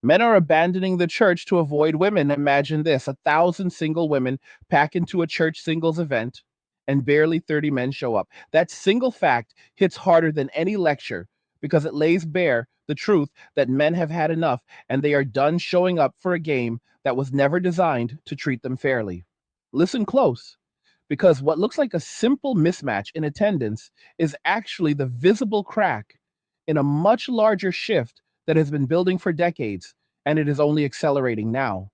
Men are abandoning the church to avoid women. Imagine this: 1,000 single women pack into a church singles event, and barely 30 men show up. That single fact hits harder than any lecture because it lays bare the truth that men have had enough and they are done showing up for a game that was never designed to treat them fairly. Listen close, because what looks like a simple mismatch in attendance is actually the visible crack in a much larger shift that has been building for decades, and it is only accelerating now.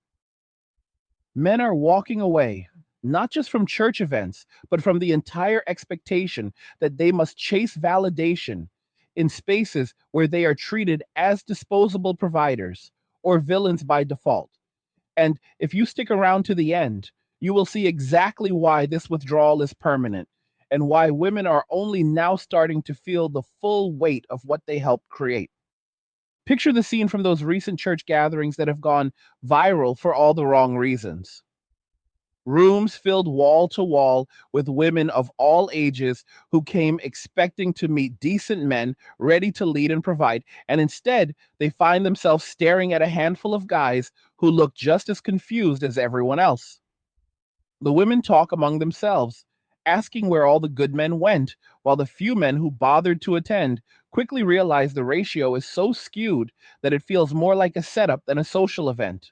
Men are walking away, not just from church events, but from the entire expectation that they must chase validation in spaces where they are treated as disposable providers or villains by default. And if you stick around to the end, you will see exactly why this withdrawal is permanent and why women are only now starting to feel the full weight of what they helped create. Picture the scene from those recent church gatherings that have gone viral for all the wrong reasons. Rooms filled wall to wall with women of all ages who came expecting to meet decent men ready to lead and provide, and instead they find themselves staring at a handful of guys who look just as confused as everyone else. The women talk among themselves, asking where all the good men went, while the few men who bothered to attend quickly realize the ratio is so skewed that it feels more like a setup than a social event.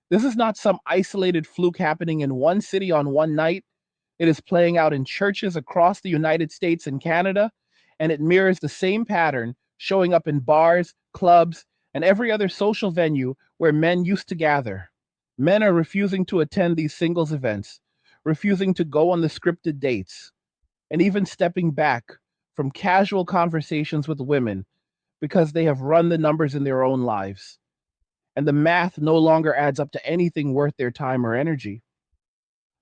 This is not some isolated fluke happening in one city on one night. It is playing out in churches across the United States and Canada, and it mirrors the same pattern showing up in bars, clubs, and every other social venue where men used to gather. Men are refusing to attend these singles events, refusing to go on the scripted dates, and even stepping back from casual conversations with women because they have run the numbers in their own lives. And the math no longer adds up to anything worth their time or energy.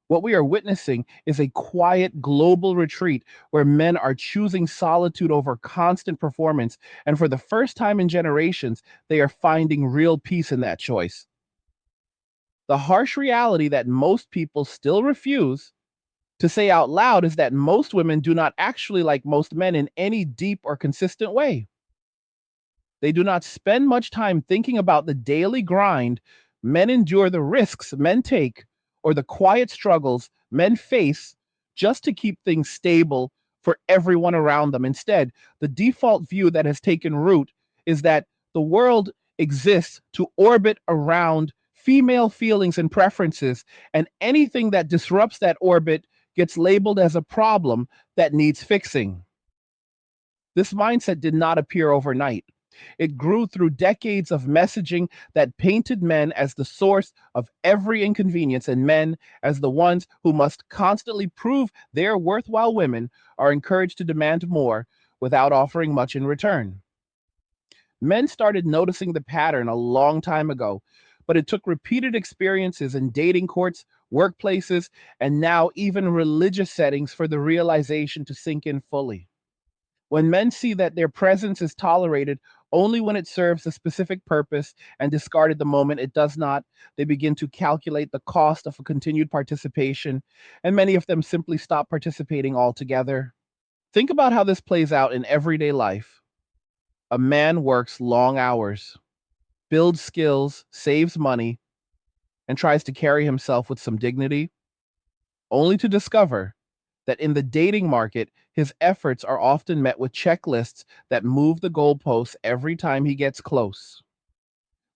What we are witnessing is a quiet global retreat where men are choosing solitude over constant performance. And for the first time in generations, they are finding real peace in that choice. The harsh reality that most people still refuse to say out loud is that most women do not actually like most men in any deep or consistent way. They do not spend much time thinking about the daily grind men endure, the risks men take, or the quiet struggles men face just to keep things stable for everyone around them. Instead, the default view that has taken root is that the world exists to orbit around female feelings and preferences, and anything that disrupts that orbit gets labeled as a problem that needs fixing. This mindset did not appear overnight. It grew through decades of messaging that painted men as the source of every inconvenience and men as the ones who must constantly prove they're worthwhile. Women are encouraged to demand more without offering much in return. Men started noticing the pattern a long time ago, but it took repeated experiences in dating courts, workplaces, and now even religious settings for the realization to sink in fully. When men see that their presence is tolerated only when it serves a specific purpose and discarded the moment it does not, they begin to calculate the cost of a continued participation, and many of them simply stop participating altogether. Think about how this plays out in everyday life. A man works long hours, builds skills, saves money, and tries to carry himself with some dignity, only to discover that in the dating market, his efforts are often met with checklists that move the goalposts every time he gets close.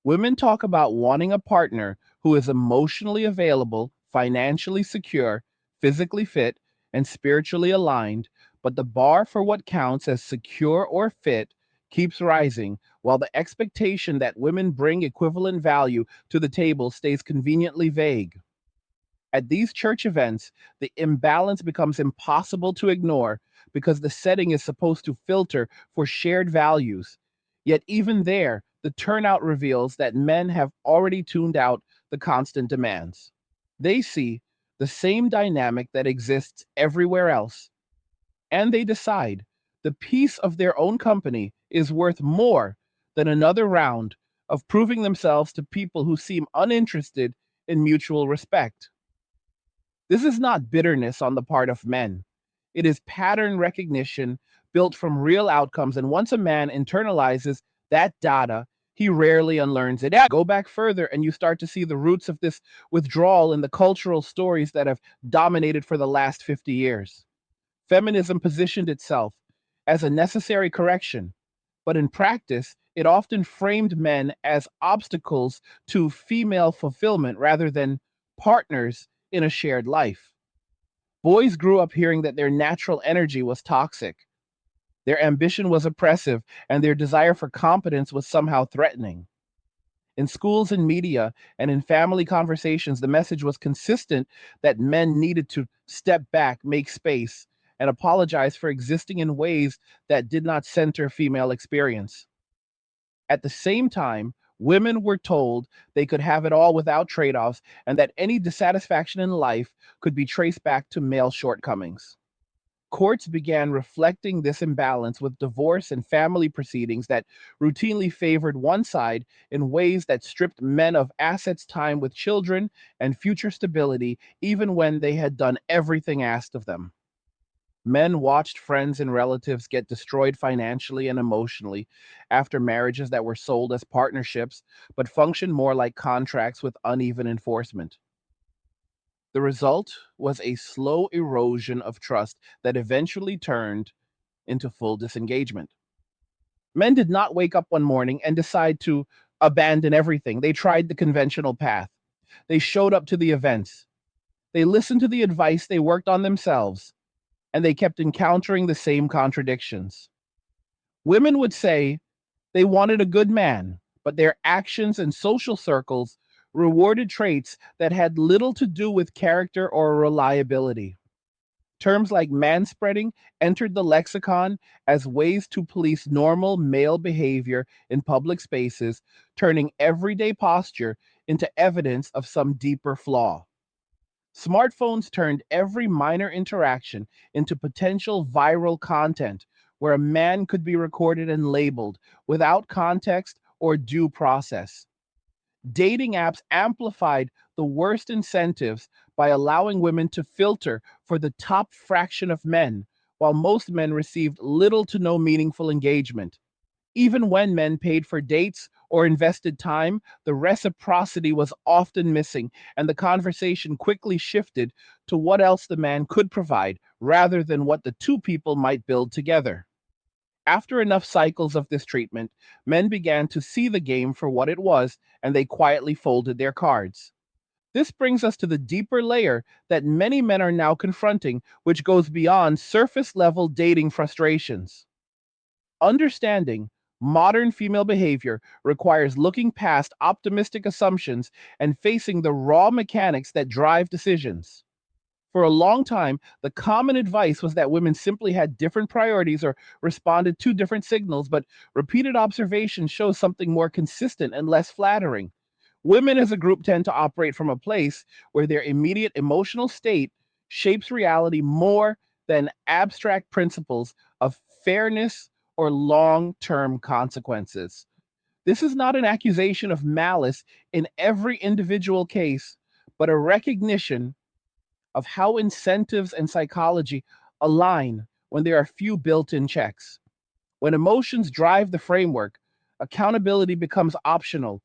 Women talk about wanting a partner who is emotionally available, financially secure, physically fit, and spiritually aligned, but the bar for what counts as secure or fit keeps rising, while the expectation that women bring equivalent value to the table stays conveniently vague. At these church events, the imbalance becomes impossible to ignore because the setting is supposed to filter for shared values. Yet, even there, the turnout reveals that men have already tuned out the constant demands. They see the same dynamic that exists everywhere else, and they decide the peace of their own company is worth more than another round of proving themselves to people who seem uninterested in mutual respect. This is not bitterness on the part of men. It is pattern recognition built from real outcomes. And once a man internalizes that data, He rarely unlearns it. Go back further, and you start to see the roots of this withdrawal in the cultural stories that have dominated for the last 50 years. Feminism positioned itself as a necessary correction, but in practice, it often framed men as obstacles to female fulfillment rather than partners in a shared life. Boys grew up hearing that their natural energy was toxic, their ambition was oppressive, and their desire for competence was somehow threatening. In schools and media and in family conversations, the message was consistent that men needed to step back, make space, and apologize for existing in ways that did not center female experience. At the same time, women were told they could have it all without trade offs and that any dissatisfaction in life could be traced back to male shortcomings. Courts began reflecting this imbalance with divorce and family proceedings that routinely favored one side in ways that stripped men of assets, time with children, and future stability, even when they had done everything asked of them. Men watched friends and relatives get destroyed financially and emotionally after marriages that were sold as partnerships but functioned more like contracts with uneven enforcement. The result was a slow erosion of trust that eventually turned into full disengagement. Men did not wake up one morning and decide to abandon everything. They tried the conventional path. They showed up to the events. They listened to the advice. They worked on themselves, and they kept encountering the same contradictions. Women would say they wanted a good man, but their actions and social circles rewarded traits that had little to do with character or reliability. Terms like manspreading entered the lexicon as ways to police normal male behavior in public spaces, turning everyday posture into evidence of some deeper flaw. Smartphones turned every minor interaction into potential viral content where a man could be recorded and labeled without context or due process. Dating apps amplified the worst incentives by allowing women to filter for the top fraction of men, while most men received little to no meaningful engagement. Even when men paid for dates or invested time, the reciprocity was often missing, and the conversation quickly shifted to what else the man could provide rather than what the two people might build together. After enough cycles of this treatment, men began to see the game for what it was, and they quietly folded their cards. This brings us to the deeper layer that many men are now confronting, which goes beyond surface level dating frustrations. Understanding modern female behavior requires looking past optimistic assumptions and facing the raw mechanics that drive decisions. For a long time, the common advice was that women simply had different priorities or responded to different signals, but repeated observation shows something more consistent and less flattering. Women as a group tend to operate from a place where their immediate emotional state shapes reality more than abstract principles of fairness or long term consequences. This is not an accusation of malice in every individual case, but a recognition of how incentives and psychology align when there are few built in checks. When emotions drive the framework, accountability becomes optional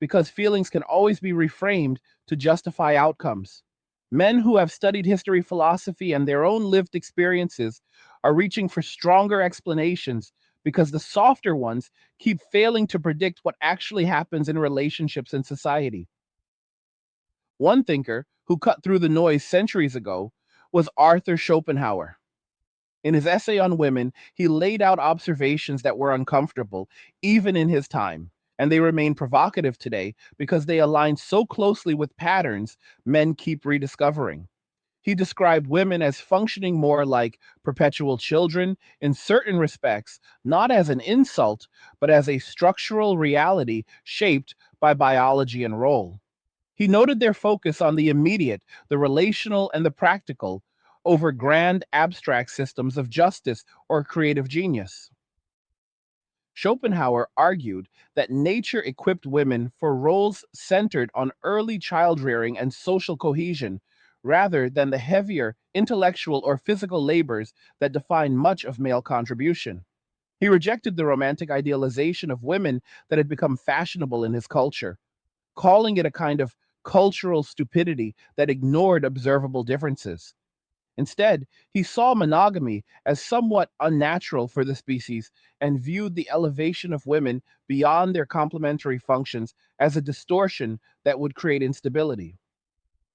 because feelings can always be reframed to justify outcomes. Men who have studied history, philosophy, and their own lived experiences are reaching for stronger explanations because the softer ones keep failing to predict what actually happens in relationships and society. One thinker who cut through the noise centuries ago was Arthur Schopenhauer. In his essay on women, he laid out observations that were uncomfortable, even in his time, and they remain provocative today because they align so closely with patterns men keep rediscovering. He described women as functioning more like perpetual children in certain respects, not as an insult, but as a structural reality shaped by biology and role. He noted their focus on the immediate, the relational, and the practical over grand abstract systems of justice or creative genius. Schopenhauer argued that nature equipped women for roles centered on early child rearing and social cohesion, rather than the heavier intellectual or physical labors that define much of male contribution. He rejected the romantic idealization of women that had become fashionable in his culture, calling it a kind of cultural stupidity that ignored observable differences. Instead, he saw monogamy as somewhat unnatural for the species and viewed the elevation of women beyond their complementary functions as a distortion that would create instability.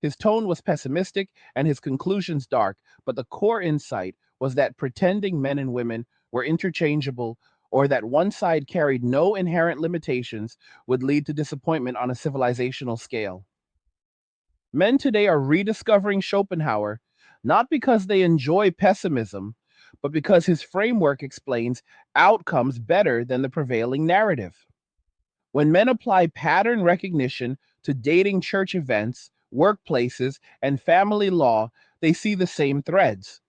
His tone was pessimistic and his conclusions dark, but the core insight was that pretending men and women were interchangeable or that one side carried no inherent limitations would lead to disappointment on a civilizational scale. Men today are rediscovering Schopenhauer not because they enjoy pessimism, but because his framework explains outcomes better than the prevailing narrative. When men apply pattern recognition to dating, church events, workplaces, and family law, they see the same threads.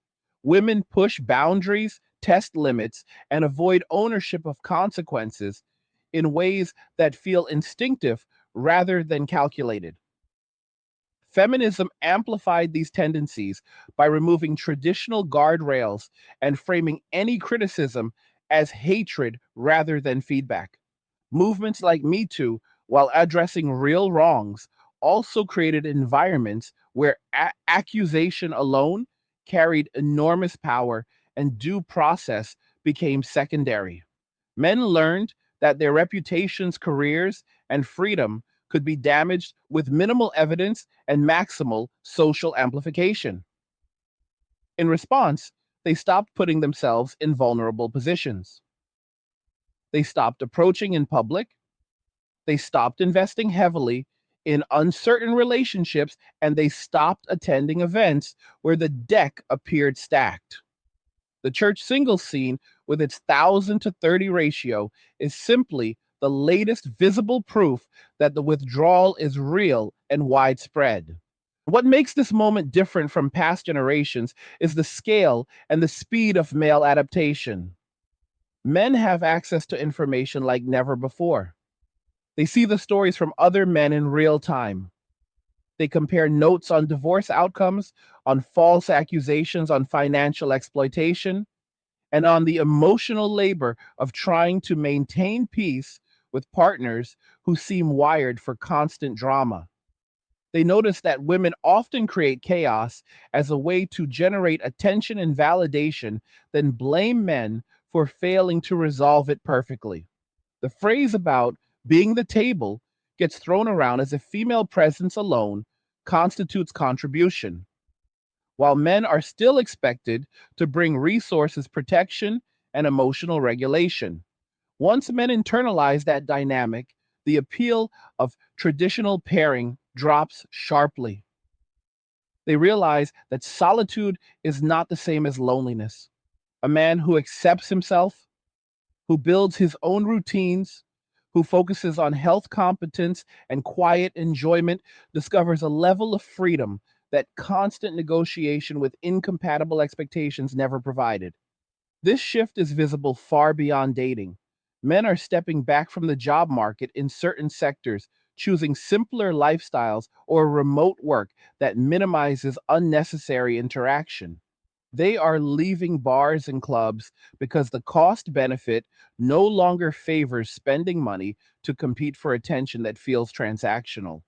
Women push boundaries, test limits, and avoid ownership of consequences in ways that feel instinctive rather than calculated. Feminism amplified these tendencies by removing traditional guardrails and framing any criticism as hatred rather than feedback. Movements like Me Too, while addressing real wrongs, also created environments where accusation alone carried enormous power and due process became secondary. Men learned that their reputations, careers, and freedom could be damaged with minimal evidence and maximal social amplification. In response, they stopped putting themselves in vulnerable positions. They stopped approaching in public. They stopped investing heavily in uncertain relationships, and they stopped attending events where the deck appeared stacked. The church singles scene, with its 1,000 to 30 ratio, is simply the latest visible proof that the withdrawal is real and widespread. What makes this moment different from past generations is the scale and the speed of male adaptation. Men have access to information like never before. They see the stories from other men in real time. They compare notes on divorce outcomes, on false accusations, on financial exploitation, and on the emotional labor of trying to maintain peace with partners who seem wired for constant drama. They notice that women often create chaos as a way to generate attention and validation, then blame men for failing to resolve it perfectly. The phrase about being the table gets thrown around as if female presence alone constitutes contribution, while men are still expected to bring resources, protection, and emotional regulation. Once men internalize that dynamic, the appeal of traditional pairing drops sharply. They realize that solitude is not the same as loneliness. A man who accepts himself, who builds his own routines, who focuses on health competence and quiet enjoyment, discovers a level of freedom that constant negotiation with incompatible expectations never provided. This shift is visible far beyond dating. Men are stepping back from the job market in certain sectors, choosing simpler lifestyles or remote work that minimizes unnecessary interaction. They are leaving bars and clubs because the cost benefit no longer favors spending money to compete for attention that feels transactional.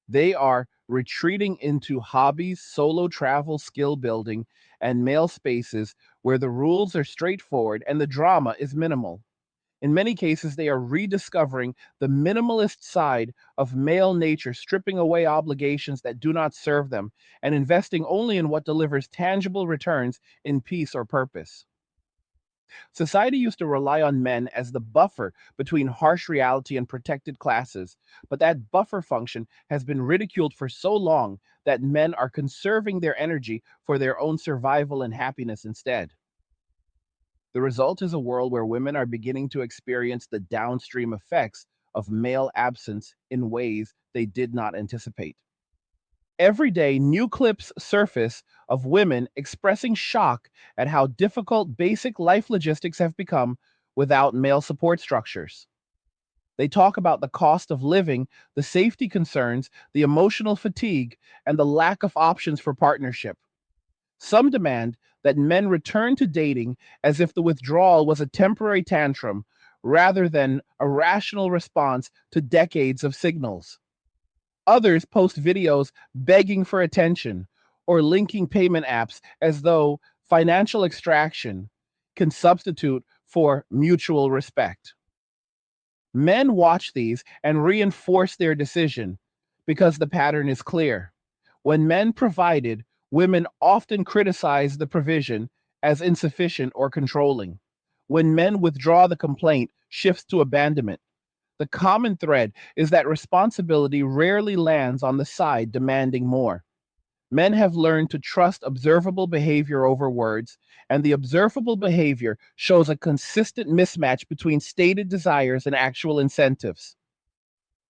They are retreating into hobbies, solo travel, skill building, and male spaces where the rules are straightforward and the drama is minimal. In many cases, they are rediscovering the minimalist side of male nature, stripping away obligations that do not serve them and investing only in what delivers tangible returns in peace or purpose. Society used to rely on men as the buffer between harsh reality and protected classes, but that buffer function has been ridiculed for so long that men are conserving their energy for their own survival and happiness instead. The result is a world where women are beginning to experience the downstream effects of male absence in ways they did not anticipate. Every day, new clips surface of women expressing shock at how difficult basic life logistics have become without male support structures. They talk about the cost of living, the safety concerns, the emotional fatigue, and the lack of options for partnership. Some demand that men return to dating as if the withdrawal was a temporary tantrum rather than a rational response to decades of signals. Others post videos begging for attention or linking payment apps as though financial extraction can substitute for mutual respect. Men watch these and reinforce their decision because the pattern is clear. When men provided, women often criticize the provision as insufficient or controlling. When men withdraw, the complaint shifts to abandonment. The common thread is that responsibility rarely lands on the side demanding more. Men have learned to trust observable behavior over words, and the observable behavior shows a consistent mismatch between stated desires and actual incentives.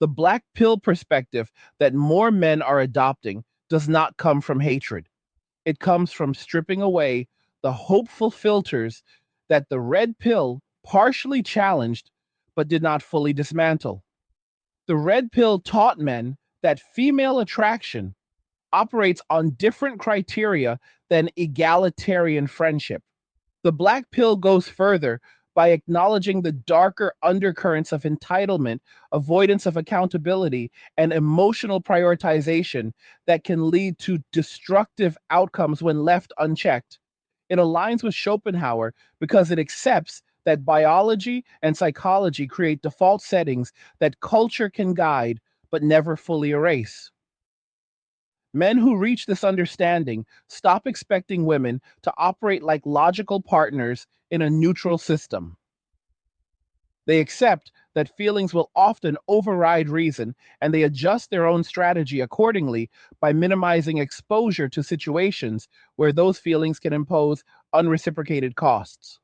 The black pill perspective that more men are adopting does not come from hatred. It comes from stripping away the hopeful filters that the red pill partially challenged but did not fully dismantle. The red pill taught men that female attraction operates on different criteria than egalitarian friendship. The black pill goes further by acknowledging the darker undercurrents of entitlement, avoidance of accountability, and emotional prioritization that can lead to destructive outcomes when left unchecked. It aligns with Schopenhauer because it accepts that biology and psychology create default settings that culture can guide but never fully erase. Men who reach this understanding stop expecting women to operate like logical partners in a neutral system. They accept that feelings will often override reason, and they adjust their own strategy accordingly by minimizing exposure to situations where those feelings can impose unreciprocated costs.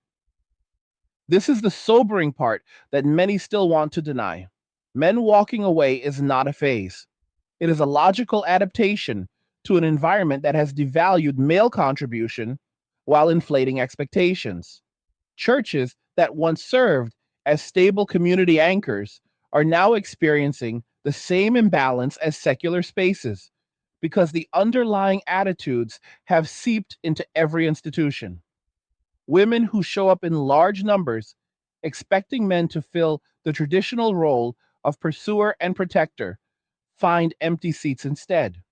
This is the sobering part that many still want to deny. Men walking away is not a phase. It is a logical adaptation to an environment that has devalued male contribution while inflating expectations. Churches that once served as stable community anchors are now experiencing the same imbalance as secular spaces because the underlying attitudes have seeped into every institution. Women who show up in large numbers expecting men to fill the traditional role of pursuer and protector find empty seats instead.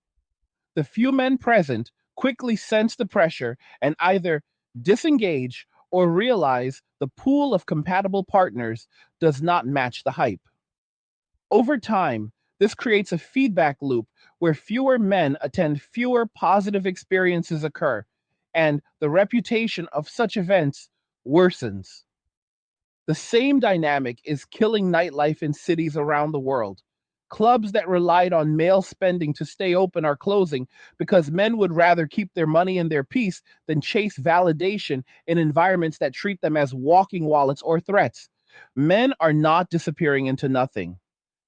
The few men present quickly sense the pressure and either disengage or realize the pool of compatible partners does not match the hype. Over time, this creates a feedback loop where fewer men attend, fewer positive experiences occur, and the reputation of such events worsens. The same dynamic is killing nightlife in cities around the world. Clubs that relied on male spending to stay open are closing because men would rather keep their money and their peace than chase validation in environments that treat them as walking wallets or threats. Men are not disappearing into nothing.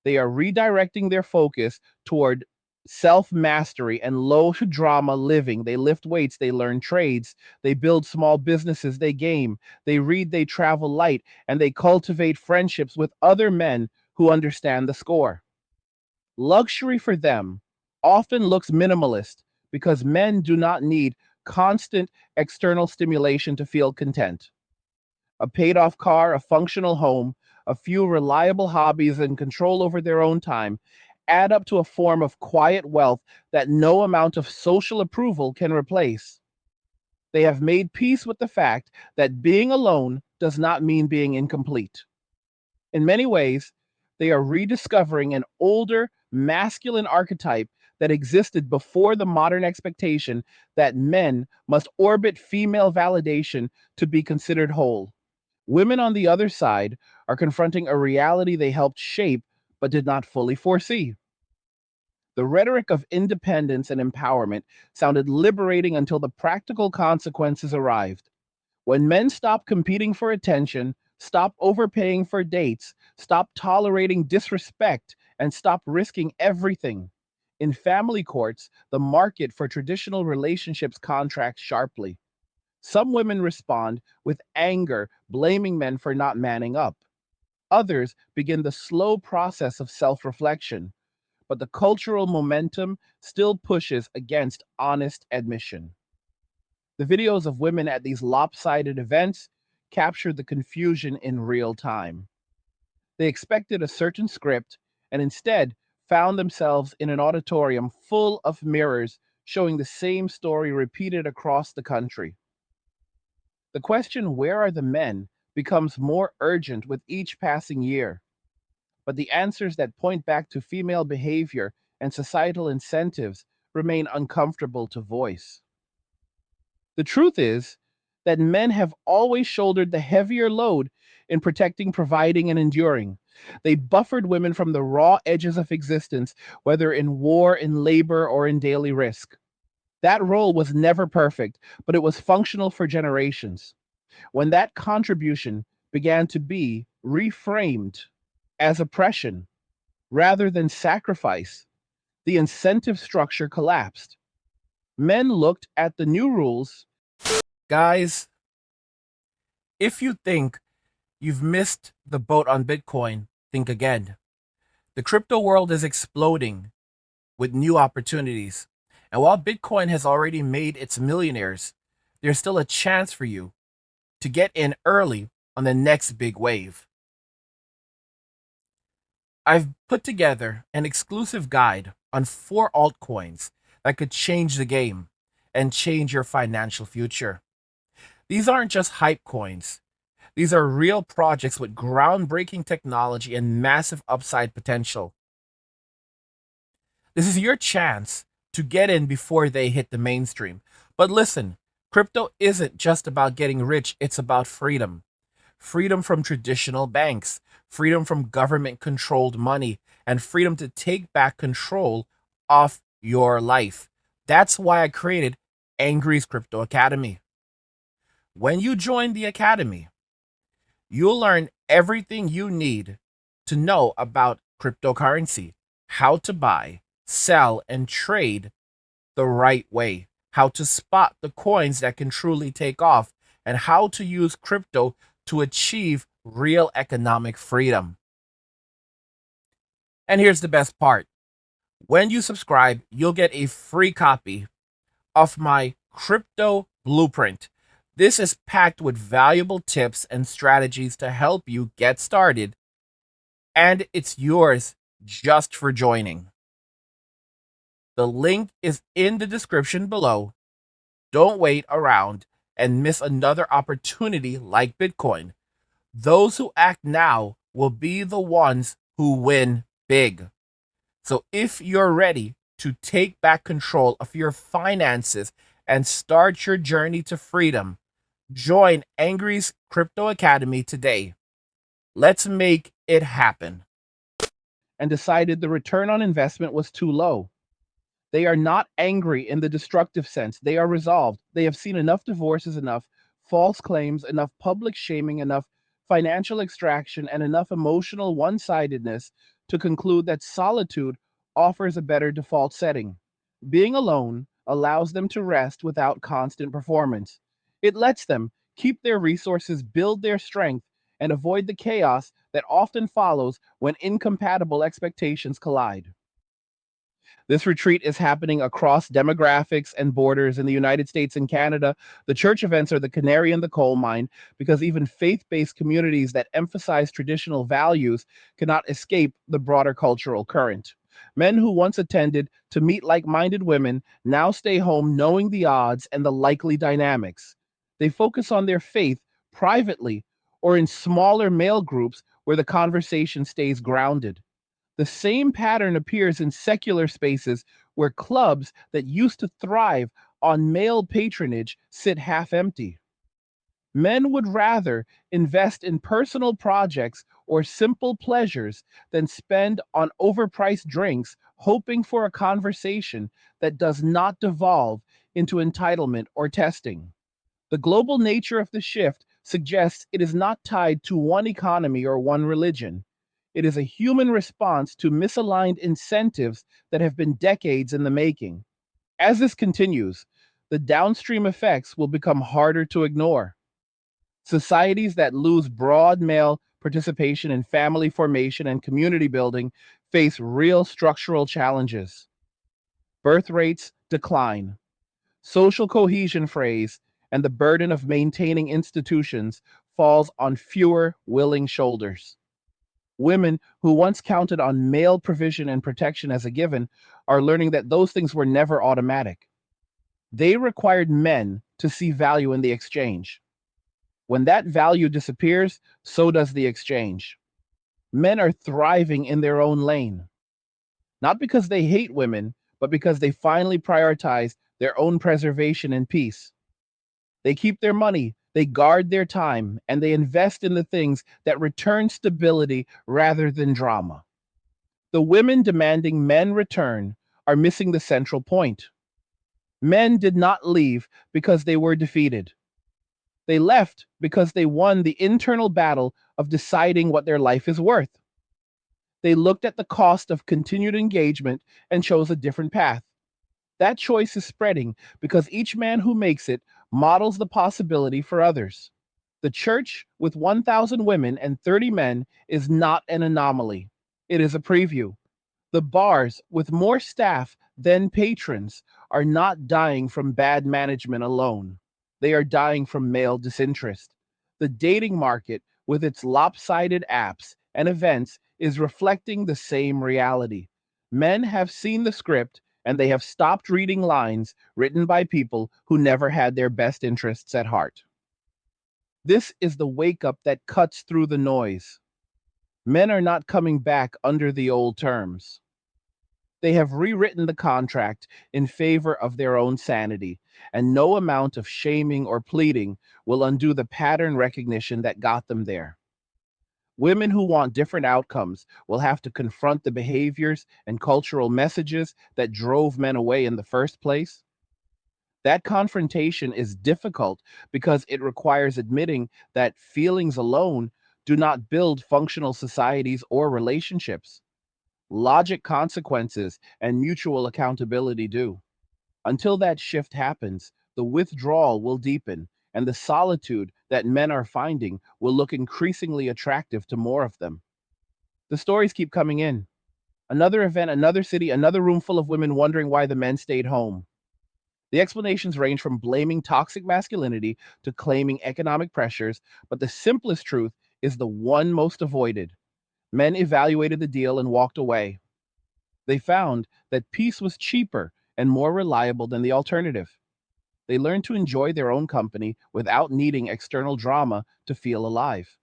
They are redirecting their focus toward self mastery and low drama living. They lift weights, they learn trades, they build small businesses, they game, they read, they travel light, and they cultivate friendships with other men who understand the score. Luxury for them often looks minimalist because men do not need constant external stimulation to feel content. A paid off car, a functional home, a few reliable hobbies, and control over their own time add up to a form of quiet wealth that no amount of social approval can replace. They have made peace with the fact that being alone does not mean being incomplete. In many ways, they are rediscovering an older masculine archetype that existed before the modern expectation that men must orbit female validation to be considered whole. Women, on the other side, are confronting a reality they helped shape but did not fully foresee. The rhetoric of independence and empowerment sounded liberating until the practical consequences arrived. When men stopped competing for attention, stopped overpaying for dates, stopped tolerating disrespect, and stopped risking everything. In family courts, the market for traditional relationships contracts sharply. Some women respond with anger, blaming men for not manning up. Others begin the slow process of self reflection, but the cultural momentum still pushes against honest admission. The videos of women at these lopsided events captured the confusion in real time. They expected a certain script and instead found themselves in an auditorium full of mirrors showing the same story repeated across the country. The question, where are the men, becomes more urgent with each passing year. But the answers that point back to female behavior and societal incentives remain uncomfortable to voice. The truth is that men have always shouldered the heavier load in protecting, providing, and enduring. They buffered women from the raw edges of existence, whether in war, in labor, or in daily risk. That role was never perfect, but it was functional for generations. When that contribution began to be reframed as oppression rather than sacrifice, the incentive structure collapsed. Men looked at the new rules. Guys, if you think you've missed the boat on Bitcoin, think again. The crypto world is exploding with new opportunities. And while Bitcoin has already made its millionaires, there's still a chance for you to get in early on the next big wave. I've put together an exclusive guide on 4 altcoins that could change the game and change your financial future. These aren't just hype coins. These are real projects with groundbreaking technology and massive upside potential. This is your chance to get in before they hit the mainstream. But listen, crypto isn't just about getting rich, it's about freedom. Freedom from traditional banks, freedom from government controlled money, and freedom to take back control of your life. That's why I created Angry's Crypto Academy. When you join the academy, you'll learn everything you need to know about cryptocurrency, how to buy, sell, and trade the right way, how to spot the coins that can truly take off, and how to use crypto to achieve real economic freedom. And here's the best part. When you subscribe, you'll get a free copy of my crypto blueprint. This is packed with valuable tips and strategies to help you get started, and it's yours just for joining. The link is in the description below. Don't wait around and miss another opportunity like Bitcoin. Those who act now will be the ones who win big. So if you're ready to take back control of your finances and start your journey to freedom, join Angry's Crypto Academy today. Let's make it happen. And decided the return on investment was too low. They are not angry in the destructive sense. They are resolved. They have seen enough divorces, enough false claims, enough public shaming, enough financial extraction, and enough emotional one sidedness to conclude that solitude offers a better default setting. Being alone allows them to rest without constant performance. It lets them keep their resources, build their strength, and avoid the chaos that often follows when incompatible expectations collide. This retreat is happening across demographics and borders in the United States and Canada. The church events are the canary in the coal mine because even faith based communities that emphasize traditional values cannot escape the broader cultural current. Men who once attended to meet like minded women now stay home knowing the odds and the likely dynamics. They focus on their faith privately or in smaller male groups where the conversation stays grounded. The same pattern appears in secular spaces where clubs that used to thrive on male patronage sit half empty. Men would rather invest in personal projects or simple pleasures than spend on overpriced drinks hoping for a conversation that does not devolve into entitlement or testing. The global nature of the shift suggests it is not tied to one economy or one religion. It is a human response to misaligned incentives that have been decades in the making. As this continues, the downstream effects will become harder to ignore. Societies that lose broad male participation in family formation and community building face real structural challenges. Birth rates decline. Social cohesion phrase and the burden of maintaining institutions falls on fewer willing shoulders. Women who once counted on male provision and protection as a given are learning that those things were never automatic. They required men to see value in the exchange. When that value disappears, so does the exchange. Men are thriving in their own lane, not because they hate women, but because they finally prioritize their own preservation and peace. They keep their money, they guard their time, and they invest in the things that return stability rather than drama. The women demanding men return are missing the central point. Men did not leave because they were defeated. They left because they won the internal battle of deciding what their life is worth. They looked at the cost of continued engagement and chose a different path. That choice is spreading because each man who makes it models the possibility for others. The church with 1,000 women and 30 men is not an anomaly. It is a preview. The bars with more staff than patrons are not dying from bad management alone. They are dying from male disinterest. The dating market, with its lopsided apps and events, is reflecting the same reality. Men have seen the script and they have stopped reading lines written by people who never had their best interests at heart. This is the wake up that cuts through the noise. Men are not coming back under the old terms. They have rewritten the contract in favor of their own sanity, and no amount of shaming or pleading will undo the pattern recognition that got them there. Women who want different outcomes will have to confront the behaviors and cultural messages that drove men away in the first place. That confrontation is difficult because it requires admitting that feelings alone do not build functional societies or relationships. Logic, consequences, and mutual accountability do. Until that shift happens, the withdrawal will deepen, and the solitude that men are finding will look increasingly attractive to more of them. The stories keep coming in. Another event, another city, another room full of women wondering why the men stayed home. The explanations range from blaming toxic masculinity to claiming economic pressures, but the simplest truth is the one most avoided. Men evaluated the deal and walked away. They found that peace was cheaper and more reliable than the alternative. They learned to enjoy their own company without needing external drama to feel alive.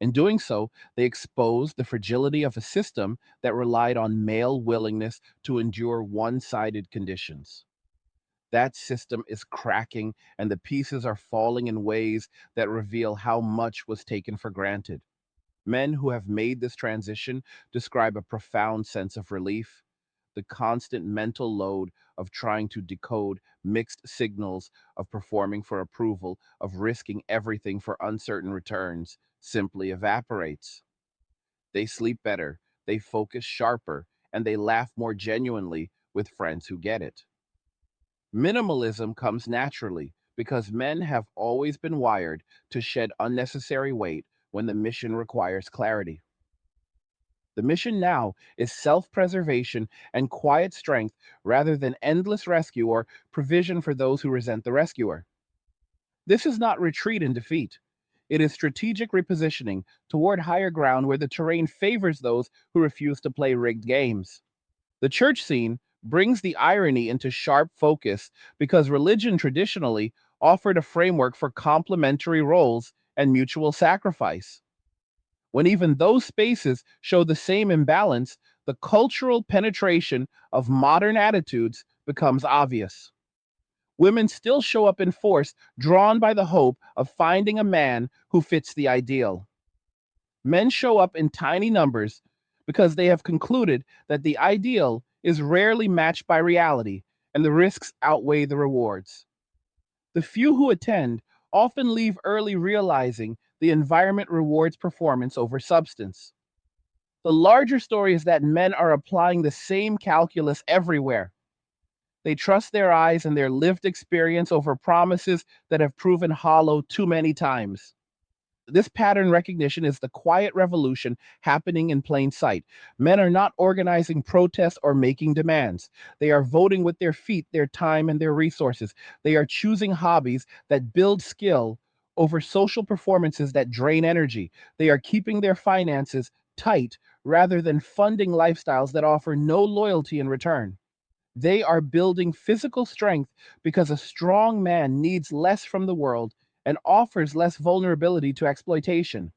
In doing so, they exposed the fragility of a system that relied on male willingness to endure one sided conditions. That system is cracking, and the pieces are falling in ways that reveal how much was taken for granted. Men who have made this transition describe a profound sense of relief. The constant mental load of trying to decode mixed signals, of performing for approval, of risking everything for uncertain returns simply evaporates. They sleep better, they focus sharper, and they laugh more genuinely with friends who get it. Minimalism comes naturally because men have always been wired to shed unnecessary weight when the mission requires clarity. The mission now is self preservation and quiet strength rather than endless rescue or provision for those who resent the rescuer. This is not retreat and defeat. It is strategic repositioning toward higher ground where the terrain favors those who refuse to play rigged games. The church scene brings the irony into sharp focus because religion traditionally offered a framework for complementary roles and mutual sacrifice. When even those spaces show the same imbalance, the cultural penetration of modern attitudes becomes obvious. Women still show up in force, drawn by the hope of finding a man who fits the ideal. Men show up in tiny numbers because they have concluded that the ideal is rarely matched by reality and the risks outweigh the rewards. The few who attend often leave early realizing the environment rewards performance over substance. The larger story is that men are applying the same calculus everywhere. They trust their eyes and their lived experience over promises that have proven hollow too many times. This pattern recognition is the quiet revolution happening in plain sight. Men are not organizing protests or making demands. They are voting with their feet, their time, and their resources. They are choosing hobbies that build skill over social performances that drain energy. They are keeping their finances tight rather than funding lifestyles that offer no loyalty in return. They are building physical strength because a strong man needs less from the world and offers less vulnerability to exploitation.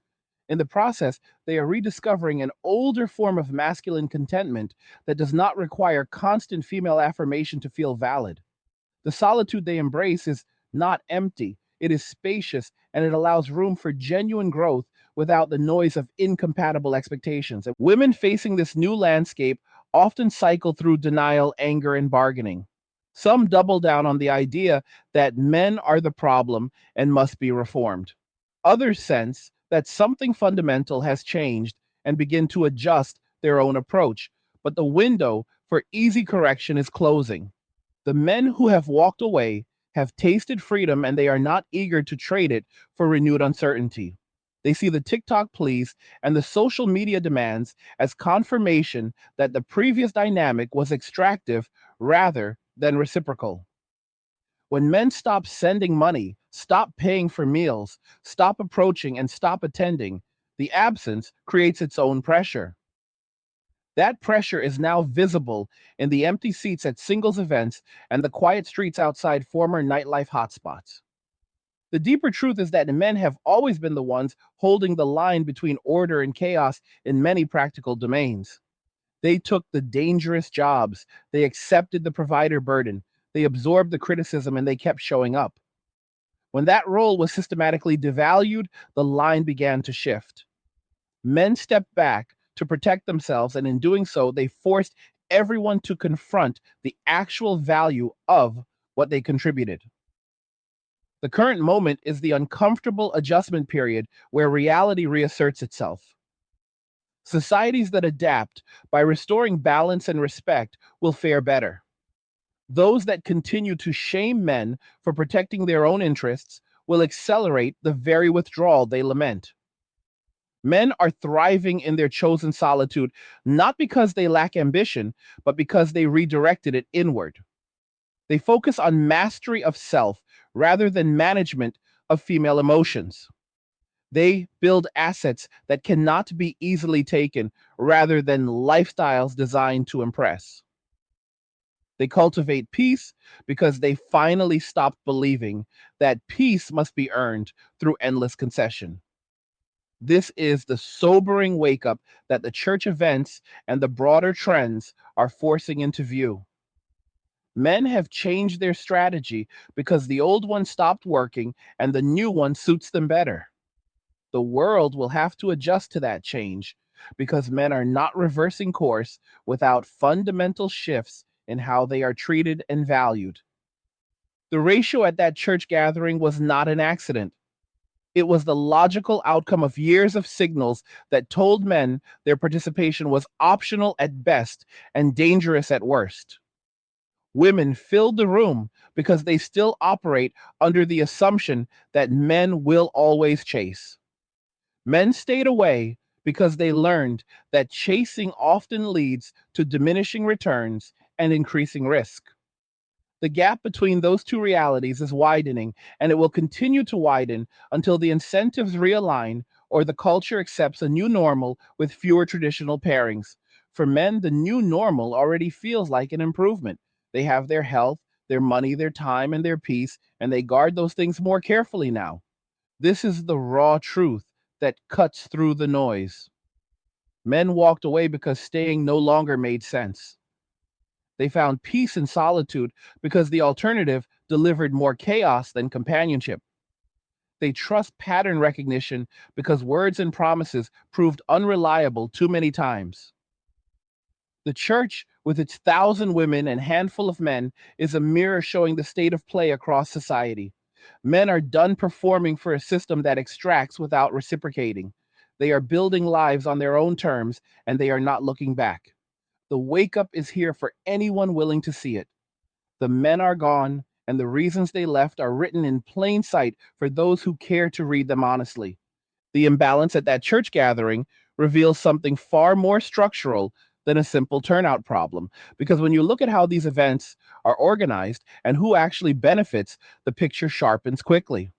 In the process, they are rediscovering an older form of masculine contentment that does not require constant female affirmation to feel valid. The solitude they embrace is not empty, it is spacious, and it allows room for genuine growth without the noise of incompatible expectations. And women facing this new landscape often cycle through denial, anger, and bargaining. Some double down on the idea that men are the problem and must be reformed. Others sense that something fundamental has changed and begin to adjust their own approach, but the window for easy correction is closing. The men who have walked away have tasted freedom and they are not eager to trade it for renewed uncertainty. They see the TikTok pleas and the social media demands as confirmation that the previous dynamic was extractive rather than reciprocal. When men stop sending money, stop paying for meals, stop approaching, and stop attending, the absence creates its own pressure. That pressure is now visible in the empty seats at singles events and the quiet streets outside former nightlife hotspots. The deeper truth is that men have always been the ones holding the line between order and chaos in many practical domains. They took the dangerous jobs, they accepted the provider burden, they absorbed the criticism, and they kept showing up. When that role was systematically devalued, the line began to shift. Men stepped back to protect themselves, and in doing so, they forced everyone to confront the actual value of what they contributed. The current moment is the uncomfortable adjustment period where reality reasserts itself. Societies that adapt by restoring balance and respect will fare better. Those that continue to shame men for protecting their own interests will accelerate the very withdrawal they lament. Men are thriving in their chosen solitude, not because they lack ambition, but because they redirected it inward. They focus on mastery of self rather than management of female emotions. They build assets that cannot be easily taken rather than lifestyles designed to impress. They cultivate peace because they finally stopped believing that peace must be earned through endless concession. This is the sobering wake up that the church events and the broader trends are forcing into view. Men have changed their strategy because the old one stopped working and the new one suits them better. The world will have to adjust to that change because men are not reversing course without fundamental shifts in how they are treated and valued. The ratio at that church gathering was not an accident. It was the logical outcome of years of signals that told men their participation was optional at best and dangerous at worst. Women filled the room because they still operate under the assumption that men will always chase. Men stayed away because they learned that chasing often leads to diminishing returns and increasing risk. The gap between those two realities is widening, and it will continue to widen until the incentives realign or the culture accepts a new normal with fewer traditional pairings. For men, the new normal already feels like an improvement. They have their health, their money, their time, and their peace, and they guard those things more carefully now. This is the raw truth that cuts through the noise. Men walked away because staying no longer made sense. They found peace in solitude because the alternative delivered more chaos than companionship. They trust pattern recognition because words and promises proved unreliable too many times. The church, with its 1,000 women and handful of men, is a mirror showing the state of play across society. Men are done performing for a system that extracts without reciprocating. They are building lives on their own terms, and they are not looking back. The wake up is here for anyone willing to see it. The men are gone, and the reasons they left are written in plain sight for those who care to read them honestly. The imbalance at that church gathering reveals something far more structural than a simple turnout problem. Because when you look at how these events are organized and who actually benefits, the picture sharpens quickly.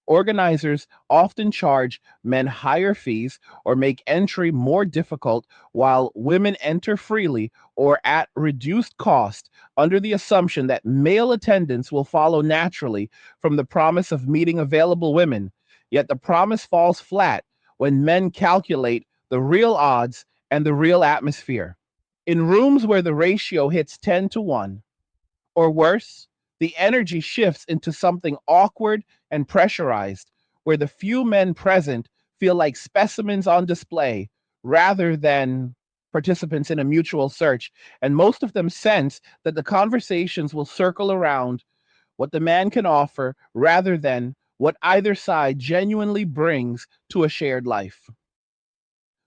Organizers often charge men higher fees or make entry more difficult, while women enter freely or at reduced cost under the assumption that male attendance will follow naturally from the promise of meeting available women. Yet the promise falls flat when men calculate the real odds and the real atmosphere. In rooms where the ratio hits 10 to 1, or worse, the energy shifts into something awkward and pressurized, where the few men present feel like specimens on display rather than participants in a mutual search. And most of them sense that the conversations will circle around what the man can offer rather than what either side genuinely brings to a shared life.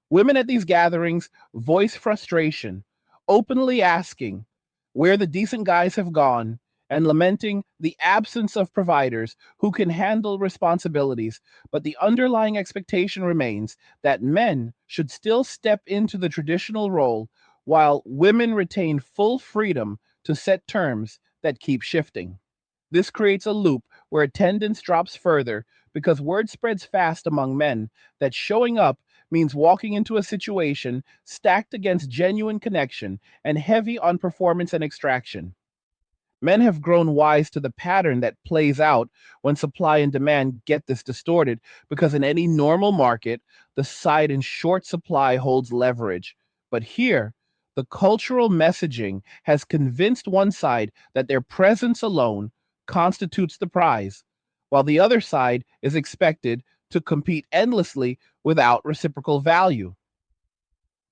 Women at these gatherings voice frustration, openly asking where the decent guys have gone and lamenting the absence of providers who can handle responsibilities. But the underlying expectation remains that men should still step into the traditional role while women retain full freedom to set terms that keep shifting. This creates a loop where attendance drops further because word spreads fast among men that showing up means walking into a situation stacked against genuine connection and heavy on performance and extraction. Men have grown wise to the pattern that plays out when supply and demand get this distorted, because in any normal market, the side in short supply holds leverage. But here, the cultural messaging has convinced one side that their presence alone constitutes the prize, while the other side is expected to compete endlessly without reciprocal value.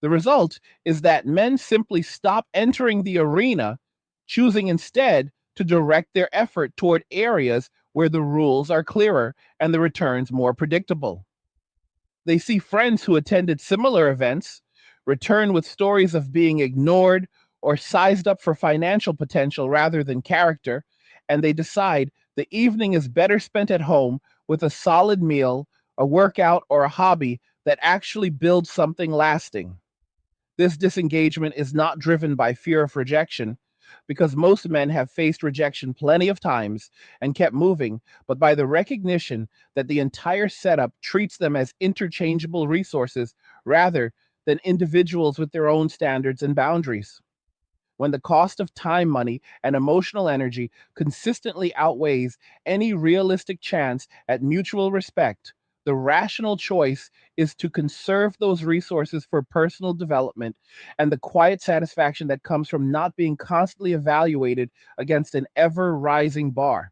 The result is that men simply stop entering the arena, choosing instead to direct their effort toward areas where the rules are clearer and the returns more predictable. They see friends who attended similar events return with stories of being ignored or sized up for financial potential rather than character, and they decide the evening is better spent at home with a solid meal, a workout, or a hobby that actually builds something lasting. This disengagement is not driven by fear of rejection, because most men have faced rejection plenty of times and kept moving, but by the recognition that the entire setup treats them as interchangeable resources rather than individuals with their own standards and boundaries. When the cost of time, money, and emotional energy consistently outweighs any realistic chance at mutual respect, the rational choice is to conserve those resources for personal development and the quiet satisfaction that comes from not being constantly evaluated against an ever rising bar.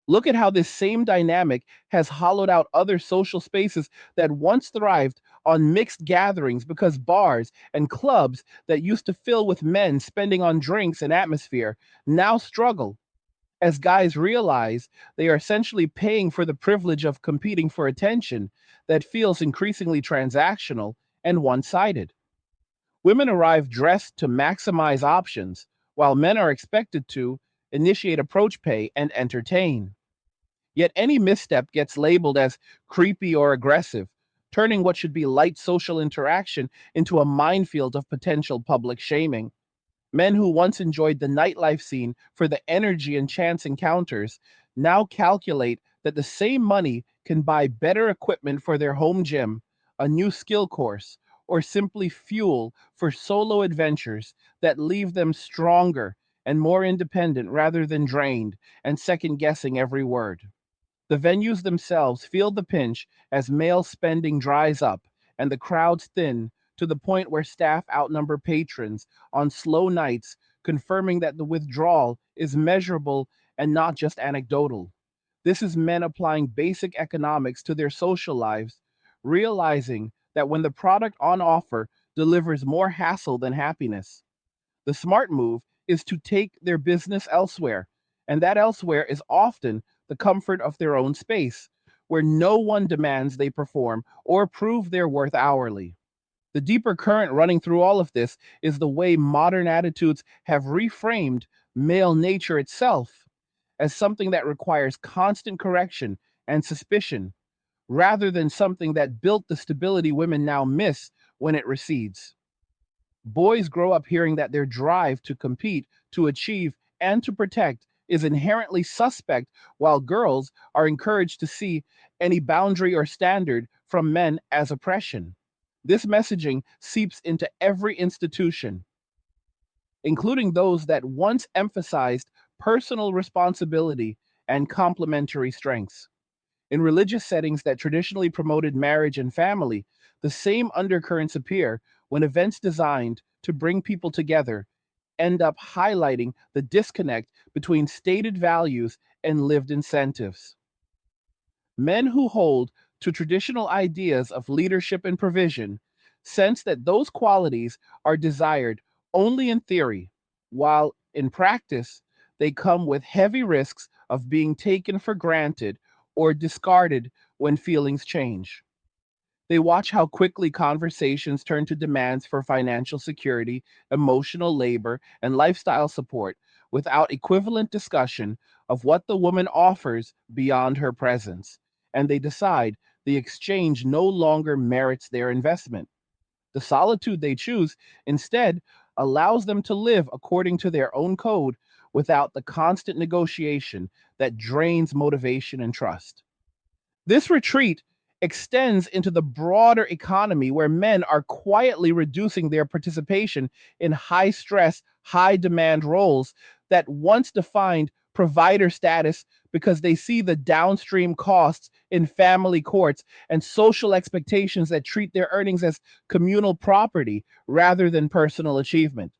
Look at how this same dynamic has hollowed out other social spaces that once thrived on mixed gatherings, because bars and clubs that used to fill with men spending on drinks and atmosphere now struggle as guys realize they are essentially paying for the privilege of competing for attention that feels increasingly transactional and one sided. Women arrive dressed to maximize options, while men are expected to initiate approach pay and entertain. Yet any misstep gets labeled as creepy or aggressive, turning what should be light social interaction into a minefield of potential public shaming. Men who once enjoyed the nightlife scene for the energy and chance encounters now calculate that the same money can buy better equipment for their home gym, a new skill course, or simply fuel for solo adventures that leave them stronger and more independent rather than drained and second guessing every word. The venues themselves feel the pinch as male spending dries up and the crowds thin to the point where staff outnumber patrons on slow nights, confirming that the withdrawal is measurable and not just anecdotal. This is men applying basic economics to their social lives, realizing that when the product on offer delivers more hassle than happiness, the smart move is to take their business elsewhere, and that elsewhere is often the comfort of their own space, where no one demands they perform or prove their worth hourly. The deeper current running through all of this is the way modern attitudes have reframed male nature itself as something that requires constant correction and suspicion, rather than something that built the stability women now miss when it recedes. Boys grow up hearing that their drive to compete, to achieve, and to protect is inherently suspect, while girls are encouraged to see any boundary or standard from men as oppression. This messaging seeps into every institution, including those that once emphasized personal responsibility and complementary strengths. In religious settings that traditionally promoted marriage and family, the same undercurrents appear when events designed to bring people together end up highlighting the disconnect between stated values and lived incentives. Men who hold to traditional ideas of leadership and provision sense that those qualities are desired only in theory, while in practice they come with heavy risks of being taken for granted or discarded when feelings change. They watch how quickly conversations turn to demands for financial security, emotional labor, and lifestyle support without equivalent discussion of what the woman offers beyond her presence. And they decide the exchange no longer merits their investment. The solitude they choose instead allows them to live according to their own code without the constant negotiation that drains motivation and trust. This retreat extends into the broader economy where men are quietly reducing their participation in high stress, high demand roles that once defined provider status because they see the downstream costs in family courts and social expectations that treat their earnings as communal property rather than personal achievement.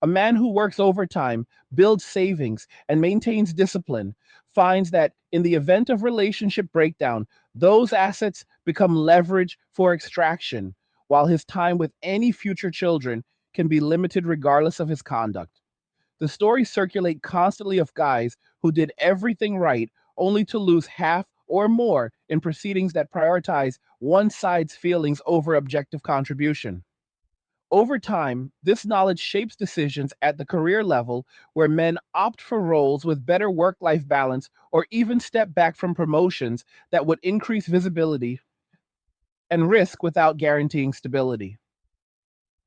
A man who works overtime, builds savings, and maintains discipline finds that in the event of relationship breakdown, those assets become leverage for extraction, while his time with any future children can be limited regardless of his conduct. The stories circulate constantly of guys who did everything right only to lose half or more in proceedings that prioritize one side's feelings over objective contribution. Over time, this knowledge shapes decisions at the career level where men opt for roles with better work life balance or even step back from promotions that would increase visibility and risk without guaranteeing stability.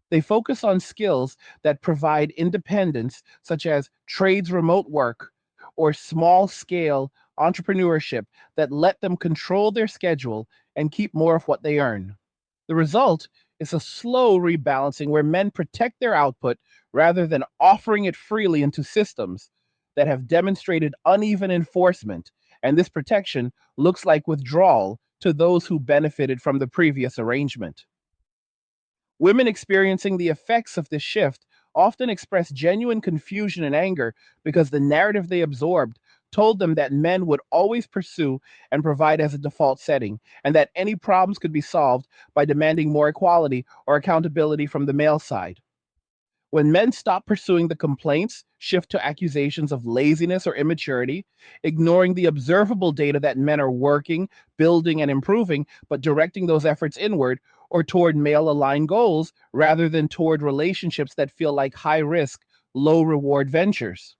They focus on skills that provide independence, such as trades remote work or small scale entrepreneurship that let them control their schedule and keep more of what they earn. The result is a slow rebalancing where men protect their output rather than offering it freely into systems that have demonstrated uneven enforcement, and this protection looks like withdrawal to those who benefited from the previous arrangement. Women experiencing the effects of this shift often express genuine confusion and anger because the narrative they absorbed told them that men would always pursue and provide as a default setting, and that any problems could be solved by demanding more equality or accountability from the male side. When men stop pursuing the complaints, shift to accusations of laziness or immaturity, ignoring the observable data that men are working, building, and improving, but directing those efforts inward or toward male aligned goals rather than toward relationships that feel like high risk, low reward ventures.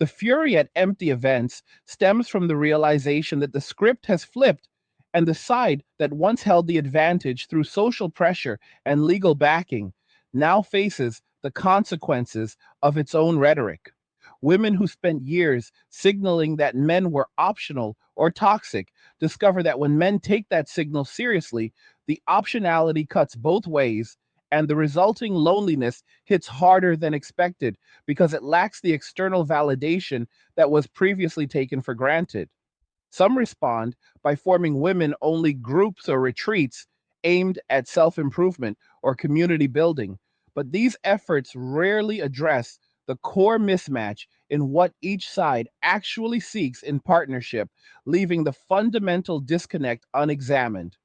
The fury at empty events stems from the realization that the script has flipped, and the side that once held the advantage through social pressure and legal backing now faces the consequences of its own rhetoric. Women who spent years signaling that men were optional or toxic discover that when men take that signal seriously, the optionality cuts both ways, and the resulting loneliness hits harder than expected because it lacks the external validation that was previously taken for granted. Some respond by forming women only groups or retreats aimed at self improvement or community building, but these efforts rarely address the core mismatch in what each side actually seeks in partnership, leaving the fundamental disconnect unexamined.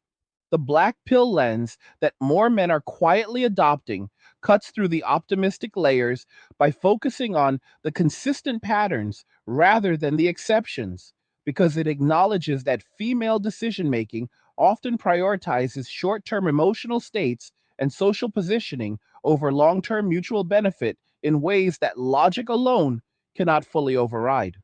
The black pill lens that more men are quietly adopting cuts through the optimistic layers by focusing on the consistent patterns rather than the exceptions, because it acknowledges that female decision making often prioritizes short term emotional states and social positioning over long term mutual benefit in ways that logic alone cannot fully override.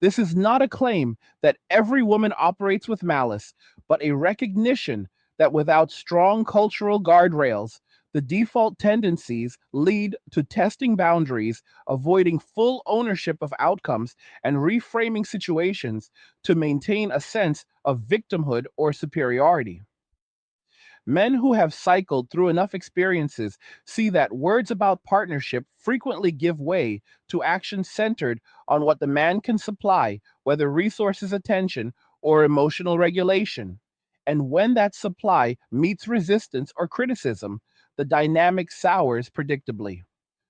This is not a claim that every woman operates with malice, but a recognition that without strong cultural guardrails, the default tendencies lead to testing boundaries, avoiding full ownership of outcomes, and reframing situations to maintain a sense of victimhood or superiority. Men who have cycled through enough experiences see that words about partnership frequently give way to actions centered on what the man can supply, whether resources, attention, or emotional regulation. And when that supply meets resistance or criticism, the dynamic sours predictably.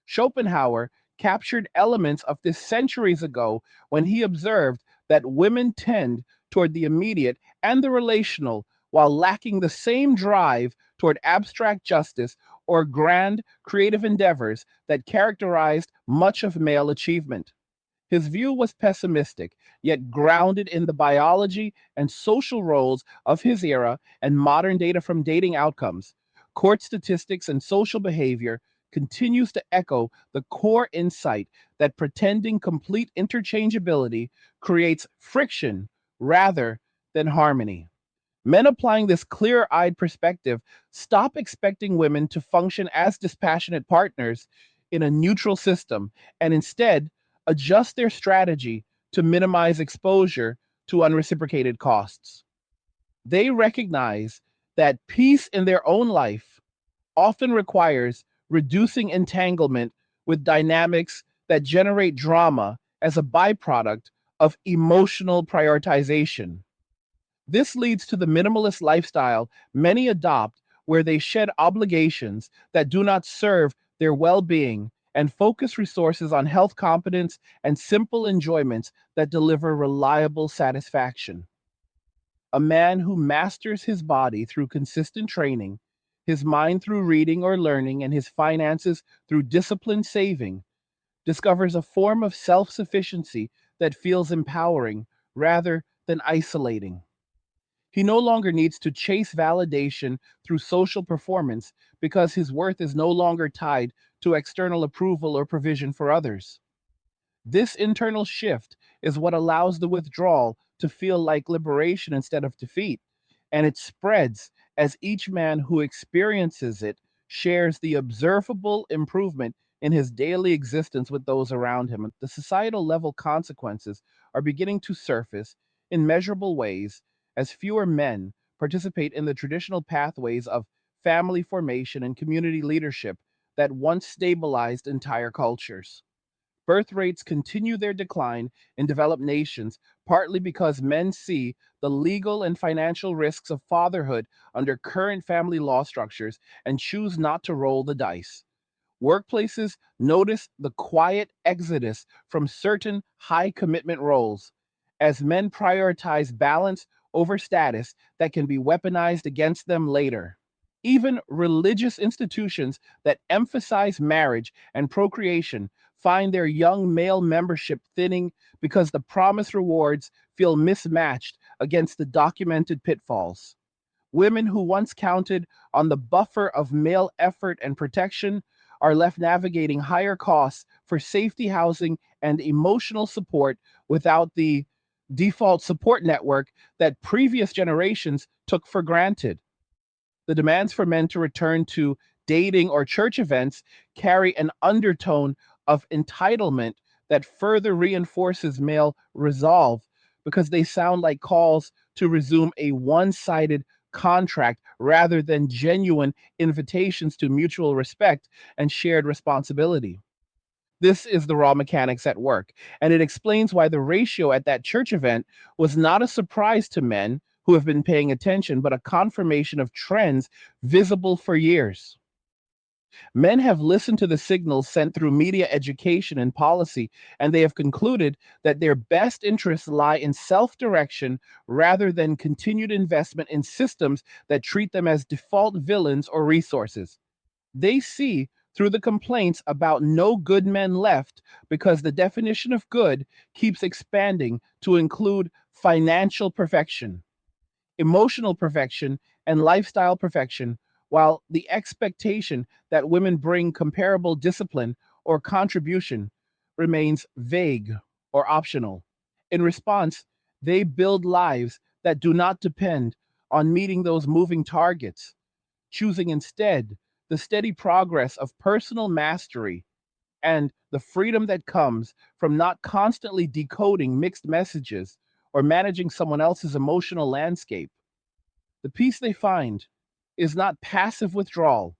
Schopenhauer captured elements of this centuries ago when he observed that women tend toward the immediate and the relational while lacking the same drive toward abstract justice or grand creative endeavors that characterized much of male achievement. His view was pessimistic, yet grounded in the biology and social roles of his era and modern data from dating outcomes. Court statistics and social behavior continues to echo the core insight that pretending complete interchangeability creates friction rather than harmony. Men applying this clear eyed perspective stop expecting women to function as dispassionate partners in a neutral system and instead adjust their strategy to minimize exposure to unreciprocated costs. They recognize that peace in their own life often requires reducing entanglement with dynamics that generate drama as a byproduct of emotional prioritization. This leads to the minimalist lifestyle many adopt, where they shed obligations that do not serve their well being and focus resources on health competence and simple enjoyments that deliver reliable satisfaction. A man who masters his body through consistent training, his mind through reading or learning, and his finances through disciplined saving discovers a form of self sufficiency that feels empowering rather than isolating. He no longer needs to chase validation through social performance because his worth is no longer tied to external approval or provision for others. This internal shift is what allows the withdrawal to feel like liberation instead of defeat, and it spreads as each man who experiences it shares the observable improvement in his daily existence with those around him. The societal level consequences are beginning to surface in measurable ways as fewer men participate in the traditional pathways of family formation and community leadership that once stabilized entire cultures. Birth rates continue their decline in developed nations, partly because men see the legal and financial risks of fatherhood under current family law structures and choose not to roll the dice. Workplaces notice the quiet exodus from certain high commitment roles as men prioritize balance over status that can be weaponized against them later. Even religious institutions that emphasize marriage and procreation find their young male membership thinning because the promised rewards feel mismatched against the documented pitfalls. Women who once counted on the buffer of male effort and protection are left navigating higher costs for safety housing and emotional support without the default support network that previous generations took for granted. The demands for men to return to dating or church events carry an undertone of entitlement that further reinforces male resolve because they sound like calls to resume a one sided contract rather than genuine invitations to mutual respect and shared responsibility. This is the raw mechanics at work, and it explains why the ratio at that church event was not a surprise to men who have been paying attention, but a confirmation of trends visible for years. Men have listened to the signals sent through media education and policy, and they have concluded that their best interests lie in self direction rather than continued investment in systems that treat them as default villains or resources. They see through the complaints about no good men left because the definition of good keeps expanding to include financial perfection, emotional perfection, and lifestyle perfection, while the expectation that women bring comparable discipline or contribution remains vague or optional. In response, they build lives that do not depend on meeting those moving targets, choosing instead the steady progress of personal mastery and the freedom that comes from not constantly decoding mixed messages or managing someone else's emotional landscape. The peace they find is not passive withdrawal,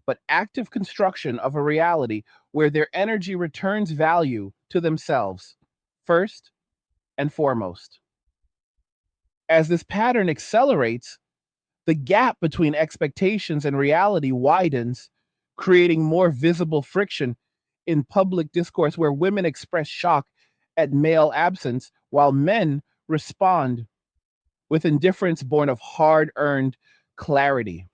but active construction of a reality where their energy returns value to themselves, first and foremost. As this pattern accelerates, the gap between expectations and reality widens, creating more visible friction in public discourse where women express shock at male absence while men respond with indifference born of hard earned clarity.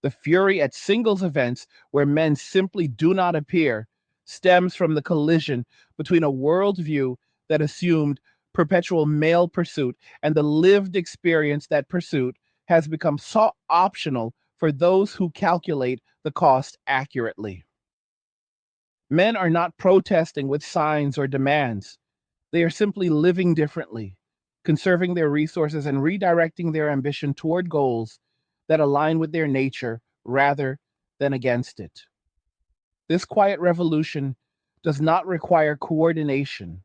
The fury at singles events where men simply do not appear stems from the collision between a worldview that assumed perpetual male pursuit and the lived experience that pursuit has become so optional for those who calculate the cost accurately. Men are not protesting with signs or demands. They are simply living differently, conserving their resources and redirecting their ambition toward goals that align with their nature rather than against it. This quiet revolution does not require coordination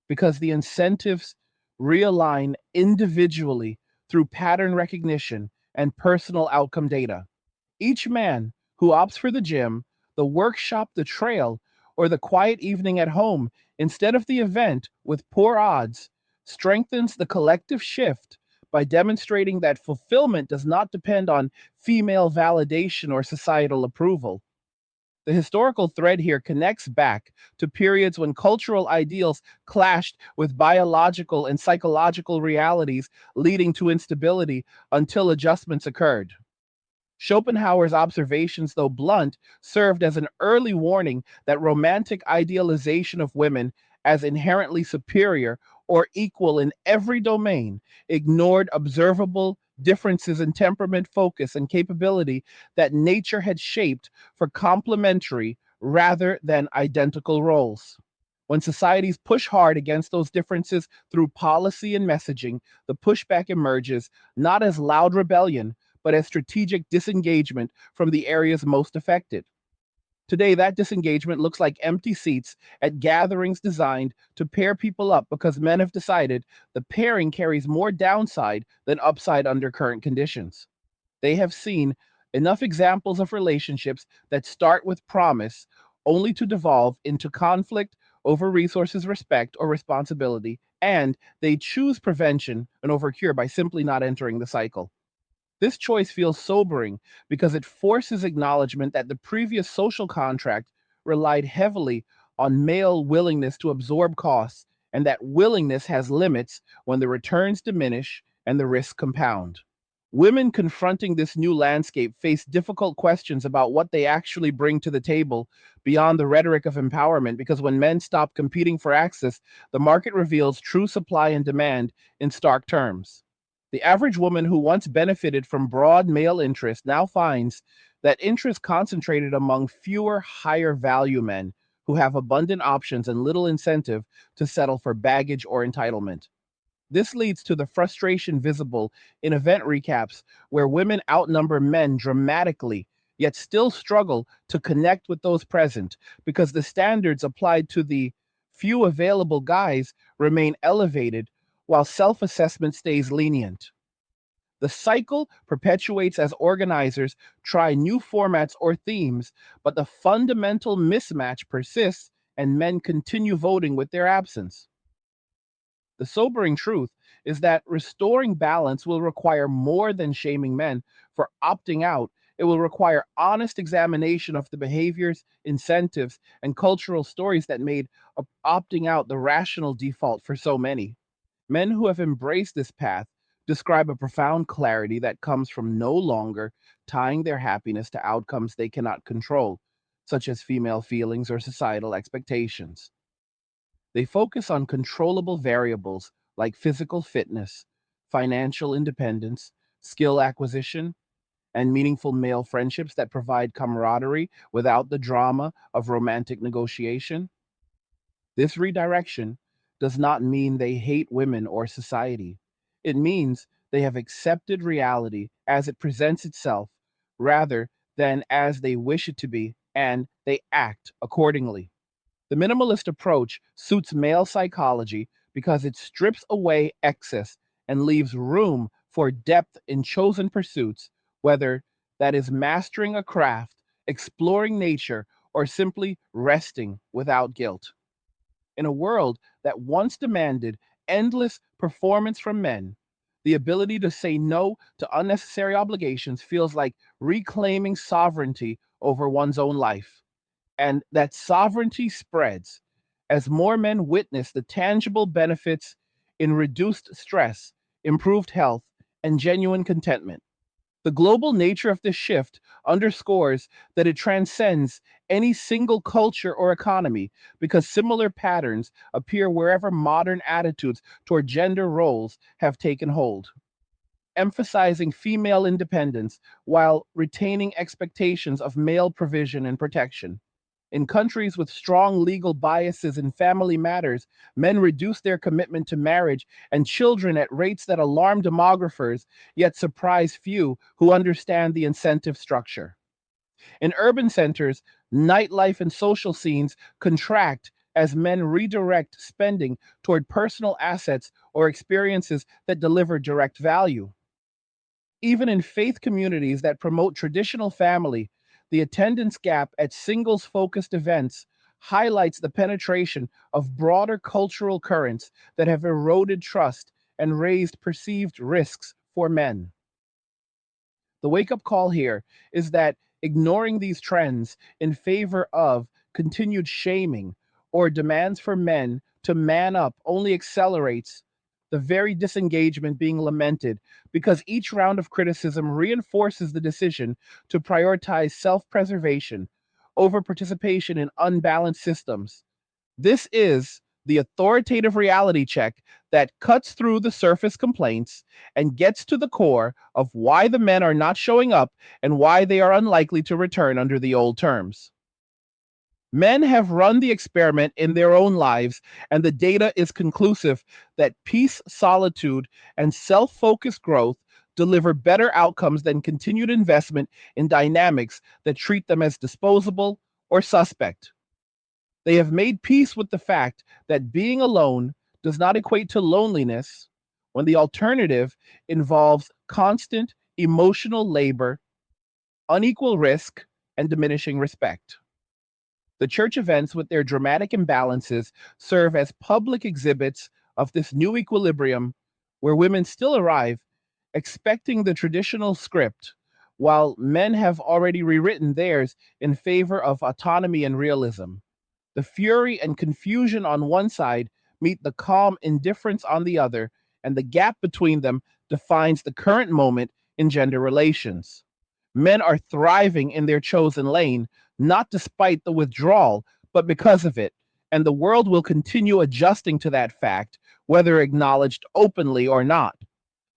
because the incentives realign individually through pattern recognition and personal outcome data. Each man who opts for the gym, the workshop, the trail, or the quiet evening at home instead of the event with poor odds strengthens the collective shift by demonstrating that fulfillment does not depend on female validation or societal approval. The historical thread here connects back to periods when cultural ideals clashed with biological and psychological realities, leading to instability until adjustments occurred. Schopenhauer's observations, though blunt, served as an early warning that romantic idealization of women as inherently superior or equal in every domain ignored observable differences in temperament, focus, and capability that nature had shaped for complementary rather than identical roles. When societies push hard against those differences through policy and messaging, the pushback emerges not as loud rebellion, but as strategic disengagement from the areas most affected. Today, that disengagement looks like empty seats at gatherings designed to pair people up because men have decided the pairing carries more downside than upside under current conditions. They have seen enough examples of relationships that start with promise only to devolve into conflict over resources, respect, or responsibility, and they choose prevention and over cure by simply not entering the cycle. This choice feels sobering because it forces acknowledgement that the previous social contract relied heavily on male willingness to absorb costs, and that willingness has limits when the returns diminish and the risks compound. Women confronting this new landscape face difficult questions about what they actually bring to the table beyond the rhetoric of empowerment because when men stop competing for access, the market reveals true supply and demand in stark terms. The average woman who once benefited from broad male interest now finds that interest concentrated among fewer higher value men who have abundant options and little incentive to settle for baggage or entitlement. This leads to the frustration visible in event recaps where women outnumber men dramatically, yet still struggle to connect with those present because the standards applied to the few available guys remain elevated while self assessment stays lenient. The cycle perpetuates as organizers try new formats or themes, but the fundamental mismatch persists and men continue voting with their absence. The sobering truth is that restoring balance will require more than shaming men for opting out. It will require honest examination of the behaviors, incentives, and cultural stories that made opting out the rational default for so many. Men who have embraced this path describe a profound clarity that comes from no longer tying their happiness to outcomes they cannot control, such as female feelings or societal expectations. They focus on controllable variables like physical fitness, financial independence, skill acquisition, and meaningful male friendships that provide camaraderie without the drama of romantic negotiation. This redirection does not mean they hate women or society. It means they have accepted reality as it presents itself rather than as they wish it to be, and they act accordingly. The minimalist approach suits male psychology because it strips away excess and leaves room for depth in chosen pursuits, whether that is mastering a craft, exploring nature, or simply resting without guilt. In a world that once demanded endless performance from men, the ability to say no to unnecessary obligations feels like reclaiming sovereignty over one's own life. And that sovereignty spreads as more men witness the tangible benefits in reduced stress, improved health, and genuine contentment. The global nature of this shift underscores that it transcends any single culture or economy because similar patterns appear wherever modern attitudes toward gender roles have taken hold, emphasizing female independence while retaining expectations of male provision and protection. In countries with strong legal biases in family matters, men reduce their commitment to marriage and children at rates that alarm demographers, yet surprise few who understand the incentive structure. In urban centers, nightlife and social scenes contract as men redirect spending toward personal assets or experiences that deliver direct value. Even in faith communities that promote traditional family, the attendance gap at singles focused events highlights the penetration of broader cultural currents that have eroded trust and raised perceived risks for men. The wake up call here is that ignoring these trends in favor of continued shaming or demands for men to man up only accelerates the very disengagement being lamented because each round of criticism reinforces the decision to prioritize self preservation over participation in unbalanced systems. This is the authoritative reality check that cuts through the surface complaints and gets to the core of why the men are not showing up and why they are unlikely to return under the old terms. Men have run the experiment in their own lives, and the data is conclusive that peace, solitude, and self focused growth deliver better outcomes than continued investment in dynamics that treat them as disposable or suspect. They have made peace with the fact that being alone does not equate to loneliness when the alternative involves constant emotional labor, unequal risk, and diminishing respect. The church events, with their dramatic imbalances, serve as public exhibits of this new equilibrium where women still arrive expecting the traditional script, while men have already rewritten theirs in favor of autonomy and realism. The fury and confusion on one side meet the calm indifference on the other, and the gap between them defines the current moment in gender relations. Men are thriving in their chosen lane, not despite the withdrawal, but because of it. And the world will continue adjusting to that fact, whether acknowledged openly or not.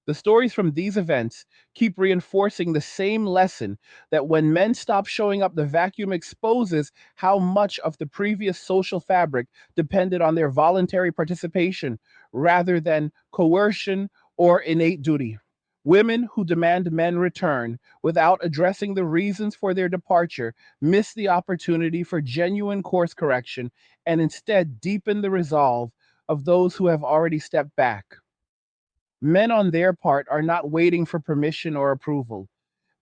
The stories from these events keep reinforcing the same lesson that when men stop showing up, the vacuum exposes how much of the previous social fabric depended on their voluntary participation rather than coercion or innate duty. Women who demand men return without addressing the reasons for their departure miss the opportunity for genuine course correction and instead deepen the resolve of those who have already stepped back. Men, on their part, are not waiting for permission or approval.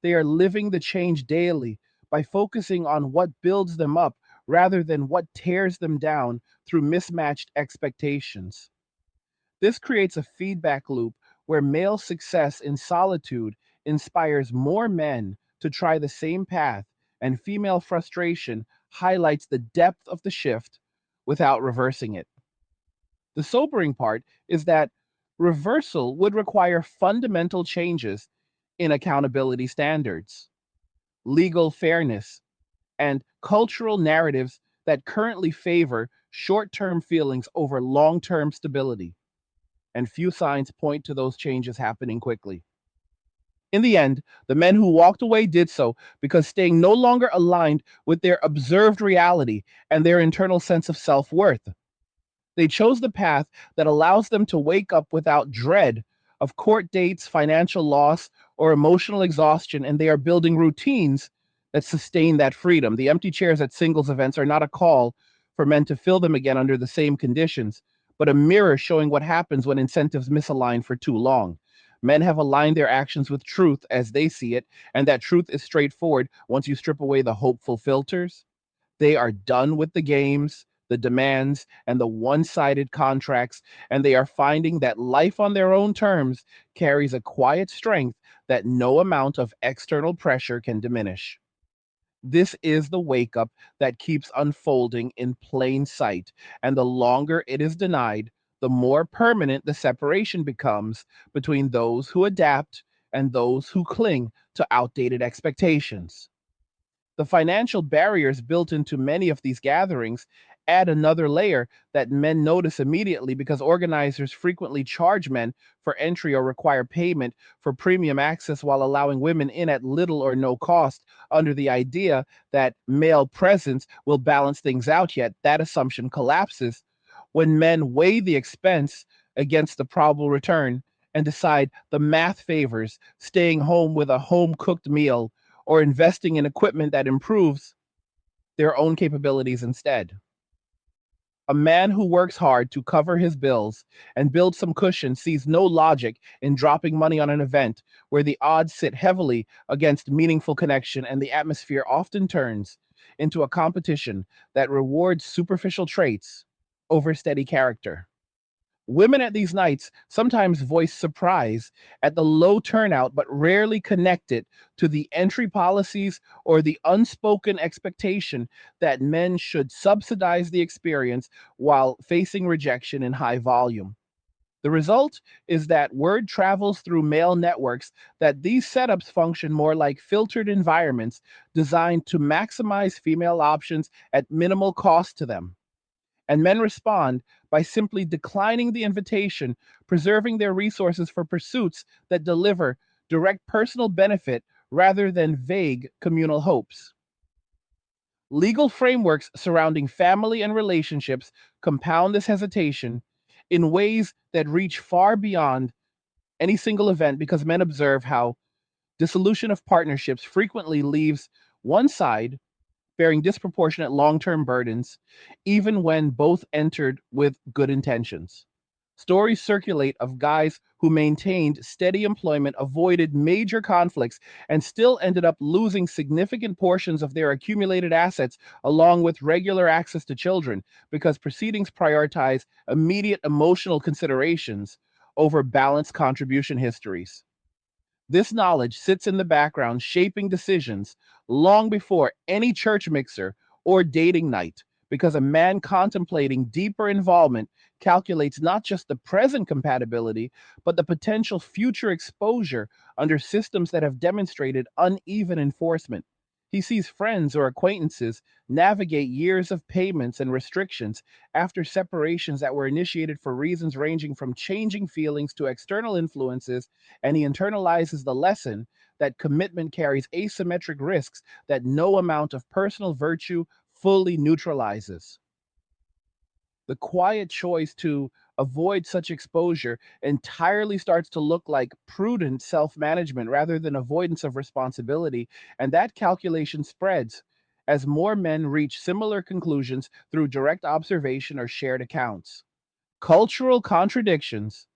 They are living the change daily by focusing on what builds them up rather than what tears them down through mismatched expectations. This creates a feedback loop where male success in solitude inspires more men to try the same path, and female frustration highlights the depth of the shift without reversing it. The sobering part is that reversal would require fundamental changes in accountability standards, legal fairness, and cultural narratives that currently favor short term feelings over long term stability. And few signs point to those changes happening quickly. In the end, the men who walked away did so because staying no longer aligned with their observed reality and their internal sense of self worth. They chose the path that allows them to wake up without dread of court dates, financial loss, or emotional exhaustion, and they are building routines that sustain that freedom. The empty chairs at singles events are not a call for men to fill them again under the same conditions, but a mirror showing what happens when incentives misalign for too long. Men have aligned their actions with truth as they see it, and that truth is straightforward once you strip away the hopeful filters. They are done with the games, the demands, and the one sided contracts, and they are finding that life on their own terms carries a quiet strength that no amount of external pressure can diminish. This is the wake up that keeps unfolding in plain sight, and the longer it is denied, the more permanent the separation becomes between those who adapt and those who cling to outdated expectations. The financial barriers built into many of these gatherings add another layer that men notice immediately because organizers frequently charge men for entry or require payment for premium access while allowing women in at little or no cost under the idea that male presence will balance things out, yet that assumption collapses when men weigh the expense against the probable return and decide the math favors staying home with a home cooked meal or investing in equipment that improves their own capabilities instead. A man who works hard to cover his bills and build some cushion sees no logic in dropping money on an event where the odds sit heavily against meaningful connection, and the atmosphere often turns into a competition that rewards superficial traits over steady character. Women at these nights sometimes voice surprise at the low turnout, but rarely connect it to the entry policies or the unspoken expectation that men should subsidize the experience while facing rejection in high volume. The result is that word travels through male networks that these setups function more like filtered environments designed to maximize female options at minimal cost to them. And men respond by simply declining the invitation, preserving their resources for pursuits that deliver direct personal benefit rather than vague communal hopes. Legal frameworks surrounding family and relationships compound this hesitation in ways that reach far beyond any single event because men observe how dissolution of partnerships frequently leaves one side bearing disproportionate long term burdens, even when both entered with good intentions. Stories circulate of guys who maintained steady employment, avoided major conflicts, and still ended up losing significant portions of their accumulated assets along with regular access to children because proceedings prioritize immediate emotional considerations over balanced contribution histories. This knowledge sits in the background, shaping decisions long before any church mixer or dating night, because a man contemplating deeper involvement calculates not just the present compatibility, but the potential future exposure under systems that have demonstrated uneven enforcement. He sees friends or acquaintances navigate years of payments and restrictions after separations that were initiated for reasons ranging from changing feelings to external influences, and he internalizes the lesson that commitment carries asymmetric risks that no amount of personal virtue fully neutralizes. The quiet choice to avoid such exposure entirely starts to look like prudent self management rather than avoidance of responsibility, and that calculation spreads as more men reach similar conclusions through direct observation or shared accounts. Cultural contradictions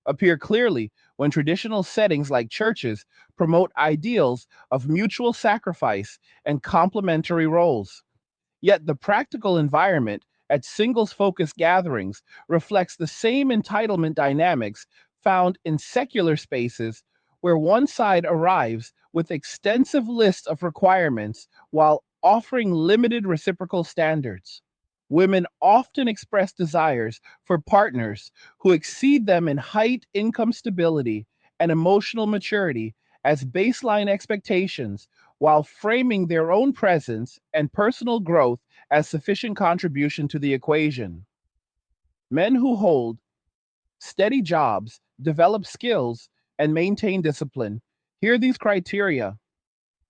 appear clearly when traditional settings like churches promote ideals of mutual sacrifice and complementary roles. Yet the practical environment at singles focused gatherings reflects the same entitlement dynamics found in secular spaces where one side arrives with extensive lists of requirements while offering limited reciprocal standards. Women often express desires for partners who exceed them in height, income stability, and emotional maturity as baseline expectations, while framing their own presence and personal growth as sufficient contribution to the equation. Men who hold steady jobs, develop skills, and maintain discipline hear these criteria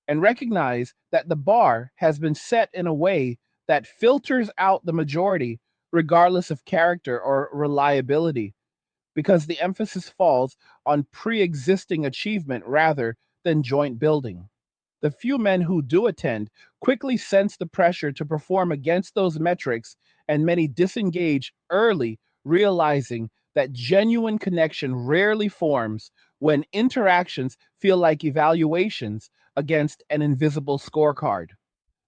and recognize that the bar has been set in a way that filters out the majority regardless of character or reliability, because the emphasis falls on pre existing achievement rather than joint building. The few men who do attend quickly sense the pressure to perform against those metrics, and many disengage early, realizing that genuine connection rarely forms when interactions feel like evaluations against an invisible scorecard.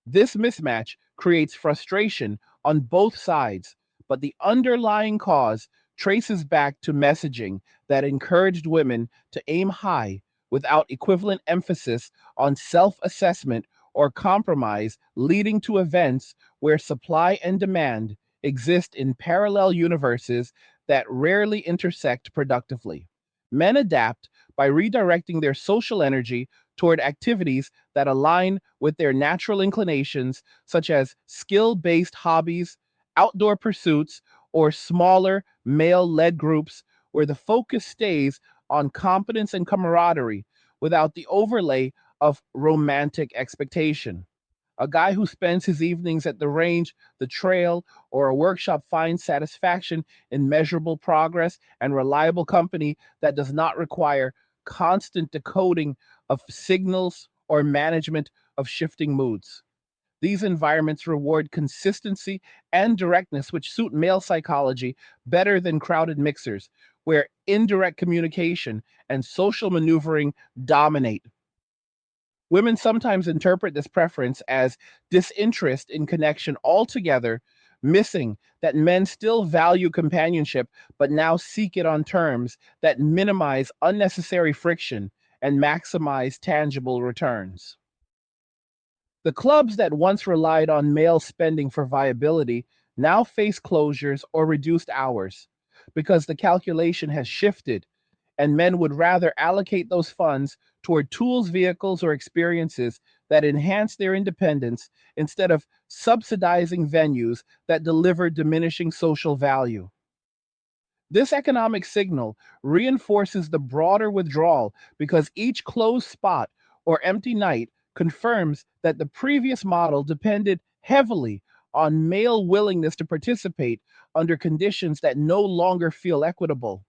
This mismatch creates frustration on both sides, but the underlying cause traces back to messaging that encouraged women to aim high without equivalent emphasis on self assessment or compromise, leading to events where supply and demand exist in parallel universes that rarely intersect productively. Men adapt by redirecting their social energy toward activities that align with their natural inclinations, such as skill based hobbies, outdoor pursuits, or smaller male led groups where the focus stays on competence and camaraderie without the overlay of romantic expectation. A guy who spends his evenings at the range, the trail, or a workshop finds satisfaction in measurable progress and reliable company that does not require constant decoding of signals or management of shifting moods. These environments reward consistency and directness, which suit male psychology better than crowded mixers, where indirect communication and social maneuvering dominate. Women sometimes interpret this preference as disinterest in connection altogether, missing that men still value companionship but now seek it on terms that minimize unnecessary friction and maximize tangible returns. The clubs that once relied on male spending for viability now face closures or reduced hours because the calculation has shifted, and men would rather allocate those funds toward tools, vehicles, or experiences that enhance their independence instead of subsidizing venues that deliver diminishing social value. This economic signal reinforces the broader withdrawal because each closed spot or empty night confirms that the previous model depended heavily on male willingness to participate under conditions that no longer feel equitable.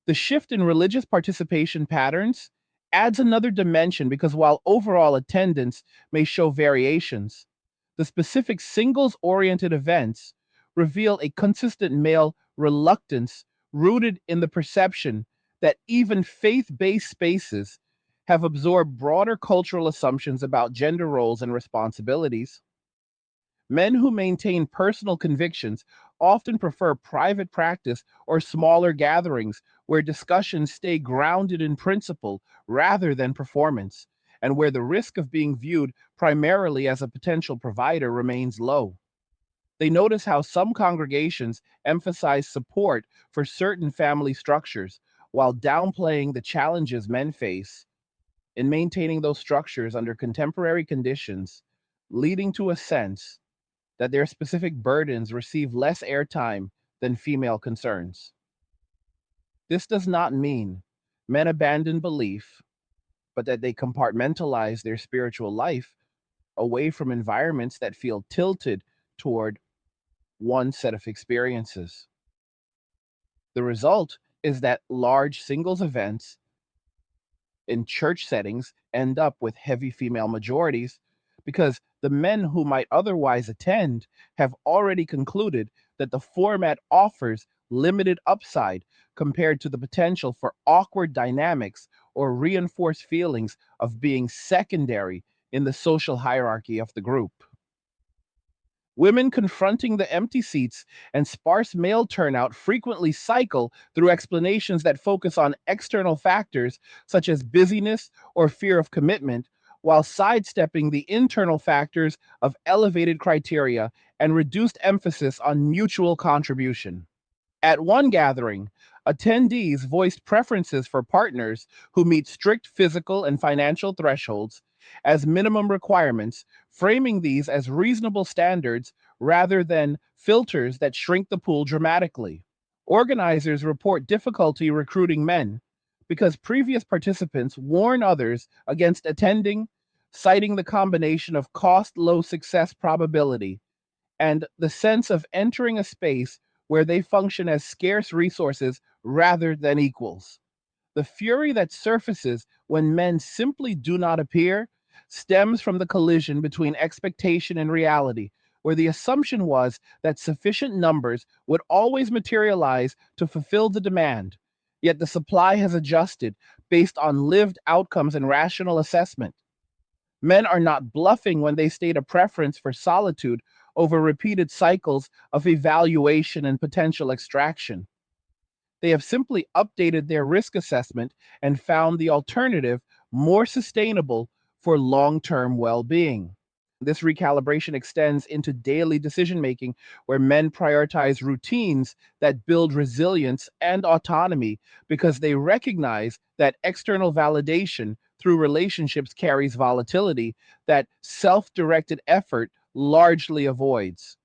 The shift in religious participation patterns adds another dimension because while overall attendance may show variations, the specific singles oriented events reveal a consistent male reluctance rooted in the perception that even faith based spaces have absorbed broader cultural assumptions about gender roles and responsibilities. Men who maintain personal convictions often prefer private practice or smaller gatherings where discussions stay grounded in principle rather than performance, and where the risk of being viewed primarily as a potential provider remains low. They notice how some congregations emphasize support for certain family structures while downplaying the challenges men face in maintaining those structures under contemporary conditions, leading to a sense that their specific burdens receive less airtime than female concerns. This does not mean men abandon belief, but that they compartmentalize their spiritual life away from environments that feel tilted toward one set of experiences. The result is that large singles events in church settings end up with heavy female majorities because the men who might otherwise attend have already concluded that the format offers limited upside compared to the potential for awkward dynamics or reinforced feelings of being secondary in the social hierarchy of the group. Women confronting the empty seats and sparse male turnout frequently cycle through explanations that focus on external factors such as busyness or fear of commitment, while sidestepping the internal factors of elevated criteria and reduced emphasis on mutual contribution. At one gathering, attendees voiced preferences for partners who meet strict physical and financial thresholds as minimum requirements, framing these as reasonable standards rather than filters that shrink the pool dramatically. Organizers report difficulty recruiting men because previous participants warn others against attending, citing the combination of cost low success probability and the sense of entering a space where they function as scarce resources rather than equals. The fury that surfaces when men simply do not appear stems from the collision between expectation and reality, where the assumption was that sufficient numbers would always materialize to fulfill the demand. Yet the supply has adjusted based on lived outcomes and rational assessment. Men are not bluffing when they state a preference for solitude over repeated cycles of evaluation and potential extraction. They have simply updated their risk assessment and found the alternative more sustainable for long term well being. This recalibration extends into daily decision making, where men prioritize routines that build resilience and autonomy because they recognize that external validation through relationships carries volatility that self directed effort largely avoids.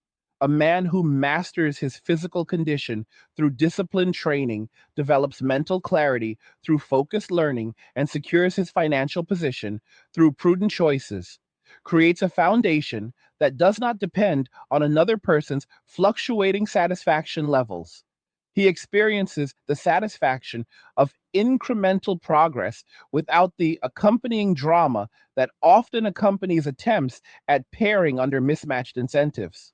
A man who masters his physical condition through disciplined training, develops mental clarity through focused learning, and secures his financial position through prudent choices, creates a foundation that does not depend on another person's fluctuating satisfaction levels. He experiences the satisfaction of incremental progress without the accompanying drama that often accompanies attempts at pairing under mismatched incentives.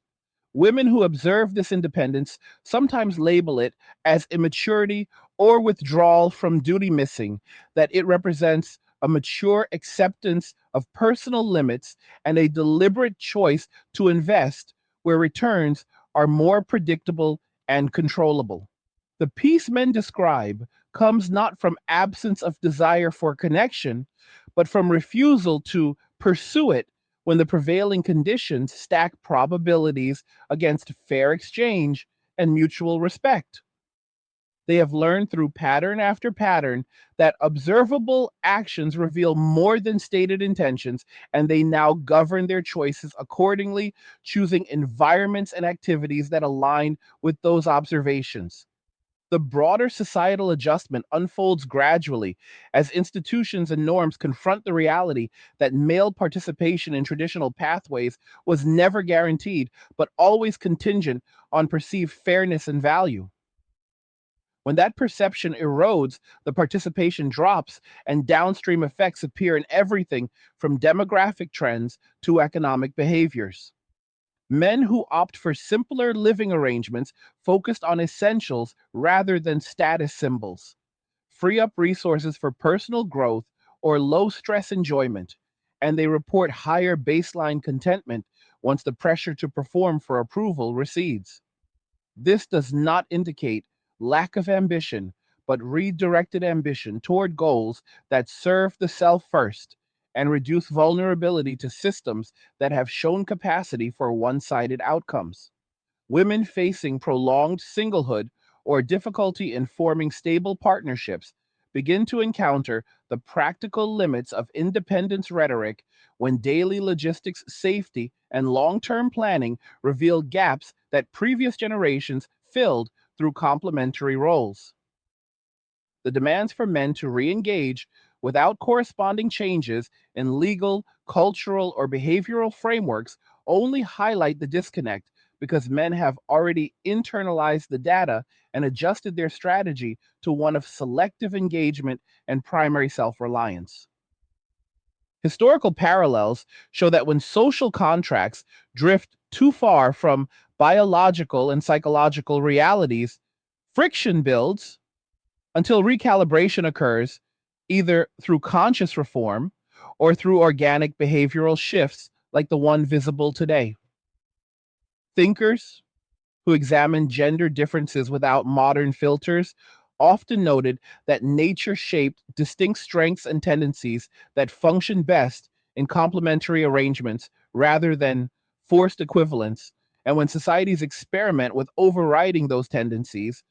Women who observe this independence sometimes label it as immaturity or withdrawal from duty missing, that it represents a mature acceptance of personal limits and a deliberate choice to invest where returns are more predictable and controllable. The peace men describe comes not from absence of desire for connection, but from refusal to pursue it when the prevailing conditions stack probabilities against fair exchange and mutual respect. They have learned through pattern after pattern that observable actions reveal more than stated intentions, and they now govern their choices accordingly, choosing environments and activities that align with those observations. The broader societal adjustment unfolds gradually as institutions and norms confront the reality that male participation in traditional pathways was never guaranteed, but always contingent on perceived fairness and value. When that perception erodes, the participation drops, and downstream effects appear in everything from demographic trends to economic behaviors. Men who opt for simpler living arrangements focused on essentials rather than status symbols free up resources for personal growth or low stress enjoyment, and they report higher baseline contentment once the pressure to perform for approval recedes. This does not indicate lack of ambition, but redirected ambition toward goals that serve the self first and reduce vulnerability to systems that have shown capacity for one sided outcomes. Women facing prolonged singlehood or difficulty in forming stable partnerships begin to encounter the practical limits of independence rhetoric when daily logistics safety and long term planning reveal gaps that previous generations filled through complementary roles. The demands for men to re engage without corresponding changes in legal, cultural, or behavioral frameworks only highlight the disconnect because men have already internalized the data and adjusted their strategy to one of selective engagement and primary self reliance. Historical parallels show that when social contracts drift too far from biological and psychological realities, friction builds until recalibration occurs, either through conscious reform or through organic behavioral shifts like the one visible today. Thinkers who examined gender differences without modern filters often noted that nature shaped distinct strengths and tendencies that function best in complementary arrangements rather than forced equivalence. And when societies experiment with overriding those tendencies,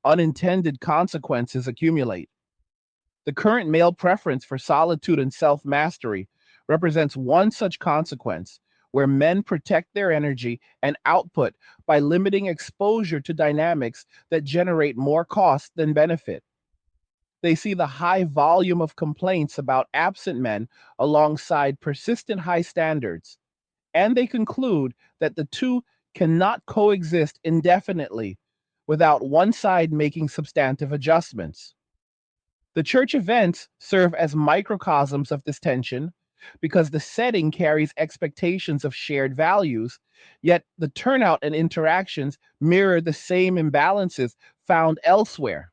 unintended consequences accumulate. The current male preference for solitude and self mastery represents one such consequence where men protect their energy and output by limiting exposure to dynamics that generate more cost than benefit. They see the high volume of complaints about absent men alongside persistent high standards, and they conclude that the two cannot coexist indefinitely without one side making substantive adjustments. The church events serve as microcosms of this tension because the setting carries expectations of shared values, yet the turnout and interactions mirror the same imbalances found elsewhere,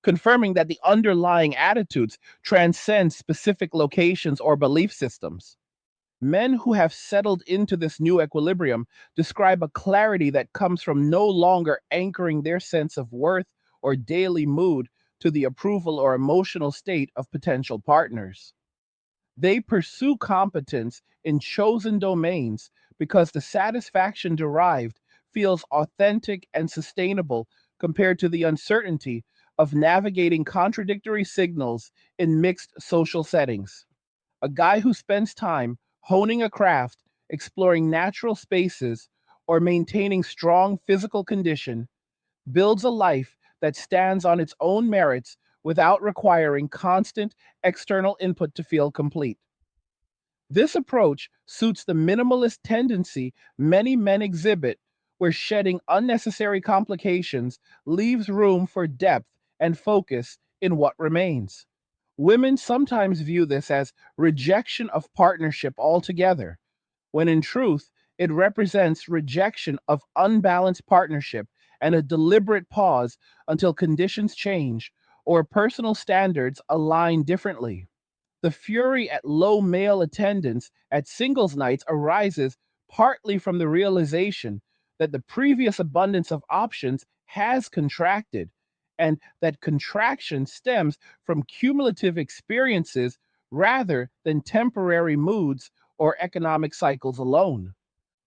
confirming that the underlying attitudes transcend specific locations or belief systems. Men who have settled into this new equilibrium describe a clarity that comes from no longer anchoring their sense of worth or daily mood to the approval or emotional state of potential partners. They pursue competence in chosen domains because the satisfaction derived feels authentic and sustainable compared to the uncertainty of navigating contradictory signals in mixed social settings. A guy who spends time honing a craft, exploring natural spaces, or maintaining strong physical condition builds a life that stands on its own merits without requiring constant external input to feel complete. This approach suits the minimalist tendency many men exhibit, where shedding unnecessary complications leaves room for depth and focus in what remains. Women sometimes view this as rejection of partnership altogether, when in truth, it represents rejection of unbalanced partnership and a deliberate pause until conditions change or personal standards align differently. The fury at low male attendance at singles nights arises partly from the realization that the previous abundance of options has contracted, and that contraction stems from cumulative experiences rather than temporary moods or economic cycles alone.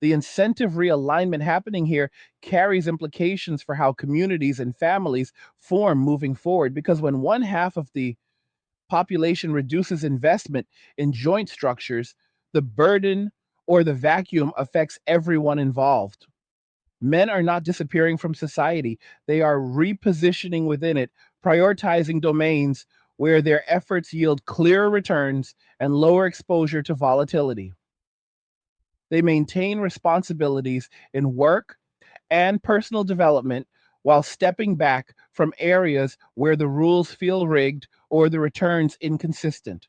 The incentive realignment happening here carries implications for how communities and families form moving forward, because when one half of the population reduces investment in joint structures, the burden or the vacuum affects everyone involved. Men are not disappearing from society, they are repositioning within it, prioritizing domains where their efforts yield clearer returns and lower exposure to volatility. They maintain responsibilities in work and personal development while stepping back from areas where the rules feel rigged or the returns inconsistent.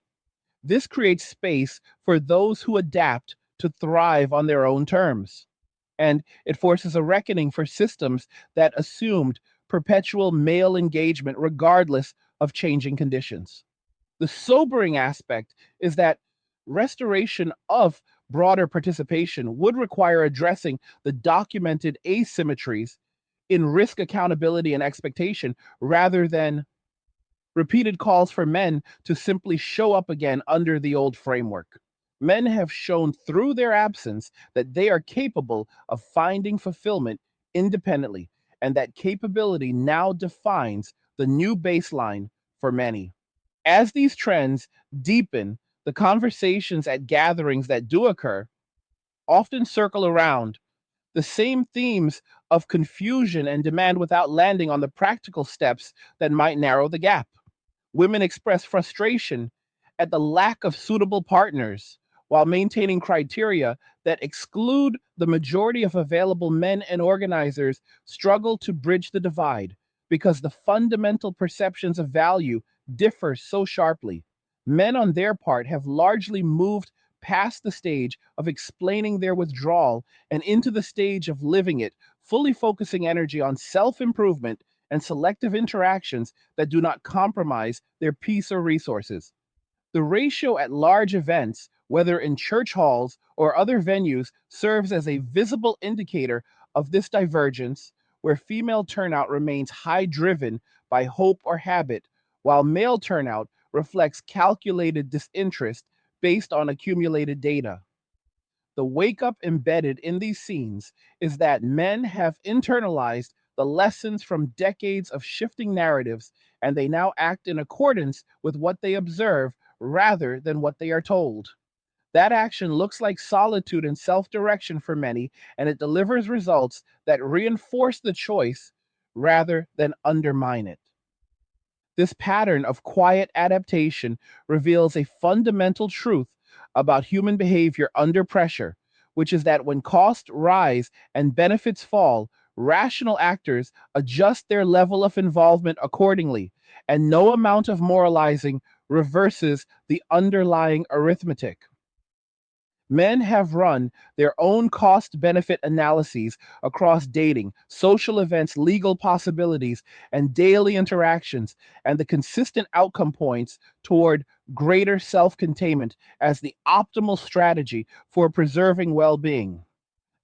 This creates space for those who adapt to thrive on their own terms. And it forces a reckoning for systems that assumed perpetual male engagement regardless of changing conditions. The sobering aspect is that restoration of broader participation would require addressing the documented asymmetries in risk accountability and expectation rather than repeated calls for men to simply show up again under the old framework. Men have shown through their absence that they are capable of finding fulfillment independently, and that capability now defines the new baseline for many. As these trends deepen, the conversations at gatherings that do occur often circle around the same themes of confusion and demand without landing on the practical steps that might narrow the gap. Women express frustration at the lack of suitable partners while maintaining criteria that exclude the majority of available men, and organizers struggle to bridge the divide because the fundamental perceptions of value differ so sharply. Men, on their part, have largely moved past the stage of explaining their withdrawal and into the stage of living it, fully focusing energy on self improvement and selective interactions that do not compromise their peace or resources. The ratio at large events, whether in church halls or other venues, serves as a visible indicator of this divergence, where female turnout remains high, driven by hope or habit, while male turnout reflects calculated disinterest based on accumulated data. The wake up embedded in these scenes is that men have internalized the lessons from decades of shifting narratives, and they now act in accordance with what they observe rather than what they are told. That action looks like solitude and self direction for many, and it delivers results that reinforce the choice rather than undermine it. This pattern of quiet adaptation reveals a fundamental truth about human behavior under pressure, which is that when costs rise and benefits fall, rational actors adjust their level of involvement accordingly, and no amount of moralizing reverses the underlying arithmetic. Men have run their own cost benefit analyses across dating, social events, legal possibilities, and daily interactions, and the consistent outcome points toward greater self containment as the optimal strategy for preserving well being.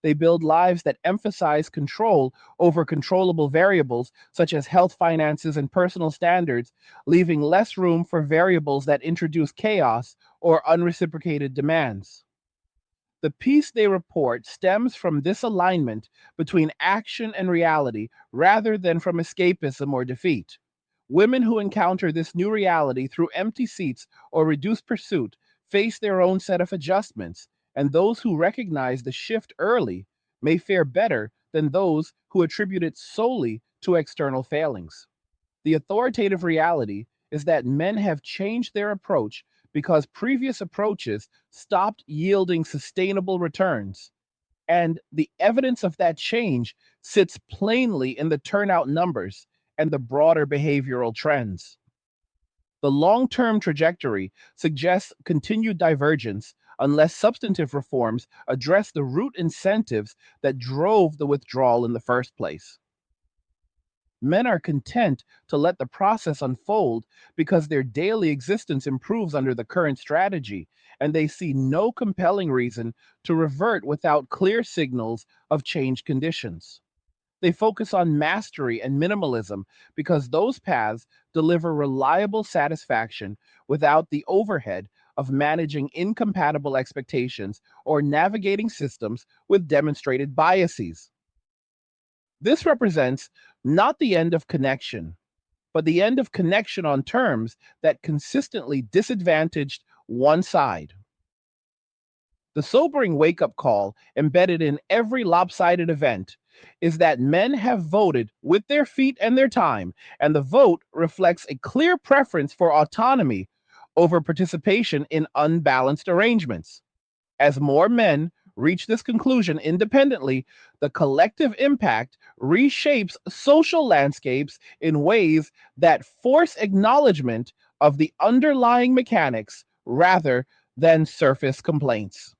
They build lives that emphasize control over controllable variables such as health, finances, and personal standards, leaving less room for variables that introduce chaos or unreciprocated demands. The peace they report stems from this alignment between action and reality rather than from escapism or defeat. Women who encounter this new reality through empty seats or reduced pursuit face their own set of adjustments, and those who recognize the shift early may fare better than those who attribute it solely to external failings. The authoritative reality is that men have changed their approach because previous approaches stopped yielding sustainable returns. And the evidence of that change sits plainly in the turnout numbers and the broader behavioral trends. The long term trajectory suggests continued divergence unless substantive reforms address the root incentives that drove the withdrawal in the first place. Men are content to let the process unfold because their daily existence improves under the current strategy, and they see no compelling reason to revert without clear signals of changed conditions. They focus on mastery and minimalism because those paths deliver reliable satisfaction without the overhead of managing incompatible expectations or navigating systems with demonstrated biases. This represents not the end of connection, but the end of connection on terms that consistently disadvantaged one side. The sobering wake up call embedded in every lopsided event is that men have voted with their feet and their time, and the vote reflects a clear preference for autonomy over participation in unbalanced arrangements. As more men reach this conclusion independently, the collective impact reshapes social landscapes in ways that force acknowledgement of the underlying mechanics rather than surface complaints.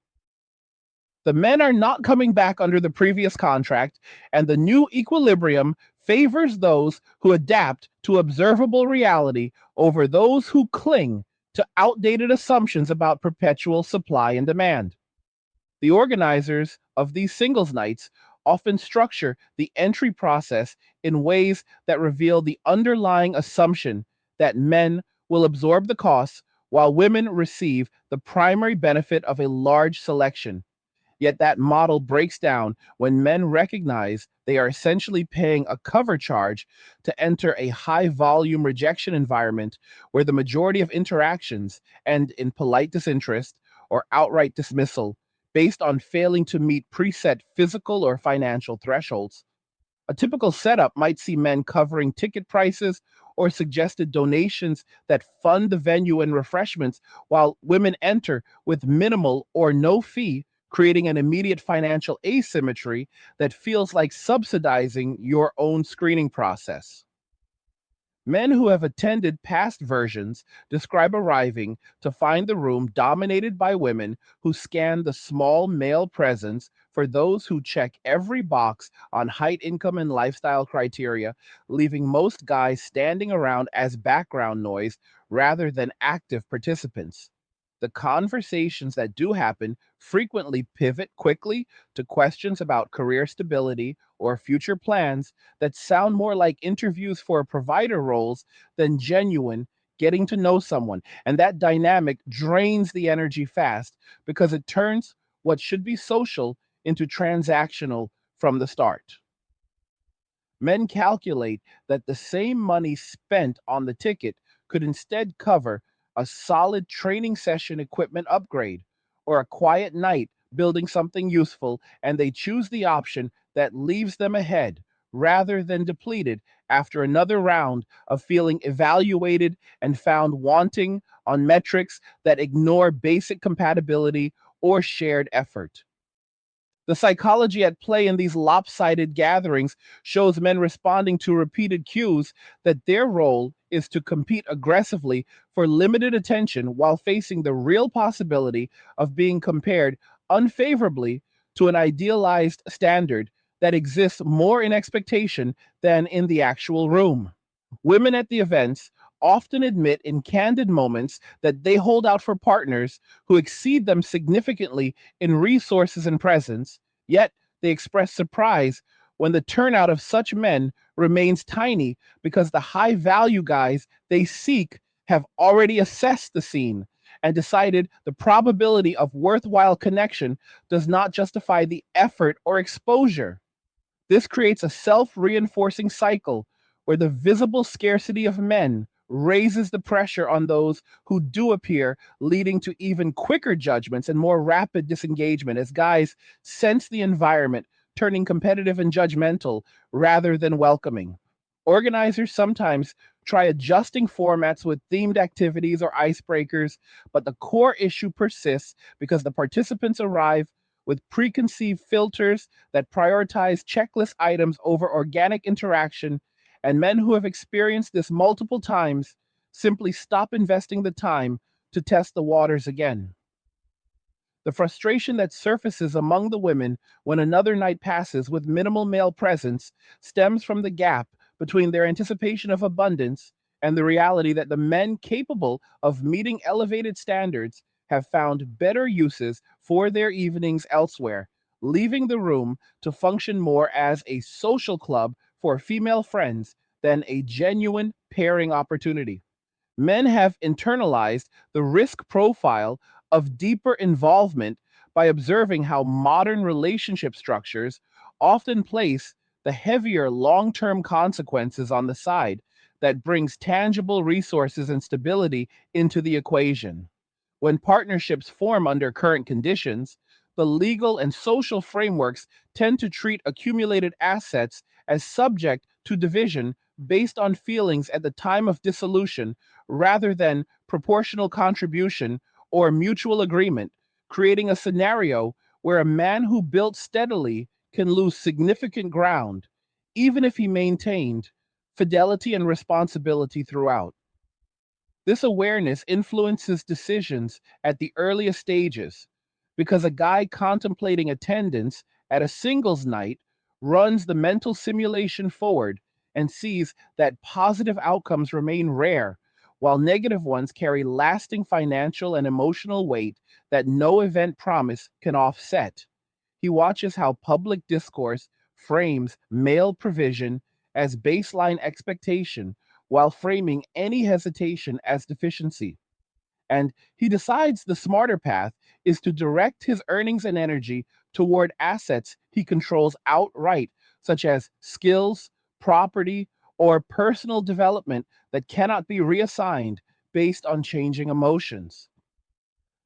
The men are not coming back under the previous contract, and the new equilibrium favors those who adapt to observable reality over those who cling to outdated assumptions about perpetual supply and demand. The organizers of these singles nights often structure the entry process in ways that reveal the underlying assumption that men will absorb the costs while women receive the primary benefit of a large selection. Yet that model breaks down when men recognize they are essentially paying a cover charge to enter a high volume rejection environment where the majority of interactions end in polite disinterest or outright dismissal based on failing to meet preset physical or financial thresholds. A typical setup might see men covering ticket prices or suggested donations that fund the venue and refreshments, while women enter with minimal or no fee, creating an immediate financial asymmetry that feels like subsidizing your own screening process. Men who have attended past versions describe arriving to find the room dominated by women who scan the small male presence for those who check every box on height, income, and lifestyle criteria, leaving most guys standing around as background noise rather than active participants. The conversations that do happen frequently pivot quickly to questions about career stability or future plans that sound more like interviews for provider roles than genuine getting to know someone. And that dynamic drains the energy fast because it turns what should be social into transactional from the start. Men calculate that the same money spent on the ticket could instead cover a solid training session equipment upgrade or a quiet night building something useful, and they choose the option that leaves them ahead rather than depleted after another round of feeling evaluated and found wanting on metrics that ignore basic compatibility or shared effort. The psychology at play in these lopsided gatherings shows men responding to repeated cues that their role is to compete aggressively for limited attention while facing the real possibility of being compared unfavorably to an idealized standard that exists more in expectation than in the actual room. Women at the events often admit in candid moments that they hold out for partners who exceed them significantly in resources and presence, yet they express surprise when the turnout of such men remains tiny because the high value guys they seek have already assessed the scene and decided the probability of worthwhile connection does not justify the effort or exposure. This creates a self reinforcing cycle where the visible scarcity of men raises the pressure on those who do appear, leading to even quicker judgments and more rapid disengagement as guys sense the environment turning competitive and judgmental rather than welcoming. Organizers sometimes try adjusting formats with themed activities or icebreakers, but the core issue persists because the participants arrive with preconceived filters that prioritize checklist items over organic interaction, and men who have experienced this multiple times simply stop investing the time to test the waters again. The frustration that surfaces among the women when another night passes with minimal male presence stems from the gap between their anticipation of abundance and the reality that the men capable of meeting elevated standards have found better uses for their evenings elsewhere, leaving the room to function more as a social club for female friends than a genuine pairing opportunity. Men have internalized the risk profile of deeper involvement by observing how modern relationship structures often place the heavier long-term consequences on the side that brings tangible resources and stability into the equation. When partnerships form under current conditions, the legal and social frameworks tend to treat accumulated assets as subject to division based on feelings at the time of dissolution rather than proportional contribution or mutual agreement, creating a scenario where a man who built steadily can lose significant ground, even if he maintained fidelity and responsibility throughout. This awareness influences decisions at the earliest stages because a guy contemplating attendance at a singles night runs the mental simulation forward and sees that positive outcomes remain rare, while negative ones carry lasting financial and emotional weight that no event promise can offset. He watches how public discourse frames male provision as baseline expectation while framing any hesitation as deficiency. And he decides the smarter path is to direct his earnings and energy toward assets he controls outright, such as skills, property, or personal development that cannot be reassigned based on changing emotions.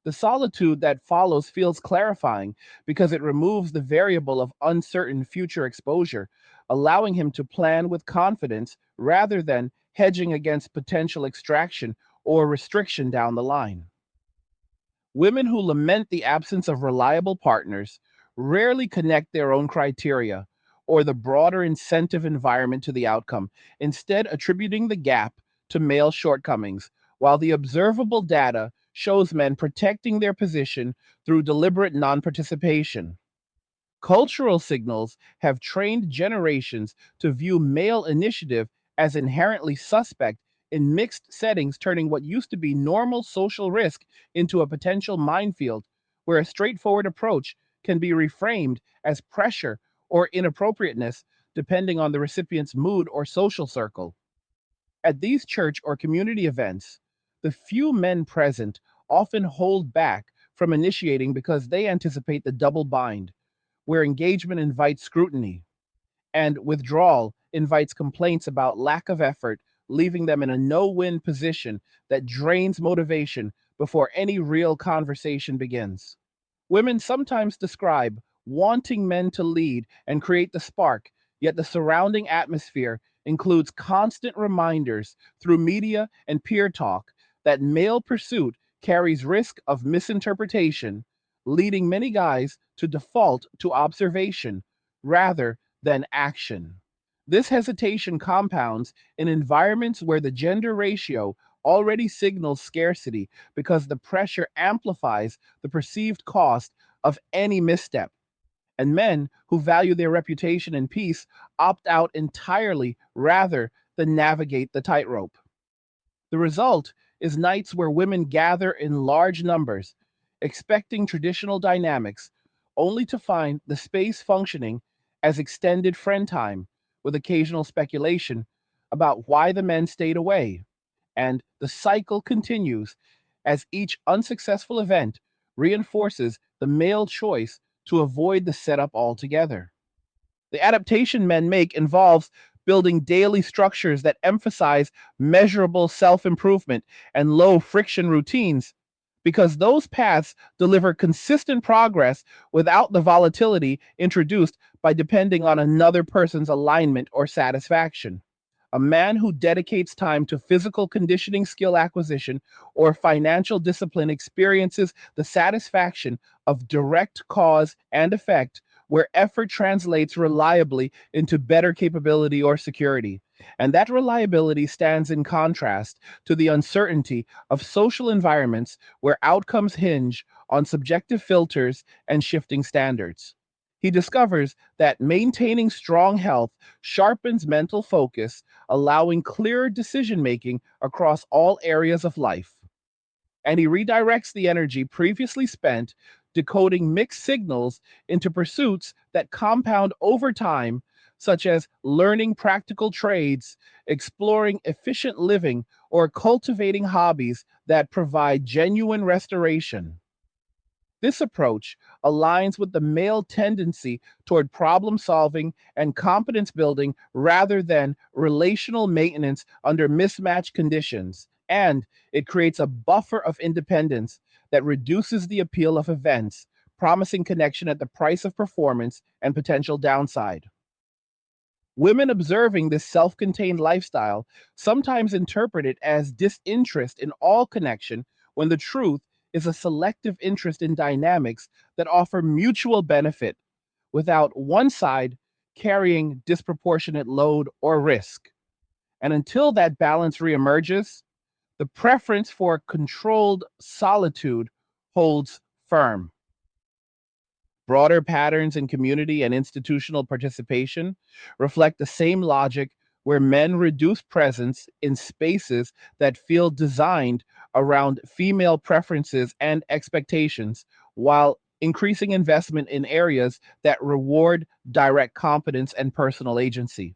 The solitude that follows feels clarifying because it removes the variable of uncertain future exposure, allowing him to plan with confidence rather than hedging against potential extraction or restriction down the line. Women who lament the absence of reliable partners rarely connect their own criteria or the broader incentive environment to the outcome, instead, attributing the gap to male shortcomings, while the observable data shows men protecting their position through deliberate non participation. Cultural signals have trained generations to view male initiative as inherently suspect in mixed settings, turning what used to be normal social risk into a potential minefield where a straightforward approach can be reframed as pressure or inappropriateness depending on the recipient's mood or social circle. At these church or community events, the few men present often hold back from initiating because they anticipate the double bind where engagement invites scrutiny and withdrawal invites complaints about lack of effort, leaving them in a no win position that drains motivation before any real conversation begins. Women sometimes describe wanting men to lead and create the spark, yet the surrounding atmosphere includes constant reminders through media and peer talk that male pursuit carries risk of misinterpretation, leading many guys to default to observation rather than action. This hesitation compounds in environments where the gender ratio already signals scarcity because the pressure amplifies the perceived cost of any misstep. And men who value their reputation and peace opt out entirely rather than navigate the tightrope. The result is nights where women gather in large numbers, expecting traditional dynamics, only to find the space functioning as extended friend time, with occasional speculation about why the men stayed away. And the cycle continues as each unsuccessful event reinforces the male choice to avoid the setup altogether. The adaptation men make involves building daily structures that emphasize measurable self improvement and low friction routines, because those paths deliver consistent progress without the volatility introduced by depending on another person's alignment or satisfaction. A man who dedicates time to physical conditioning skill acquisition or financial discipline experiences the satisfaction of direct cause and effect, where effort translates reliably into better capability or security. And that reliability stands in contrast to the uncertainty of social environments where outcomes hinge on subjective filters and shifting standards. He discovers that maintaining strong health sharpens mental focus, allowing clearer decision making across all areas of life. And he redirects the energy previously spent decoding mixed signals into pursuits that compound over time, such as learning practical trades, exploring efficient living, or cultivating hobbies that provide genuine restoration. This approach aligns with the male tendency toward problem solving and competence building rather than relational maintenance under mismatched conditions. And it creates a buffer of independence that reduces the appeal of events, promising connection at the price of performance and potential downside. Women observing this self contained lifestyle sometimes interpret it as disinterest in all connection, when the truth is a selective interest in dynamics that offer mutual benefit without one side carrying disproportionate load or risk. And until that balance reemerges, the preference for controlled solitude holds firm. Broader patterns in community and institutional participation reflect the same logic, where men reduce presence in spaces that feel designed around female preferences and expectations, while increasing investment in areas that reward direct competence and personal agency.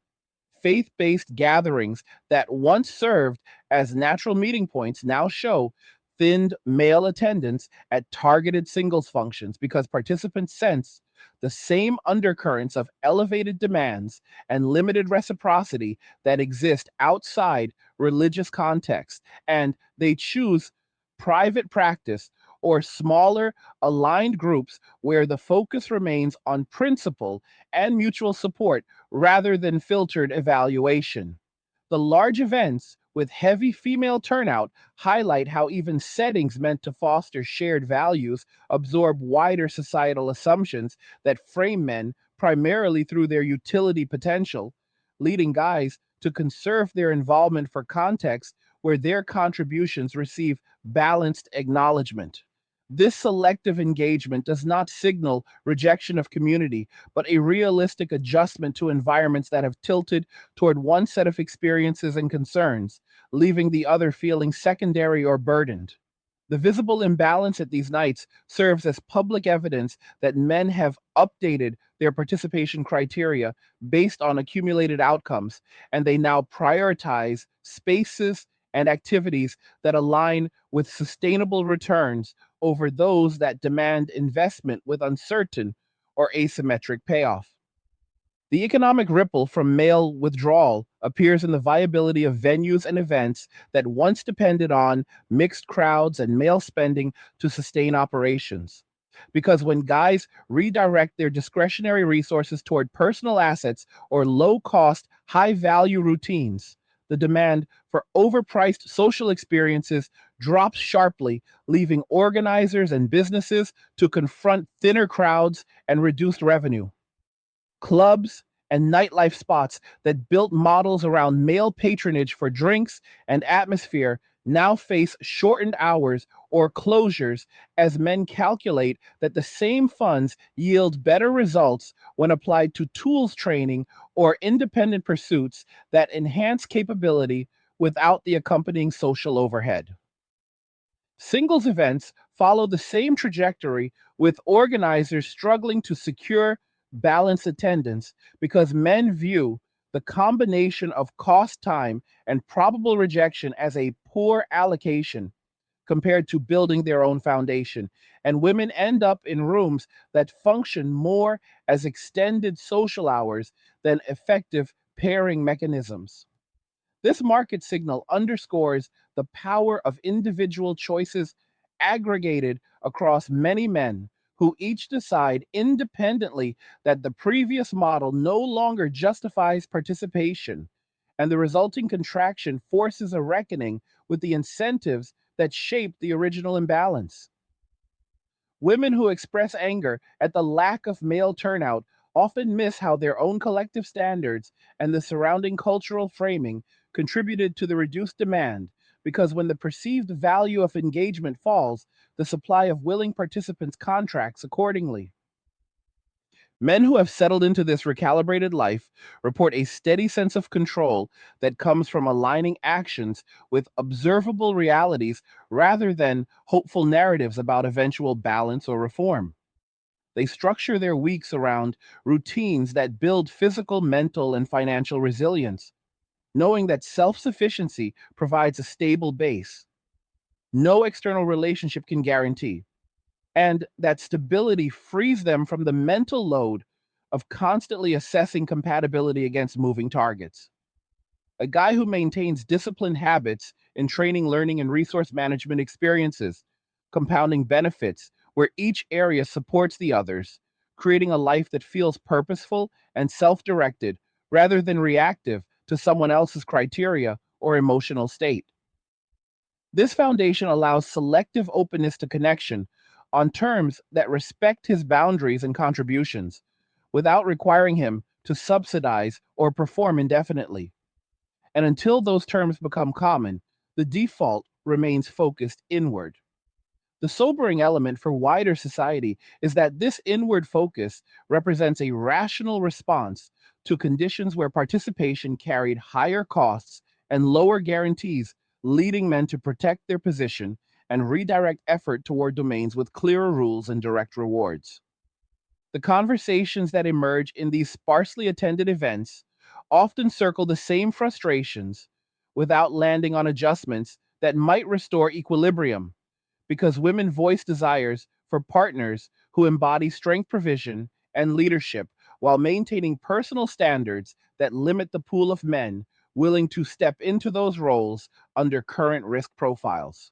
Faith based gatherings that once served as natural meeting points now show thinned male attendance at targeted singles functions because participants sense the same undercurrents of elevated demands and limited reciprocity that exist outside religious context, and they choose private practice or smaller aligned groups where the focus remains on principle and mutual support rather than filtered evaluation. The large events with heavy female turnout highlight how even settings meant to foster shared values absorb wider societal assumptions that frame men primarily through their utility potential, leading guys to conserve their involvement for context where their contributions receive balanced acknowledgement. This selective engagement does not signal rejection of community, but a realistic adjustment to environments that have tilted toward one set of experiences and concerns, leaving the other feeling secondary or burdened. The visible imbalance at these nights serves as public evidence that men have updated their participation criteria based on accumulated outcomes, and they now prioritize spaces and activities that align with sustainable returns over those that demand investment with uncertain or asymmetric payoff. The economic ripple from male withdrawal appears in the viability of venues and events that once depended on mixed crowds and male spending to sustain operations. Because when guys redirect their discretionary resources toward personal assets or low cost, high value routines, the demand for overpriced social experiences drops sharply, leaving organizers and businesses to confront thinner crowds and reduced revenue. Clubs and nightlife spots that built models around male patronage for drinks and atmosphere now face shortened hours or closures as men calculate that the same funds yield better results when applied to tools training or independent pursuits that enhance capability without the accompanying social overhead. Singles events follow the same trajectory, with organizers struggling to secure balanced attendance because men view the combination of cost, time, and probable rejection as a poor allocation compared to building their own foundation. And women end up in rooms that function more as extended social hours than effective pairing mechanisms. This market signal underscores the power of individual choices aggregated across many men who each decide independently that the previous model no longer justifies participation, and the resulting contraction forces a reckoning with the incentives that shaped the original imbalance. Women who express anger at the lack of male turnout often miss how their own collective standards and the surrounding cultural framing contributed to the reduced demand, because when the perceived value of engagement falls, the supply of willing participants contracts accordingly. Men who have settled into this recalibrated life report a steady sense of control that comes from aligning actions with observable realities rather than hopeful narratives about eventual balance or reform. They structure their weeks around routines that build physical, mental, and financial resilience, knowing that self sufficiency provides a stable base no external relationship can guarantee, and that stability frees them from the mental load of constantly assessing compatibility against moving targets. A guy who maintains disciplined habits in training, learning, and resource management experiences, compounding benefits where each area supports the others, creating a life that feels purposeful and self directed rather than reactive to someone else's criteria or emotional state. This foundation allows selective openness to connection on terms that respect his boundaries and contributions without requiring him to subsidize or perform indefinitely. And until those terms become common, the default remains focused inward. The sobering element for wider society is that this inward focus represents a rational response to conditions where participation carried higher costs and lower guarantees, leading men to protect their position and redirect effort toward domains with clearer rules and direct rewards. The conversations that emerge in these sparsely attended events often circle the same frustrations without landing on adjustments that might restore equilibrium, because women voice desires for partners who embody strength, provision, and leadership while maintaining personal standards that limit the pool of men willing to step into those roles under current risk profiles.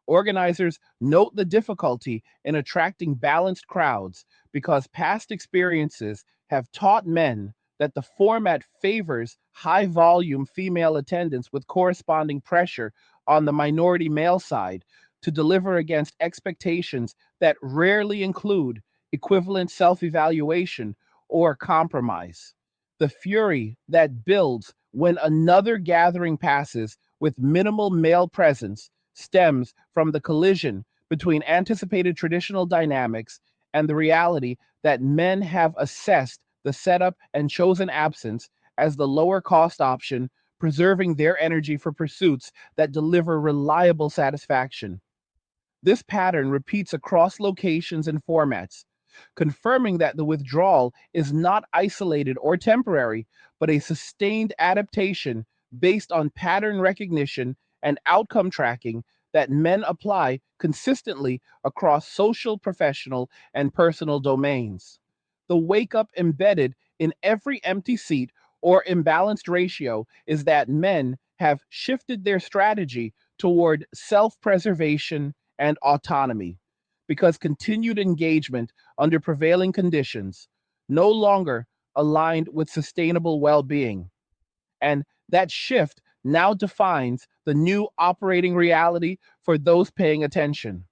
Organizers note the difficulty in attracting balanced crowds because past experiences have taught men that the format favors high volume female attendance with corresponding pressure on the minority male side to deliver against expectations that rarely include equivalent self evaluation or compromise. The fury that builds when another gathering passes with minimal male presence stems from the collision between anticipated traditional dynamics and the reality that men have assessed the setup and chosen absence as the lower cost option, preserving their energy for pursuits that deliver reliable satisfaction. This pattern repeats across locations and formats, confirming that the withdrawal is not isolated or temporary, but a sustained adaptation based on pattern recognition and outcome tracking that men apply consistently across social, professional, and personal domains. The wake up embedded in every empty seat or imbalanced ratio is that men have shifted their strategy toward self preservation and autonomy, because continued engagement under prevailing conditions no longer aligned with sustainable well being. And that shift now defines the new operating reality for those paying attention.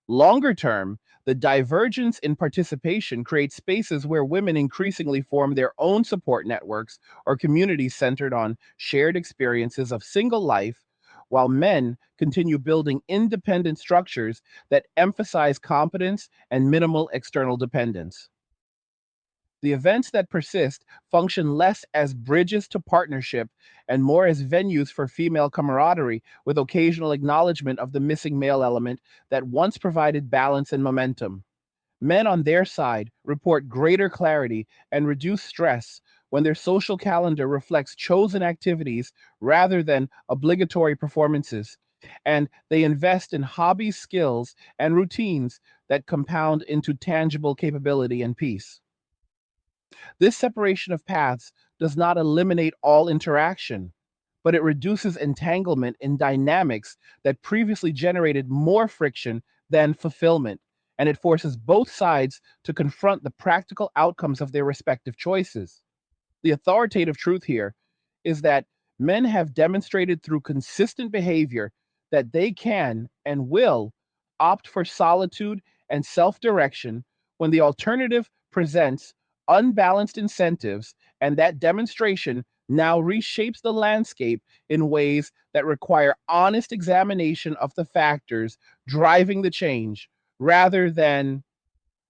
Longer term, the divergence in participation creates spaces where women increasingly form their own support networks or communities centered on shared experiences of single life, while men continue building independent structures that emphasize competence and minimal external dependence. The events that persist function less as bridges to partnership and more as venues for female camaraderie, with occasional acknowledgement of the missing male element that once provided balance and momentum. Men, on their side, report greater clarity and reduced stress when their social calendar reflects chosen activities rather than obligatory performances, and they invest in hobbies, skills, and routines that compound into tangible capability and peace. This separation of paths does not eliminate all interaction, but it reduces entanglement in dynamics that previously generated more friction than fulfillment, and it forces both sides to confront the practical outcomes of their respective choices. The authoritative truth here is that men have demonstrated through consistent behavior that they can and will opt for solitude and self direction when the alternative presents unbalanced incentives, and that demonstration now reshapes the landscape in ways that require honest examination of the factors driving the change rather than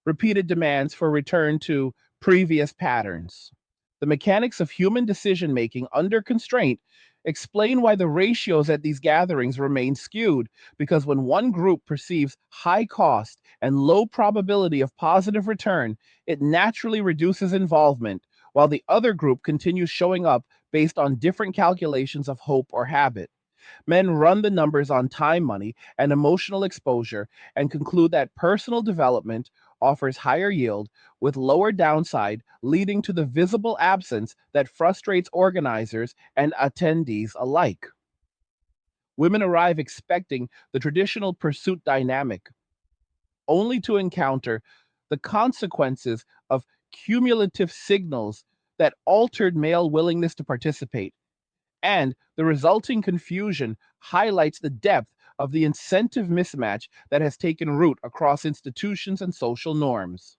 repeated demands for return to previous patterns. The mechanics of human decision making under constraint explain why the ratios at these gatherings remain skewed, because when one group perceives high cost and low probability of positive return, it naturally reduces involvement, while the other group continues showing up based on different calculations of hope or habit. Men run the numbers on time, money, and emotional exposure and conclude that personal development offers higher yield with lower downside, leading to the visible absence that frustrates organizers and attendees alike. Women arrive expecting the traditional pursuit dynamic, only to encounter the consequences of cumulative signals that altered male willingness to participate, and the resulting confusion highlights the depth of the incentive mismatch that has taken root across institutions and social norms.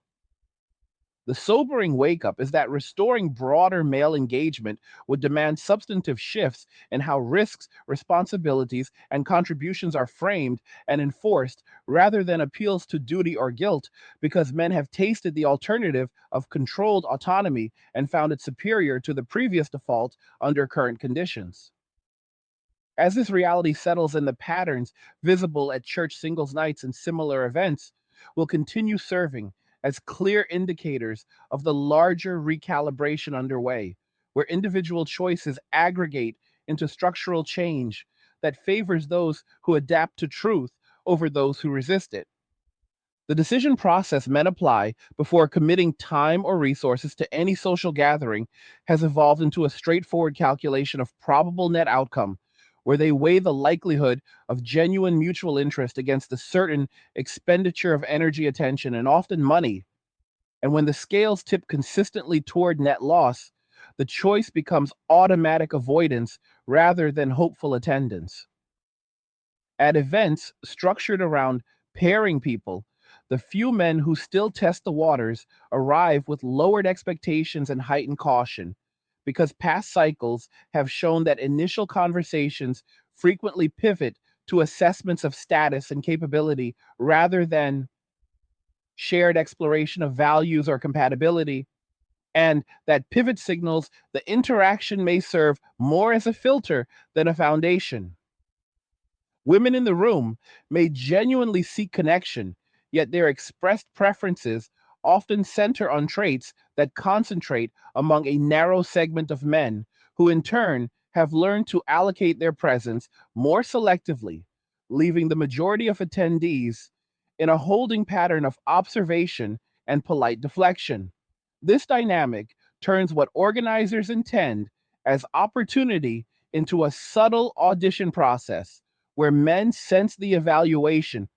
The sobering wake up is that restoring broader male engagement would demand substantive shifts in how risks, responsibilities, and contributions are framed and enforced rather than appeals to duty or guilt, because men have tasted the alternative of controlled autonomy and found it superior to the previous default under current conditions. As this reality settles in, the patterns visible at church singles nights and similar events will continue serving as clear indicators of the larger recalibration underway, where individual choices aggregate into structural change that favors those who adapt to truth over those who resist it. The decision process men apply before committing time or resources to any social gathering has evolved into a straightforward calculation of probable net outcome, where they weigh the likelihood of genuine mutual interest against the certain expenditure of energy, attention, and often money. And when the scales tip consistently toward net loss, the choice becomes automatic avoidance rather than hopeful attendance. At events structured around pairing people, the few men who still test the waters arrive with lowered expectations and heightened caution, because past cycles have shown that initial conversations frequently pivot to assessments of status and capability rather than shared exploration of values or compatibility, and that pivot signals the interaction may serve more as a filter than a foundation. Women in the room may genuinely seek connection, yet their expressed preferences often center on traits that concentrate among a narrow segment of men, who in turn have learned to allocate their presence more selectively, leaving the majority of attendees in a holding pattern of observation and polite deflection. This dynamic turns what organizers intend as opportunity into a subtle audition process, where men sense the evaluation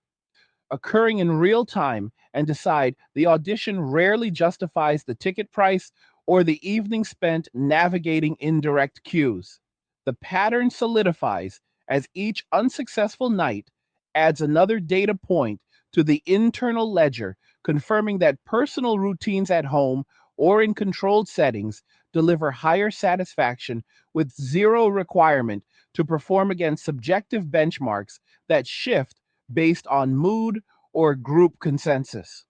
occurring in real time and decide the audition rarely justifies the ticket price or the evening spent navigating indirect cues. The pattern solidifies as each unsuccessful night adds another data point to the internal ledger, confirming that personal routines at home or in controlled settings deliver higher satisfaction with zero requirement to perform against subjective benchmarks that shift based on mood or group consensus.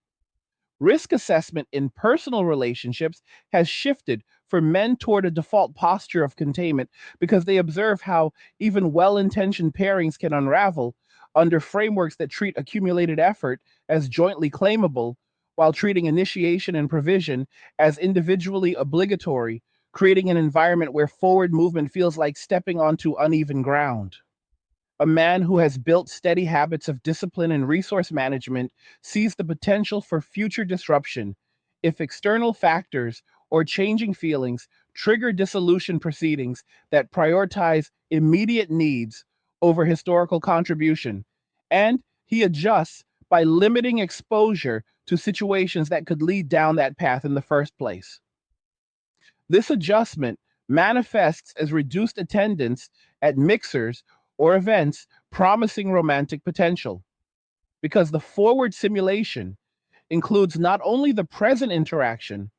Risk assessment in personal relationships has shifted for men toward a default posture of containment because they observe how even well intentioned pairings can unravel under frameworks that treat accumulated effort as jointly claimable while treating initiation and provision as individually obligatory, creating an environment where forward movement feels like stepping onto uneven ground. A man who has built steady habits of discipline and resource management sees the potential for future disruption if external factors or changing feelings trigger dissolution proceedings that prioritize immediate needs over historical contribution. And he adjusts by limiting exposure to situations that could lead down that path in the first place. This adjustment manifests as reduced attendance at mixers or events promising romantic potential, because the forward simulation includes not only the present interaction,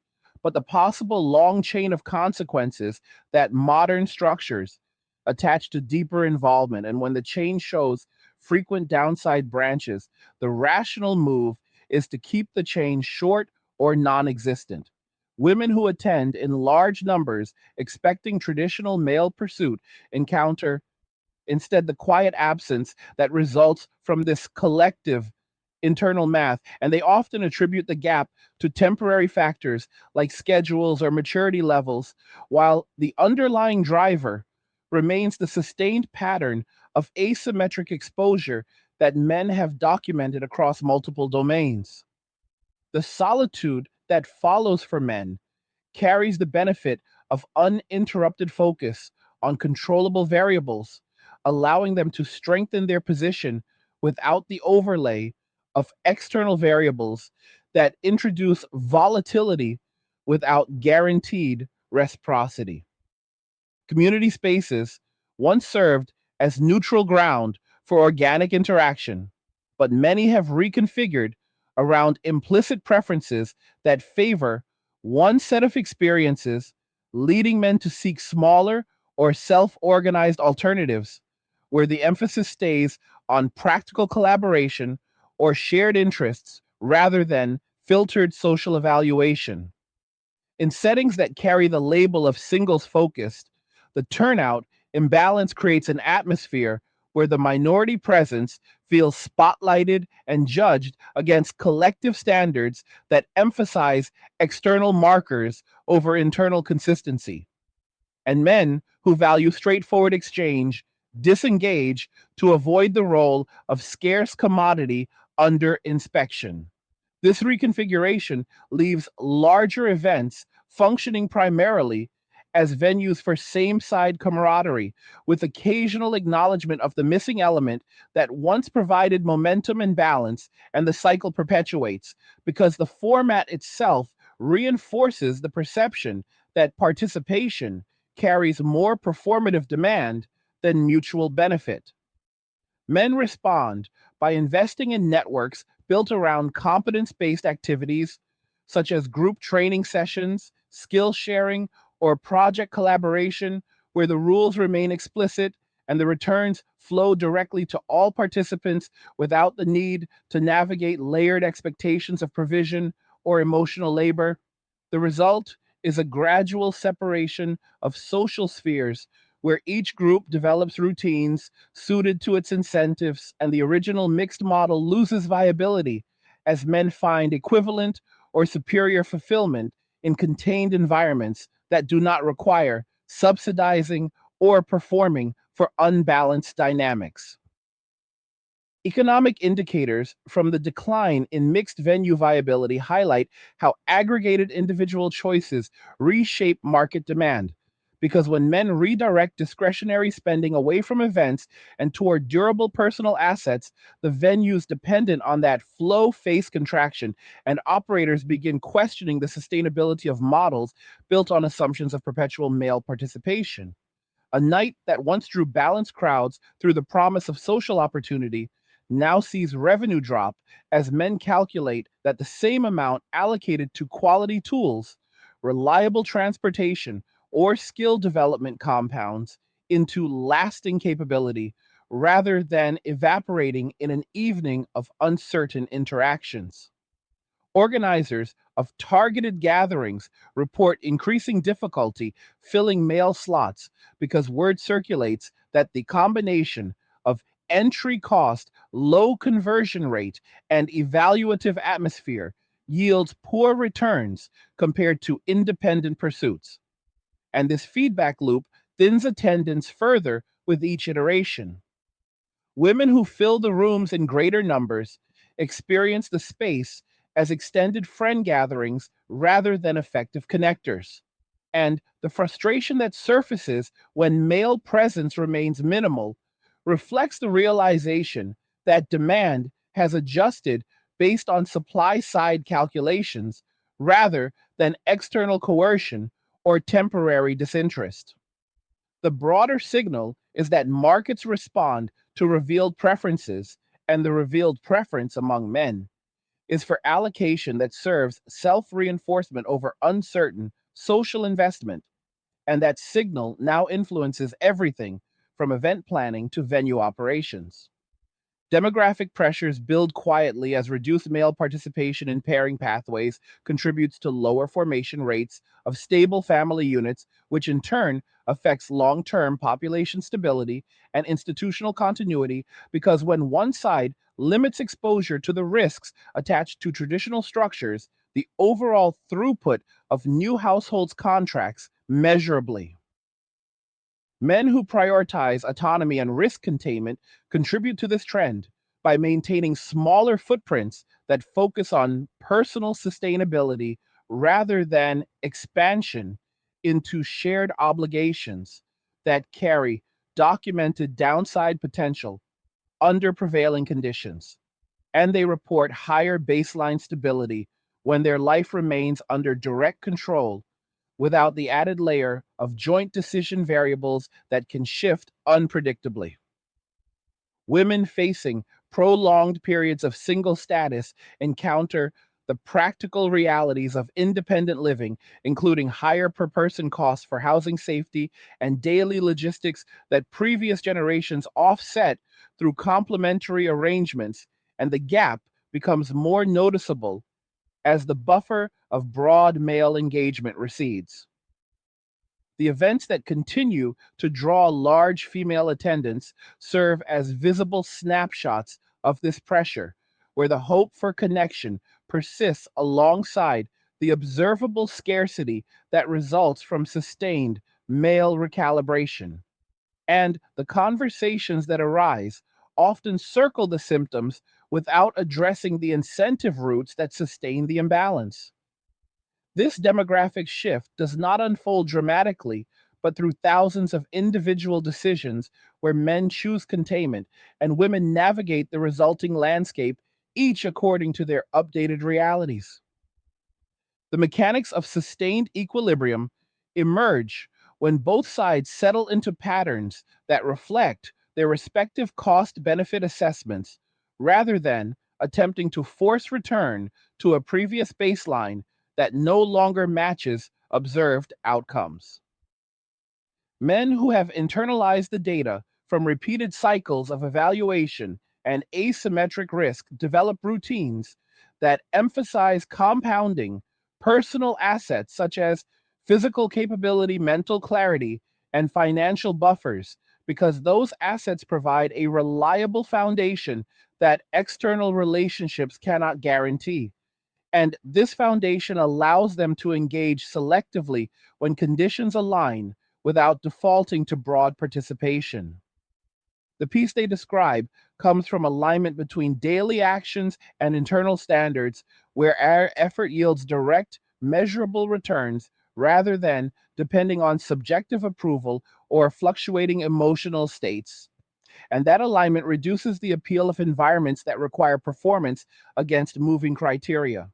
but the possible long chain of consequences that modern structures attach to deeper involvement. And when the chain shows frequent downside branches, the rational move is to keep the chain short or non existent. Women who attend in large numbers expecting traditional male pursuit encounter instead the quiet absence that results from this collective internal math, and they often attribute the gap to temporary factors like schedules or maturity levels, while the underlying driver remains the sustained pattern of asymmetric exposure that men have documented across multiple domains. The solitude that follows for men carries the benefit of uninterrupted focus on controllable variables, allowing them to strengthen their position without the overlay of external variables that introduce volatility without guaranteed reciprocity. Community spaces once served as neutral ground for organic interaction, but many have reconfigured around implicit preferences that favor one set of experiences, leading men to seek smaller or self organized alternatives where the emphasis stays on practical collaboration or shared interests rather than filtered social evaluation. In settings that carry the label of singles focused, the turnout imbalance creates an atmosphere where the minority presence feels spotlighted and judged against collective standards that emphasize external markers over internal consistency. And men who value straightforward exchange disengage to avoid the role of scarce commodity under inspection. This reconfiguration leaves larger events functioning primarily as venues for same side camaraderie, with occasional acknowledgement of the missing element that once provided momentum and balance, and the cycle perpetuates because the format itself reinforces the perception that participation carries more performative demand than mutual benefit. Men respond by investing in networks built around competence based activities such as group training sessions, skill sharing, or project collaboration, where the rules remain explicit and the returns flow directly to all participants without the need to navigate layered expectations of provision or emotional labor. The result is a gradual separation of social spheres where each group develops routines suited to its incentives, and the original mixed model loses viability as men find equivalent or superior fulfillment in contained environments that do not require subsidizing or performing for unbalanced dynamics. Economic indicators from the decline in mixed venue viability highlight how aggregated individual choices reshape market demand. Because when men redirect discretionary spending away from events and toward durable personal assets, the venues dependent on that flow face contraction, and operators begin questioning the sustainability of models built on assumptions of perpetual male participation. A night that once drew balanced crowds through the promise of social opportunity now sees revenue drop as men calculate that the same amount allocated to quality tools, reliable transportation, or skill development compounds into lasting capability rather than evaporating in an evening of uncertain interactions. Organizers of targeted gatherings report increasing difficulty filling male slots because word circulates that the combination of entry cost, low conversion rate, and evaluative atmosphere yields poor returns compared to independent pursuits. And this feedback loop thins attendance further with each iteration. Women who fill the rooms in greater numbers experience the space as extended friend gatherings rather than effective connectors. And the frustration that surfaces when male presence remains minimal reflects the realization that demand has adjusted based on supply side calculations rather than external coercion or temporary disinterest. The broader signal is that markets respond to revealed preferences, and the revealed preference among men is for allocation that serves self reinforcement over uncertain social investment, and that signal now influences everything from event planning to venue operations. Demographic pressures build quietly as reduced male participation in pairing pathways contributes to lower formation rates of stable family units, which in turn affects long term population stability and institutional continuity. Because when one side limits exposure to the risks attached to traditional structures, the overall throughput of new households contracts measurably. Men who prioritize autonomy and risk containment contribute to this trend by maintaining smaller footprints that focus on personal sustainability rather than expansion into shared obligations that carry documented downside potential under prevailing conditions. And they report higher baseline stability when their life remains under direct control without the added layer of joint decision variables that can shift unpredictably. Women facing prolonged periods of single status encounter the practical realities of independent living, including higher per person costs for housing safety and daily logistics that previous generations offset through complementary arrangements, and the gap becomes more noticeable as the buffer of broad male engagement recedes. The events that continue to draw large female attendance serve as visible snapshots of this pressure, where the hope for connection persists alongside the observable scarcity that results from sustained male recalibration. And the conversations that arise often circle the symptoms without addressing the incentive roots that sustain the imbalance. This demographic shift does not unfold dramatically, but through thousands of individual decisions where men choose containment and women navigate the resulting landscape, each according to their updated realities. The mechanics of sustained equilibrium emerge when both sides settle into patterns that reflect their respective cost benefit assessments rather than attempting to force return to a previous baseline that no longer matches observed outcomes. Men who have internalized the data from repeated cycles of evaluation and asymmetric risk develop routines that emphasize compounding personal assets such as physical capability, mental clarity, and financial buffers, because those assets provide a reliable foundation that external relationships cannot guarantee. And this foundation allows them to engage selectively when conditions align without defaulting to broad participation. The piece they describe comes from alignment between daily actions and internal standards, where our effort yields direct, measurable returns rather than depending on subjective approval or fluctuating emotional states. And that alignment reduces the appeal of environments that require performance against moving criteria.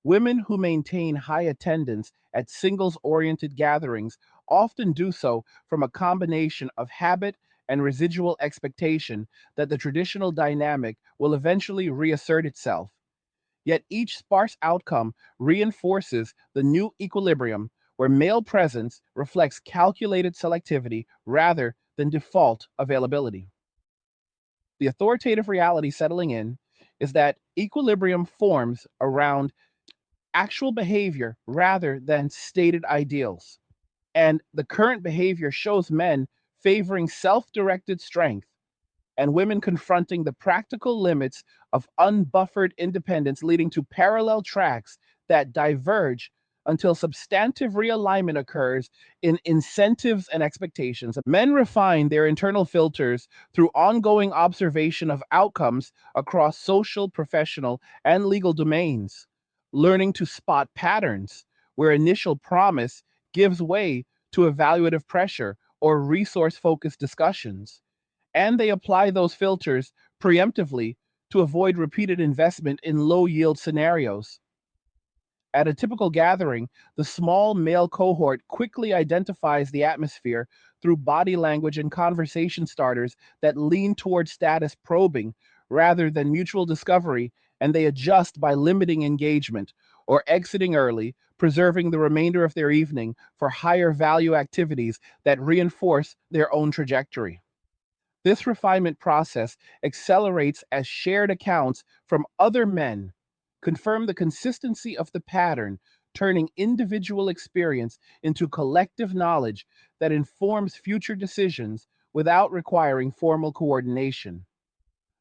Women who maintain high attendance at singles oriented gatherings often do so from a combination of habit and residual expectation that the traditional dynamic will eventually reassert itself. Yet each sparse outcome reinforces the new equilibrium where male presence reflects calculated selectivity rather than default availability. The authoritative reality settling in is that equilibrium forms around actual behavior rather than stated ideals. And the current behavior shows men favoring self directed strength and women confronting the practical limits of unbuffered independence, leading to parallel tracks that diverge until substantive realignment occurs in incentives and expectations. Men refine their internal filters through ongoing observation of outcomes across social, professional, and legal domains, learning to spot patterns where initial promise gives way to evaluative pressure or resource focused discussions, and they apply those filters preemptively to avoid repeated investment in low yield scenarios. At a typical gathering, the small male cohort quickly identifies the atmosphere through body language and conversation starters that lean toward status probing rather than mutual discovery, and they adjust by limiting engagement or exiting early, preserving the remainder of their evening for higher value activities that reinforce their own trajectory. This refinement process accelerates as shared accounts from other men confirm the consistency of the pattern, turning individual experience into collective knowledge that informs future decisions without requiring formal coordination.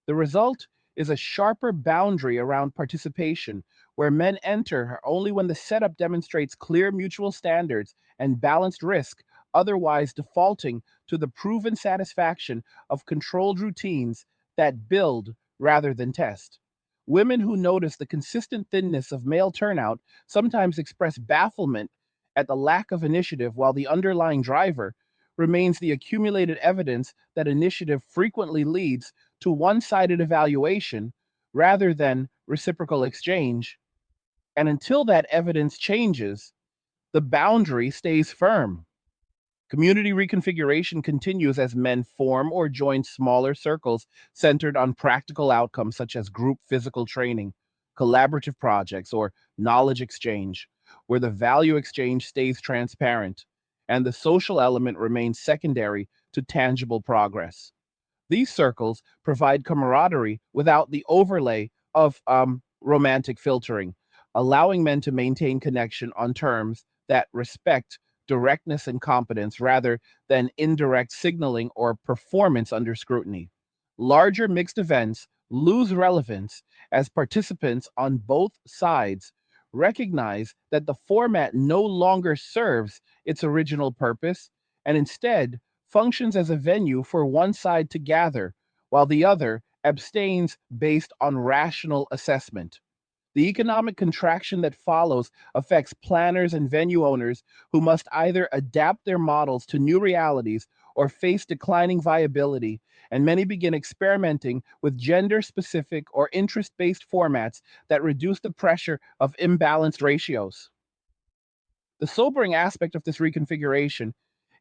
The result is a sharper boundary around participation, where men enter only when the setup demonstrates clear mutual standards and balanced risk, otherwise defaulting to the proven satisfaction of controlled routines that build rather than test. Women who notice the consistent thinness of male turnout sometimes express bafflement at the lack of initiative, while the underlying driver remains the accumulated evidence that initiative frequently leads to one sided evaluation rather than reciprocal exchange. And until that evidence changes, the boundary stays firm. Community reconfiguration continues as men form or join smaller circles centered on practical outcomes such as group physical training, collaborative projects, or knowledge exchange, where the value exchange stays transparent and the social element remains secondary to tangible progress. These circles provide camaraderie without the overlay of romantic filtering, allowing men to maintain connection on terms that respect directness and competence rather than indirect signaling or performance under scrutiny. Larger mixed events lose relevance as participants on both sides recognize that the format no longer serves its original purpose and instead functions as a venue for one side to gather, while the other abstains based on rational assessment. The economic contraction that follows affects planners and venue owners who must either adapt their models to new realities or face declining viability, and many begin experimenting with gender specific or interest based formats that reduce the pressure of imbalanced ratios. The sobering aspect of this reconfiguration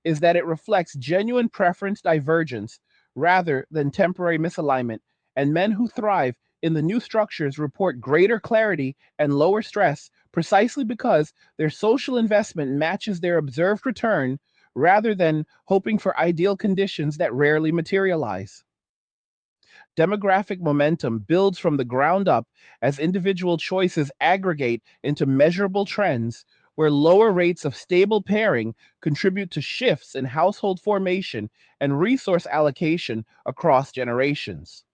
is that it reflects genuine preference divergence rather than temporary misalignment, and men who thrive in the new structures report greater clarity and lower stress precisely because their social investment matches their observed return rather than hoping for ideal conditions that rarely materialize. Demographic momentum builds from the ground up as individual choices aggregate into measurable trends where lower rates of stable pairing contribute to shifts in household formation and resource allocation across generations.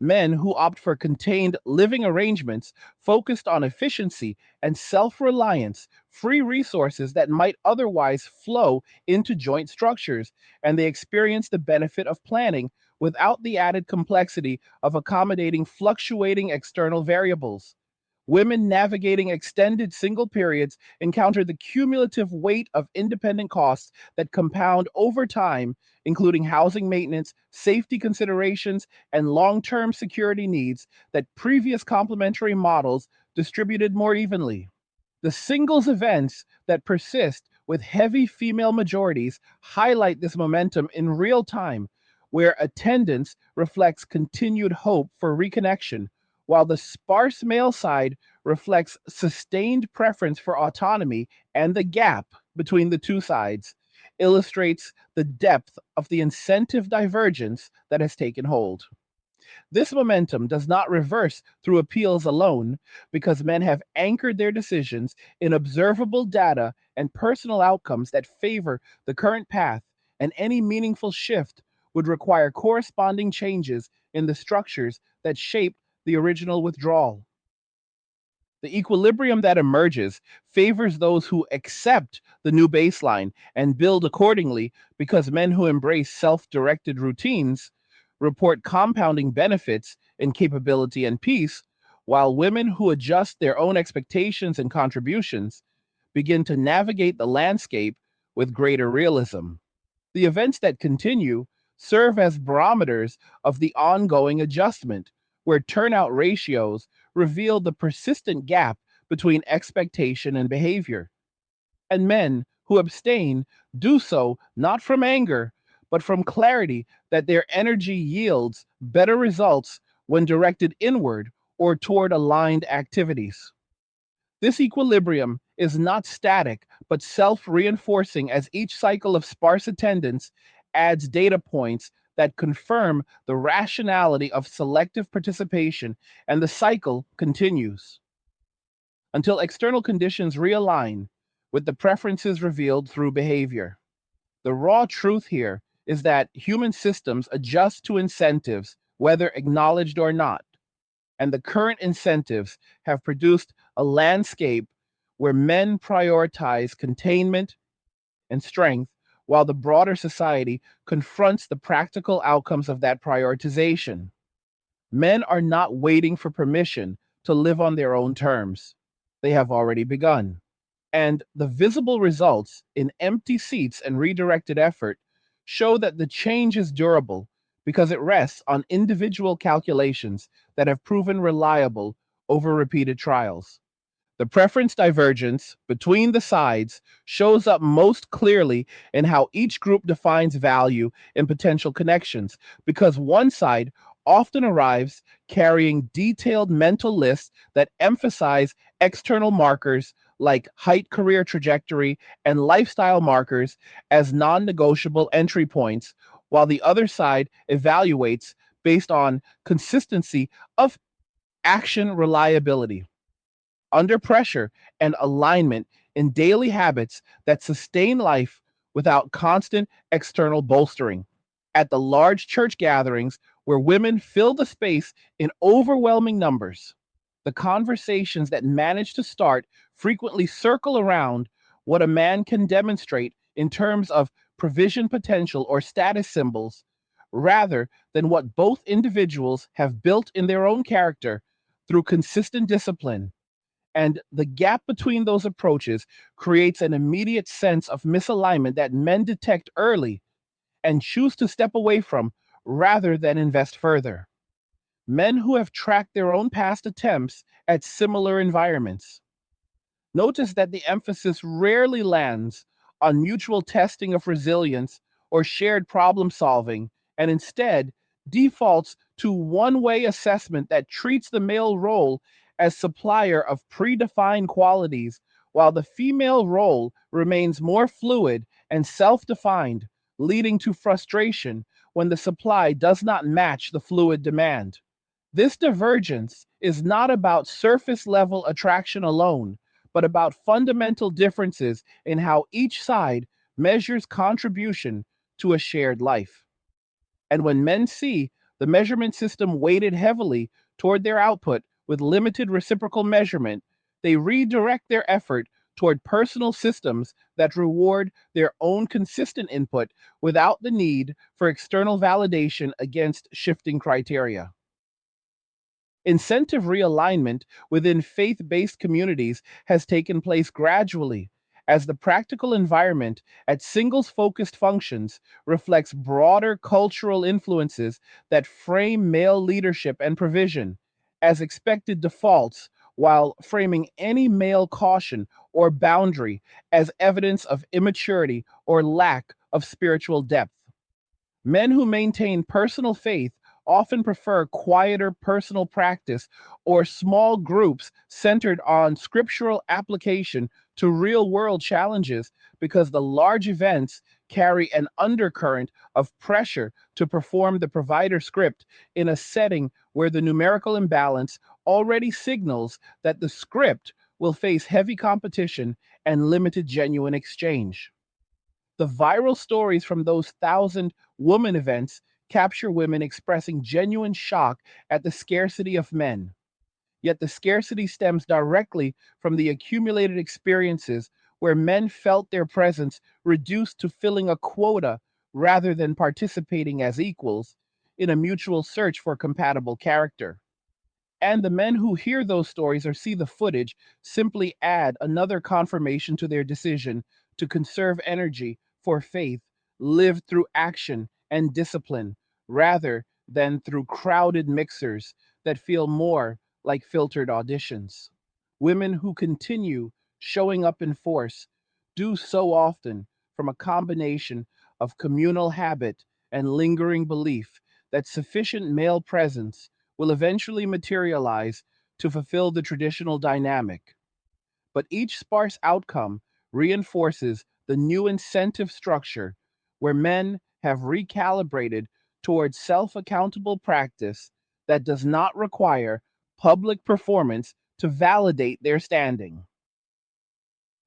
Men who opt for contained living arrangements focused on efficiency and self reliance free resources that might otherwise flow into joint structures, and they experience the benefit of planning without the added complexity of accommodating fluctuating external variables. Women navigating extended single periods encounter the cumulative weight of independent costs that compound over time, including housing maintenance, safety considerations, and long term security needs that previous complementary models distributed more evenly. The singles events that persist with heavy female majorities highlight this momentum in real time, where attendance reflects continued hope for reconnection, while the sparse male side reflects sustained preference for autonomy, and the gap between the two sides illustrates the depth of the incentive divergence that has taken hold. This momentum does not reverse through appeals alone because men have anchored their decisions in observable data and personal outcomes that favor the current path, and any meaningful shift would require corresponding changes in the structures that shape the original withdrawal. The equilibrium that emerges favors those who accept the new baseline and build accordingly because men who embrace self directed routines report compounding benefits in capability and peace, while women who adjust their own expectations and contributions begin to navigate the landscape with greater realism. The events that continue serve as barometers of the ongoing adjustment, where turnout ratios reveal the persistent gap between expectation and behavior. And men who abstain do so not from anger, but from clarity that their energy yields better results when directed inward or toward aligned activities. This equilibrium is not static, but self reinforcing as each cycle of sparse attendance adds data points that confirm the rationality of selective participation, and the cycle continues until external conditions realign with the preferences revealed through behavior. The raw truth here is that human systems adjust to incentives, whether acknowledged or not, and the current incentives have produced a landscape where men prioritize containment and strength, while the broader society confronts the practical outcomes of that prioritization. Men are not waiting for permission to live on their own terms. They have already begun. And the visible results in empty seats and redirected effort show that the change is durable because it rests on individual calculations that have proven reliable over repeated trials. The preference divergence between the sides shows up most clearly in how each group defines value in potential connections, because one side often arrives carrying detailed mental lists that emphasize external markers like height, career trajectory, and lifestyle markers as non negotiable entry points, while the other side evaluates based on consistency of action reliability under pressure and alignment in daily habits that sustain life without constant external bolstering. At the large church gatherings where women fill the space in overwhelming numbers, the conversations that manage to start frequently circle around what a man can demonstrate in terms of provision potential or status symbols, rather than what both individuals have built in their own character through consistent discipline. And the gap between those approaches creates an immediate sense of misalignment that men detect early and choose to step away from rather than invest further. Men who have tracked their own past attempts at similar environments notice that the emphasis rarely lands on mutual testing of resilience or shared problem solving, and instead defaults to one way assessment that treats the male role as supplier of predefined qualities, while the female role remains more fluid and self defined, leading to frustration when the supply does not match the fluid demand. This divergence is not about surface level attraction alone, but about fundamental differences in how each side measures contribution to a shared life. And when men see the measurement system weighted heavily toward their output with limited reciprocal measurement, they redirect their effort toward personal systems that reward their own consistent input without the need for external validation against shifting criteria. Incentive realignment within faith based communities has taken place gradually as the practical environment at singles focused functions reflects broader cultural influences that frame male leadership and provision as expected defaults, while framing any male caution or boundary as evidence of immaturity or lack of spiritual depth. Men who maintain personal faith often prefer quieter personal practice or small groups centered on scriptural application to real world challenges because the large events carry an undercurrent of pressure to perform the provider script in a setting where the numerical imbalance already signals that the script will face heavy competition and limited genuine exchange. The viral stories from those thousand woman events capture women expressing genuine shock at the scarcity of men. Yet the scarcity stems directly from the accumulated experiences where men felt their presence reduced to filling a quota rather than participating as equals in a mutual search for compatible character. And the men who hear those stories or see the footage simply add another confirmation to their decision to conserve energy for faith, lived through action and discipline, rather than through crowded mixers that feel more like filtered auditions. Women who continue showing up in force do so often from a combination of communal habit and lingering belief that sufficient male presence will eventually materialize to fulfill the traditional dynamic. But each sparse outcome reinforces the new incentive structure where men have recalibrated towards self accountable practice that does not require public performance to validate their standing.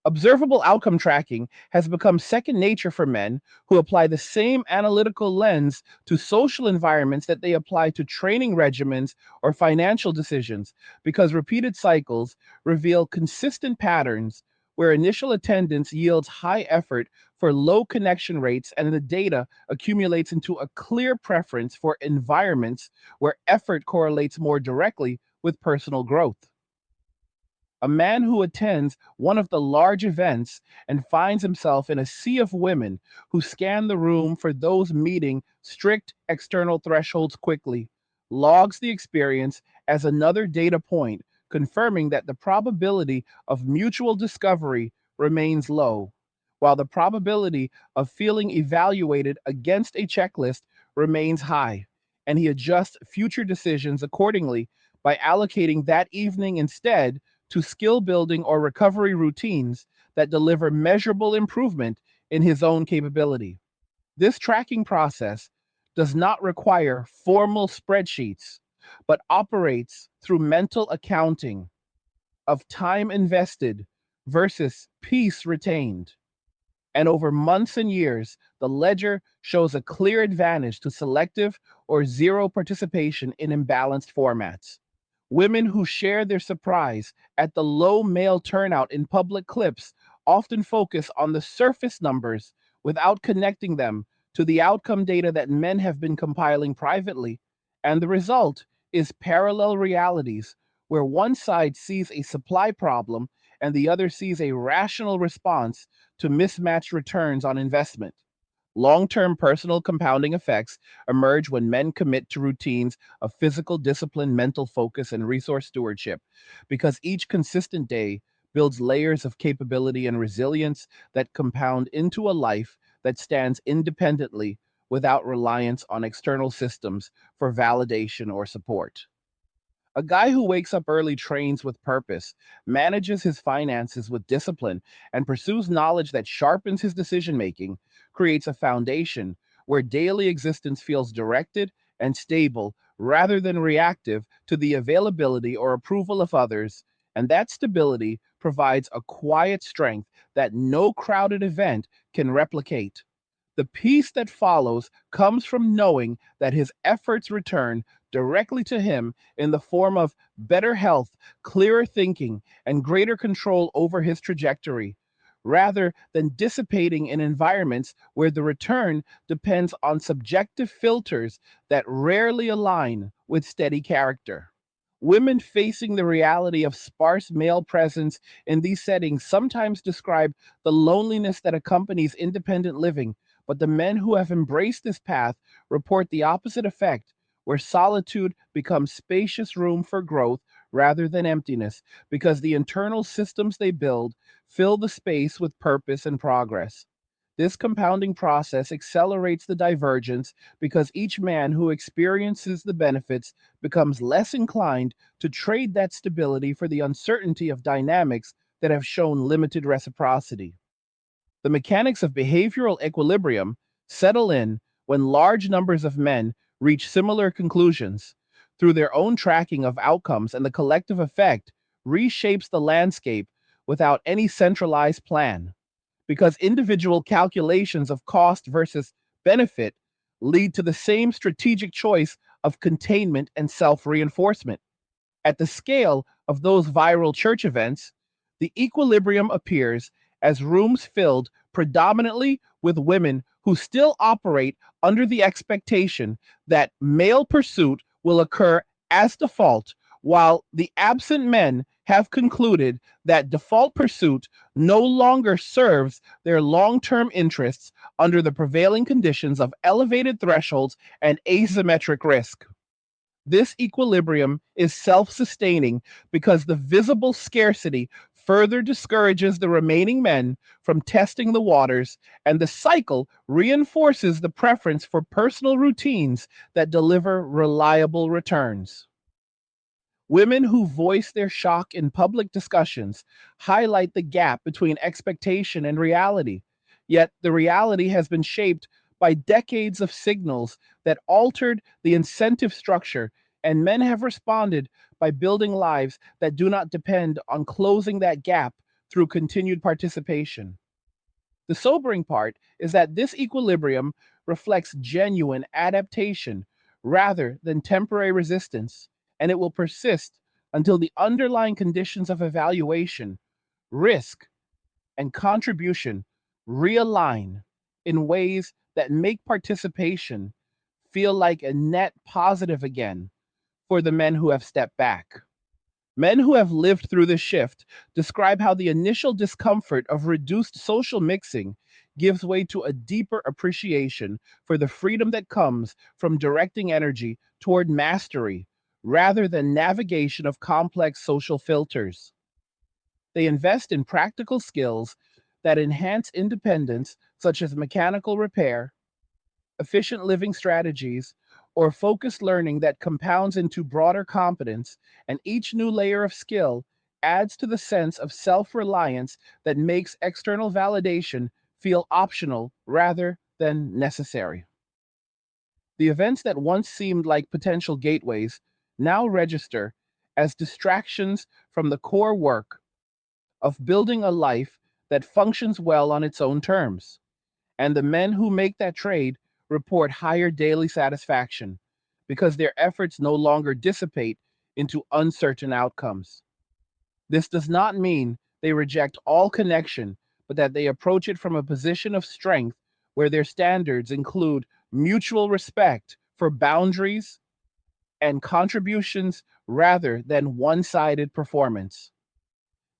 Observable outcome tracking has become second nature for men who apply the same analytical lens to social environments that they apply to training regimens or financial decisions, because repeated cycles reveal consistent patterns where initial attendance yields high effort for low connection rates, and the data accumulates into a clear preference for environments where effort correlates more directly with personal growth. A man who attends one of the large events and finds himself in a sea of women who scan the room for those meeting strict external thresholds quickly logs the experience as another data point, confirming that the probability of mutual discovery remains low, while the probability of feeling evaluated against a checklist remains high, and he adjusts future decisions accordingly by allocating that evening instead to skill building or recovery routines that deliver measurable improvement in his own capability. This tracking process does not require formal spreadsheets, but operates through mental accounting of time invested versus peace retained. And over months and years, the ledger shows a clear advantage to selective or zero participation in imbalanced formats. Women who share their surprise at the low male turnout in public clips often focus on the surface numbers without connecting them to the outcome data that men have been compiling privately. And the result is parallel realities where one side sees a supply problem and the other sees a rational response to mismatched returns on investment. Long term personal compounding effects emerge when men commit to routines of physical discipline, mental focus, and resource stewardship, because each consistent day builds layers of capability and resilience that compound into a life that stands independently without reliance on external systems for validation or support. A guy who wakes up early trains with purpose, manages his finances with discipline, and pursues knowledge that sharpens his decision making creates a foundation where daily existence feels directed and stable rather than reactive to the availability or approval of others. And that stability provides a quiet strength that no crowded event can replicate. The peace that follows comes from knowing that his efforts return directly to him in the form of better health, clearer thinking, and greater control over his trajectory, rather than dissipating in environments where the return depends on subjective filters that rarely align with steady character. Women facing the reality of sparse male presence in these settings sometimes describe the loneliness that accompanies independent living, but the men who have embraced this path report the opposite effect, where solitude becomes spacious room for growth rather than emptiness, because the internal systems they build fill the space with purpose and progress. This compounding process accelerates the divergence because each man who experiences the benefits becomes less inclined to trade that stability for the uncertainty of dynamics that have shown limited reciprocity. The mechanics of behavioral equilibrium settle in when large numbers of men reach similar conclusions through their own tracking of outcomes, and the collective effect reshapes the landscape without any centralized plan, because individual calculations of cost versus benefit lead to the same strategic choice of containment and self reinforcement. At the scale of those viral church events, the equilibrium appears as rooms filled predominantly with women who still operate under the expectation that male pursuit will occur as default, while the absent men have concluded that default pursuit no longer serves their long term interests under the prevailing conditions of elevated thresholds and asymmetric risk. This equilibrium is self sustaining because the visible scarcity further discourages the remaining men from testing the waters, and the cycle reinforces the preference for personal routines that deliver reliable returns. Women who voice their shock in public discussions highlight the gap between expectation and reality. Yet the reality has been shaped by decades of signals that altered the incentive structure, and men have responded by building lives that do not depend on closing that gap through continued participation. The sobering part is that this equilibrium reflects genuine adaptation rather than temporary resistance, and it will persist until the underlying conditions of evaluation, risk, and contribution realign in ways that make participation feel like a net positive again for the men who have stepped back. Men who have lived through this shift describe how the initial discomfort of reduced social mixing gives way to a deeper appreciation for the freedom that comes from directing energy toward mastery rather than navigation of complex social filters. They invest in practical skills that enhance independence, such as mechanical repair, efficient living strategies, or focused learning that compounds into broader competence, and each new layer of skill adds to the sense of self reliance that makes external validation feel optional rather than necessary. The events that once seemed like potential gateways now register as distractions from the core work of building a life that functions well on its own terms. And the men who make that trade report higher daily satisfaction because their efforts no longer dissipate into uncertain outcomes. This does not mean they reject all connection, but that they approach it from a position of strength where their standards include mutual respect for boundaries and contributions rather than one sided performance.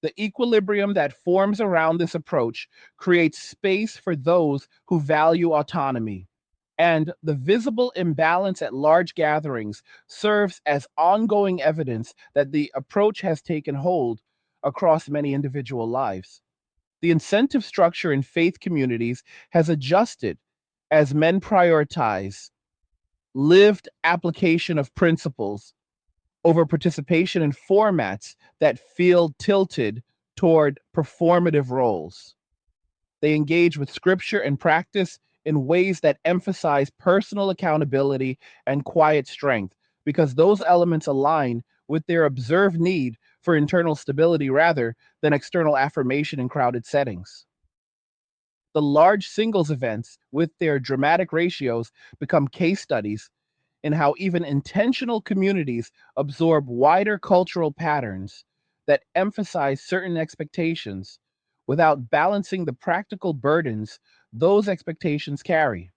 The equilibrium that forms around this approach creates space for those who value autonomy, and the visible imbalance at large gatherings serves as ongoing evidence that the approach has taken hold across many individual lives. The incentive structure in faith communities has adjusted as men prioritize lived application of principles over participation in formats that feel tilted toward performative roles. They engage with scripture and practice in ways that emphasize personal accountability and quiet strength, because those elements align with their observed need for internal stability rather than external affirmation in crowded settings. The large singles events, with their dramatic ratios, become case studies in how even intentional communities absorb wider cultural patterns that emphasize certain expectations without balancing the practical burdens those expectations carry.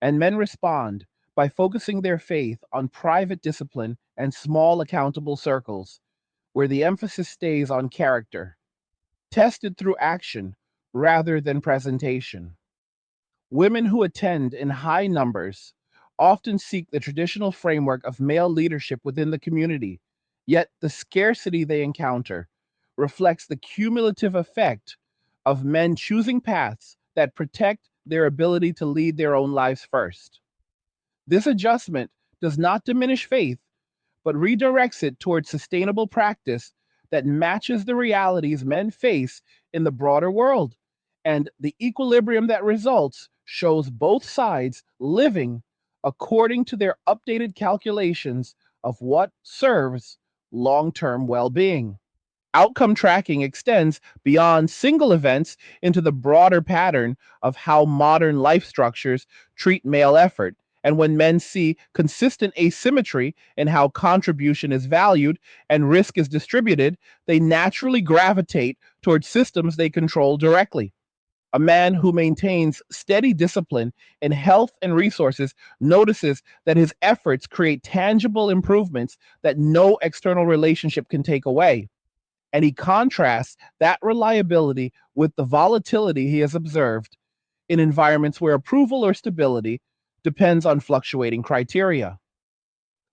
And men respond by focusing their faith on private discipline and small accountable circles, where the emphasis stays on character, tested through action rather than presentation. Women who attend in high numbers often seek the traditional framework of male leadership within the community, Yet the scarcity they encounter reflects the cumulative effect of men choosing paths that protect their ability to lead their own lives first. This adjustment does not diminish faith, but redirects it towards sustainable practice that matches the realities men face in the broader world. And the equilibrium that results shows both sides living according to their updated calculations of what serves long term well being. Outcome tracking extends beyond single events into the broader pattern of how modern life structures treat male effort. And when men see consistent asymmetry in how contribution is valued and risk is distributed, they naturally gravitate towards systems they control directly. A man who maintains steady discipline in health and resources notices that his efforts create tangible improvements that no external relationship can take away, and he contrasts that reliability with the volatility he has observed in environments where approval or stability depends on fluctuating criteria.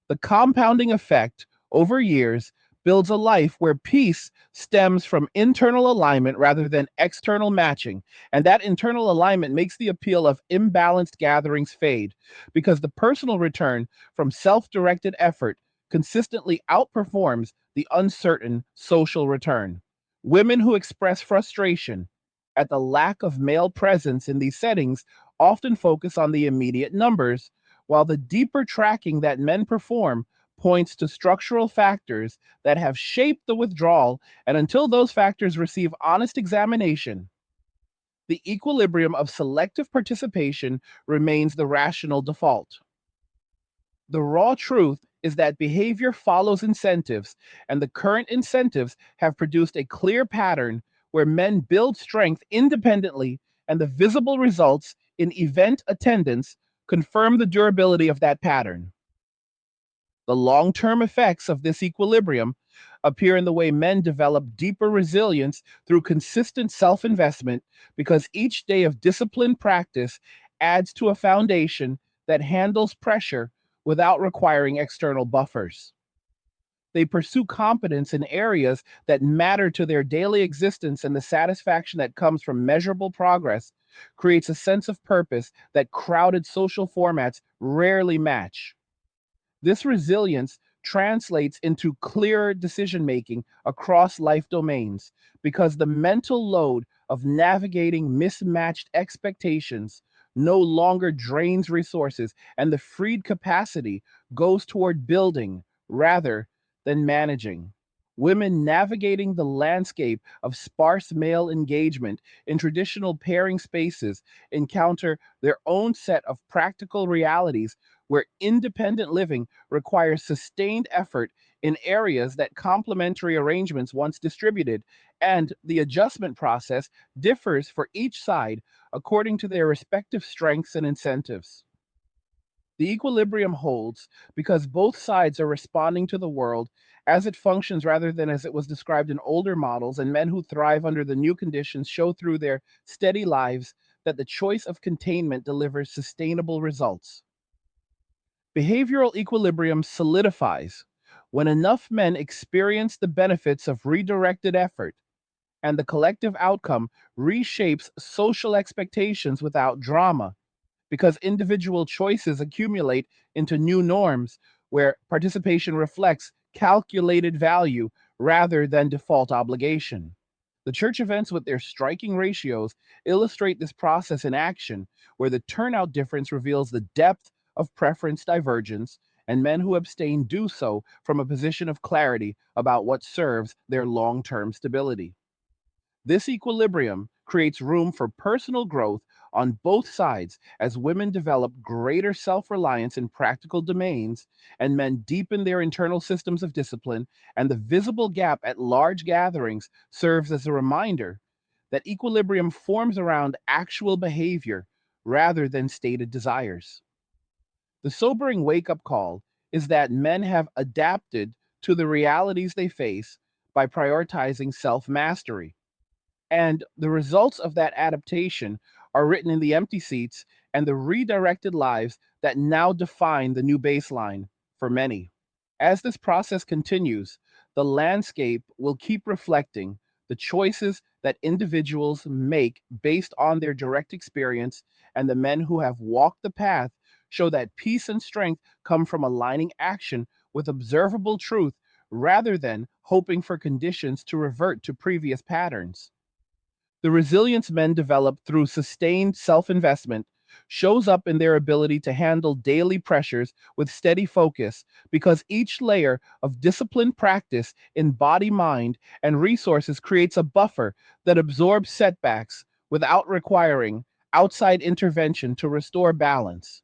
The compounding effect over years builds a life where peace stems from internal alignment rather than external matching. And that internal alignment makes the appeal of imbalanced gatherings fade because the personal return from self directed effort consistently outperforms the uncertain social return. Women who express frustration at the lack of male presence in these settings often focus on the immediate numbers, while the deeper tracking that men perform points to structural factors that have shaped the withdrawal, and until those factors receive honest examination, the equilibrium of selective participation remains the rational default. The raw truth is that behavior follows incentives, and the current incentives have produced a clear pattern where men build strength independently, and the visible results in event attendance confirm the durability of that pattern. The long term effects of this equilibrium appear in the way men develop deeper resilience through consistent self investment, because each day of disciplined practice adds to a foundation that handles pressure without requiring external buffers. They pursue competence in areas that matter to their daily existence, and the satisfaction that comes from measurable progress creates a sense of purpose that crowded social formats rarely match. This resilience translates into clearer decision making across life domains because the mental load of navigating mismatched expectations no longer drains resources, and the freed capacity goes toward building rather than managing. Women navigating the landscape of sparse male engagement in traditional pairing spaces encounter their own set of practical realities where independent living requires sustained effort in areas that complementary arrangements once distributed, and the adjustment process differs for each side according to their respective strengths and incentives. The equilibrium holds because both sides are responding to the world as it functions rather than as it was described in older models, and men who thrive under the new conditions show through their steady lives that the choice of containment delivers sustainable results. Behavioral equilibrium solidifies when enough men experience the benefits of redirected effort, and the collective outcome reshapes social expectations without drama, because individual choices accumulate into new norms where participation reflects calculated value rather than default obligation. The church events, with their striking ratios, illustrate this process in action, where the turnout difference reveals the depth of preference divergence, and men who abstain do so from a position of clarity about what serves their long term stability. This equilibrium creates room for personal growth on both sides as women develop greater self reliance in practical domains, and men deepen their internal systems of discipline, and the visible gap at large gatherings serves as a reminder that equilibrium forms around actual behavior rather than stated desires. The sobering wake up call is that men have adapted to the realities they face by prioritizing self mastery, and the results of that adaptation are written in the empty seats and the redirected lives that now define the new baseline for many. As this process continues, the landscape will keep reflecting the choices that individuals make based on their direct experience, and the men who have walked the path show that peace and strength come from aligning action with observable truth rather than hoping for conditions to revert to previous patterns. The resilience men develop through sustained self investment shows up in their ability to handle daily pressures with steady focus because each layer of disciplined practice in body, mind, and resources creates a buffer that absorbs setbacks without requiring outside intervention to restore balance.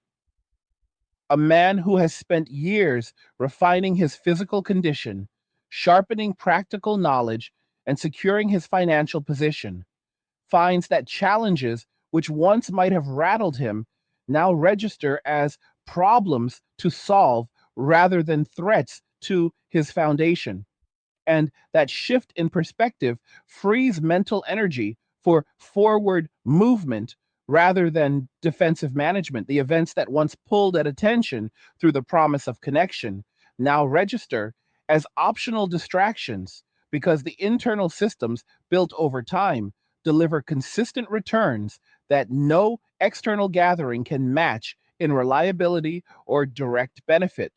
A man who has spent years refining his physical condition, sharpening practical knowledge, and securing his financial position finds that challenges which once might have rattled him now register as problems to solve rather than threats to his foundation. And that shift in perspective frees mental energy for forward movement rather than defensive management. The events that once pulled at attention through the promise of connection now register as optional distractions because the internal systems built over time deliver consistent returns that no external gathering can match in reliability or direct benefit.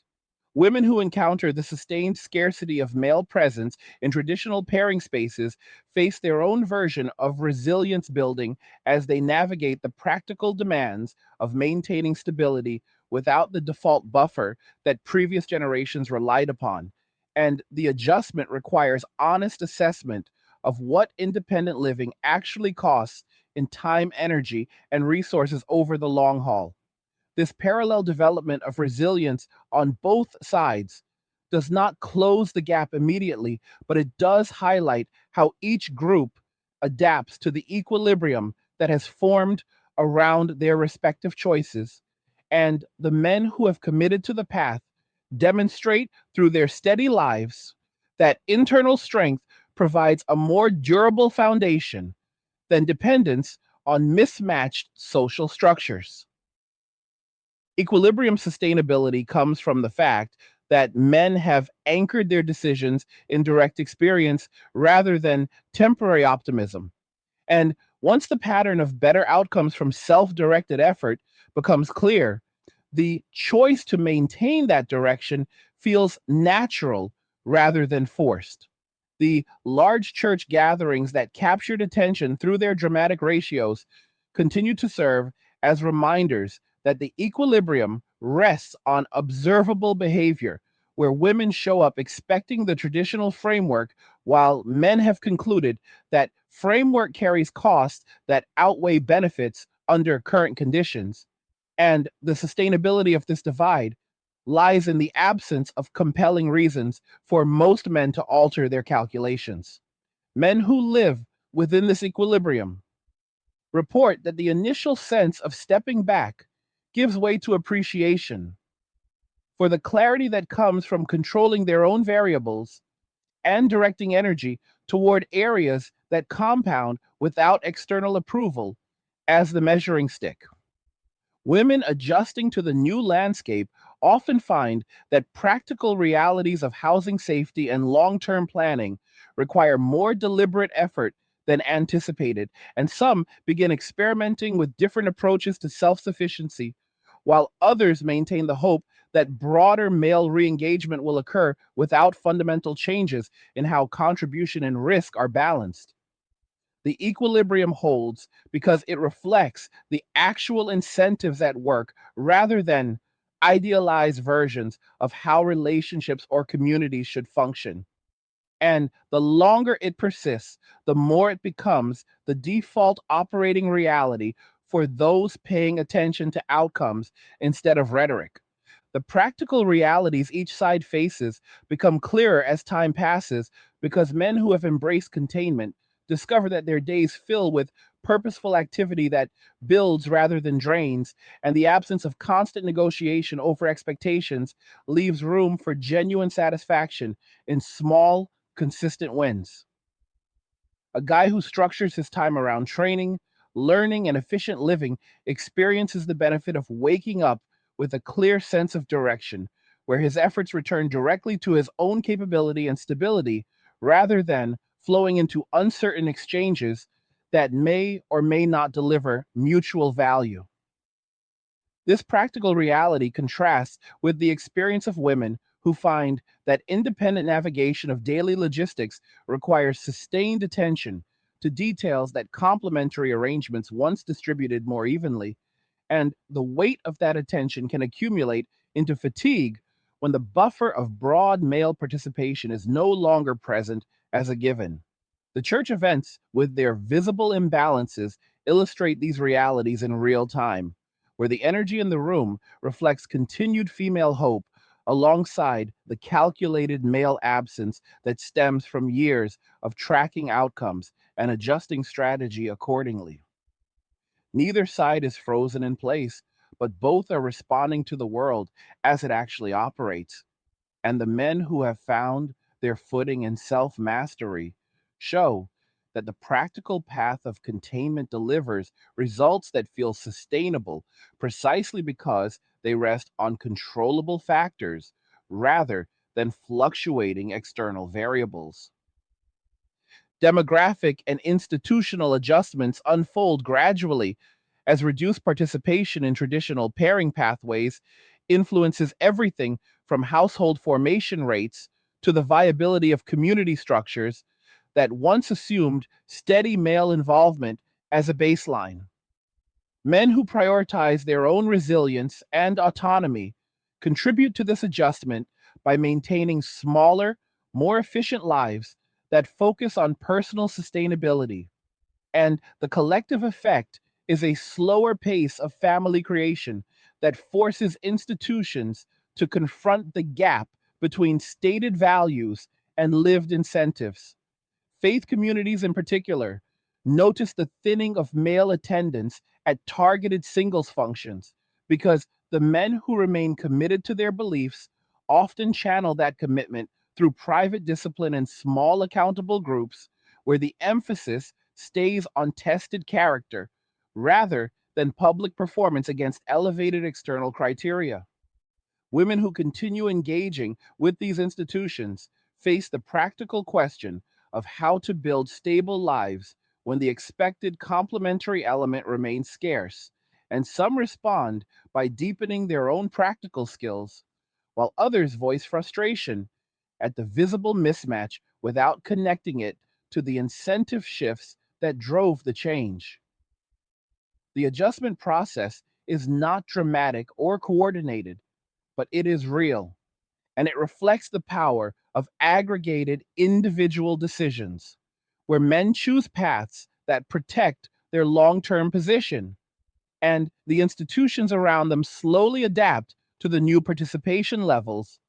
Women who encounter the sustained scarcity of male presence in traditional pairing spaces face their own version of resilience building as they navigate the practical demands of maintaining stability without the default buffer that previous generations relied upon. And the adjustment requires honest assessment of what independent living actually costs in time, energy, and resources over the long haul. This parallel development of resilience on both sides does not close the gap immediately, but it does highlight how each group adapts to the equilibrium that has formed around their respective choices. And the men who have committed to the path demonstrate through their steady lives that internal strength provides a more durable foundation than dependence on mismatched social structures. Equilibrium sustainability comes from the fact that men have anchored their decisions in direct experience rather than temporary optimism. And once the pattern of better outcomes from self directed effort becomes clear, the choice to maintain that direction feels natural rather than forced. The large church gatherings that captured attention through their dramatic ratios continue to serve as reminders that the equilibrium rests on observable behavior, where women show up expecting the traditional framework, while men have concluded that framework carries costs that outweigh benefits under current conditions. And the sustainability of this divide lies in the absence of compelling reasons for most men to alter their calculations. Men who live within this equilibrium report that the initial sense of stepping back gives way to appreciation for the clarity that comes from controlling their own variables and directing energy toward areas that compound without external approval as the measuring stick. Women adjusting to the new landscape often find that practical realities of housing safety and long term planning require more deliberate effort than anticipated, and some begin experimenting with different approaches to self sufficiency, while others maintain the hope that broader male re engagement will occur without fundamental changes in how contribution and risk are balanced. The equilibrium holds because it reflects the actual incentives at work rather than idealized versions of how relationships or communities should function. And the longer it persists, the more it becomes the default operating reality for those paying attention to outcomes instead of rhetoric. The practical realities each side faces become clearer as time passes because men who have embraced containment discover that their days fill with purposeful activity that builds rather than drains, and the absence of constant negotiation over expectations leaves room for genuine satisfaction in small, consistent wins. A guy who structures his time around training, learning, and efficient living experiences the benefit of waking up with a clear sense of direction, where his efforts return directly to his own capability and stability rather than flowing into uncertain exchanges that may or may not deliver mutual value. This practical reality contrasts with the experience of women who find that independent navigation of daily logistics requires sustained attention to details that complementary arrangements once distributed more evenly, and the weight of that attention can accumulate into fatigue when the buffer of broad male participation is no longer present as a given. The church events, with their visible imbalances, illustrate these realities in real time, where the energy in the room reflects continued female hope alongside the calculated male absence that stems from years of tracking outcomes and adjusting strategy accordingly. Neither side is frozen in place, but both are responding to the world as it actually operates. And the men who have found their footing in self mastery show that the practical path of containment delivers results that feel sustainable precisely because they rest on controllable factors rather than fluctuating external variables. Demographic and institutional adjustments unfold gradually as reduced participation in traditional pairing pathways influences everything from household formation rates to the viability of community structures that once assumed steady male involvement as a baseline. Men who prioritize their own resilience and autonomy contribute to this adjustment by maintaining smaller, more efficient lives that focus on personal sustainability. And the collective effect is a slower pace of family creation that forces institutions to confront the gap between stated values and lived incentives. Faith communities in particular notice the thinning of male attendance at targeted singles functions because the men who remain committed to their beliefs often channel that commitment through private discipline and small accountable groups where the emphasis stays on tested character rather than public performance against elevated external criteria. Women who continue engaging with these institutions face the practical question of how to build stable lives when the expected complementary element remains scarce, and some respond by deepening their own practical skills, while others voice frustration at the visible mismatch without connecting it to the incentive shifts that drove the change. The adjustment process is not dramatic or coordinated, but it is real, and it reflects the power of aggregated individual decisions, where men choose paths that protect their long term position, and the institutions around them slowly adapt to the new participation levels.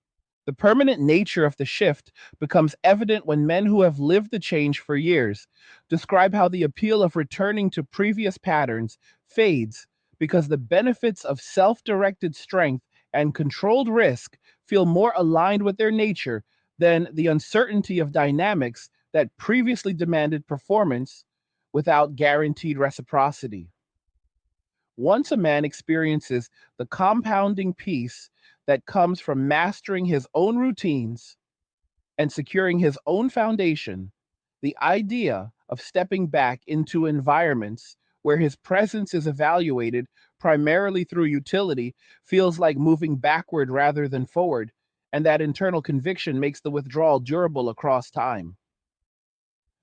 The permanent nature of the shift becomes evident when men who have lived the change for years describe how the appeal of returning to previous patterns fades because the benefits of self directed strength and controlled risk feel more aligned with their nature than the uncertainty of dynamics that previously demanded performance without guaranteed reciprocity. Once a man experiences the compounding peace that comes from mastering his own routines and securing his own foundation, the idea of stepping back into environments where his presence is evaluated primarily through utility feels like moving backward rather than forward, and that internal conviction makes the withdrawal durable across time.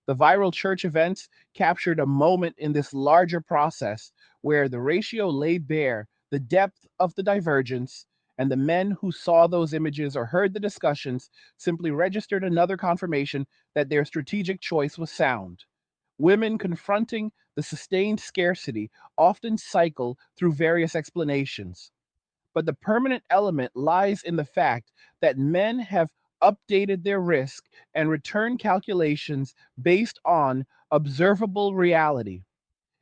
The viral church events captured a moment in this larger process where the ratio laid bare the depth of the divergence, and the men who saw those images or heard the discussions simply registered another confirmation that their strategic choice was sound. Women confronting the sustained scarcity often cycle through various explanations, but the permanent element lies in the fact that men have updated their risk and return calculations based on observable reality.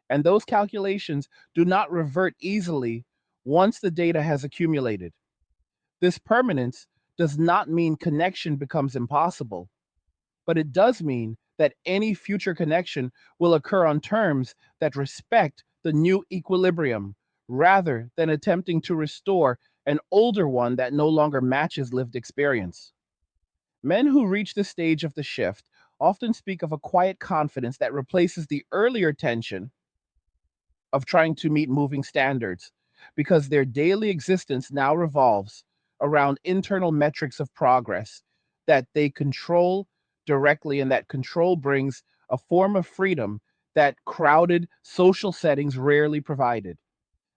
And those calculations do not revert easily once the data has accumulated. This permanence does not mean connection becomes impossible, but it does mean that any future connection will occur on terms that respect the new equilibrium rather than attempting to restore an older one that no longer matches lived experience. Men who reach this stage of the shift often speak of a quiet confidence that replaces the earlier tension of trying to meet moving standards, because their daily existence now revolves around internal metrics of progress that they control directly, and that control brings a form of freedom that crowded social settings rarely provided.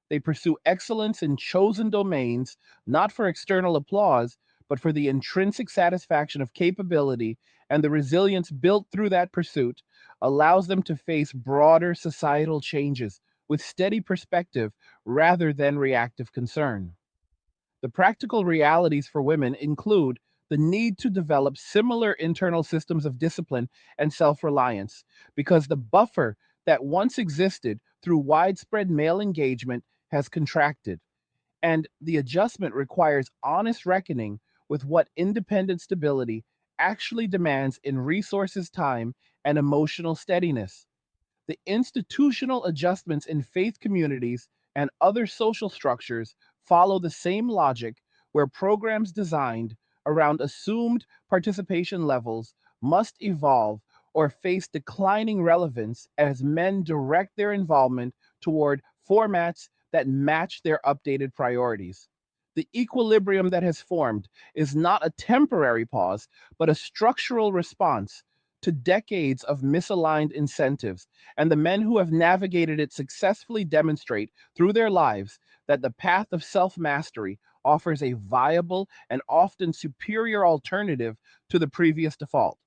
They pursue excellence in chosen domains, not for external applause, but for the intrinsic satisfaction of capability, and the resilience built through that pursuit allows them to face broader societal changes with steady perspective rather than reactive concern. The practical realities for women include the need to develop similar internal systems of discipline and self reliance, because the buffer that once existed through widespread male engagement has contracted, and the adjustment requires honest reckoning with what independent stability actually demands in resources, time, and emotional steadiness. The institutional adjustments in faith communities and other social structures follow the same logic, where programs designed around assumed participation levels must evolve or face declining relevance as men direct their involvement toward formats that match their updated priorities. The equilibrium that has formed is not a temporary pause, but a structural response to decades of misaligned incentives, and the men who have navigated it successfully demonstrate through their lives that the path of self mastery offers a viable and often superior alternative to the previous default.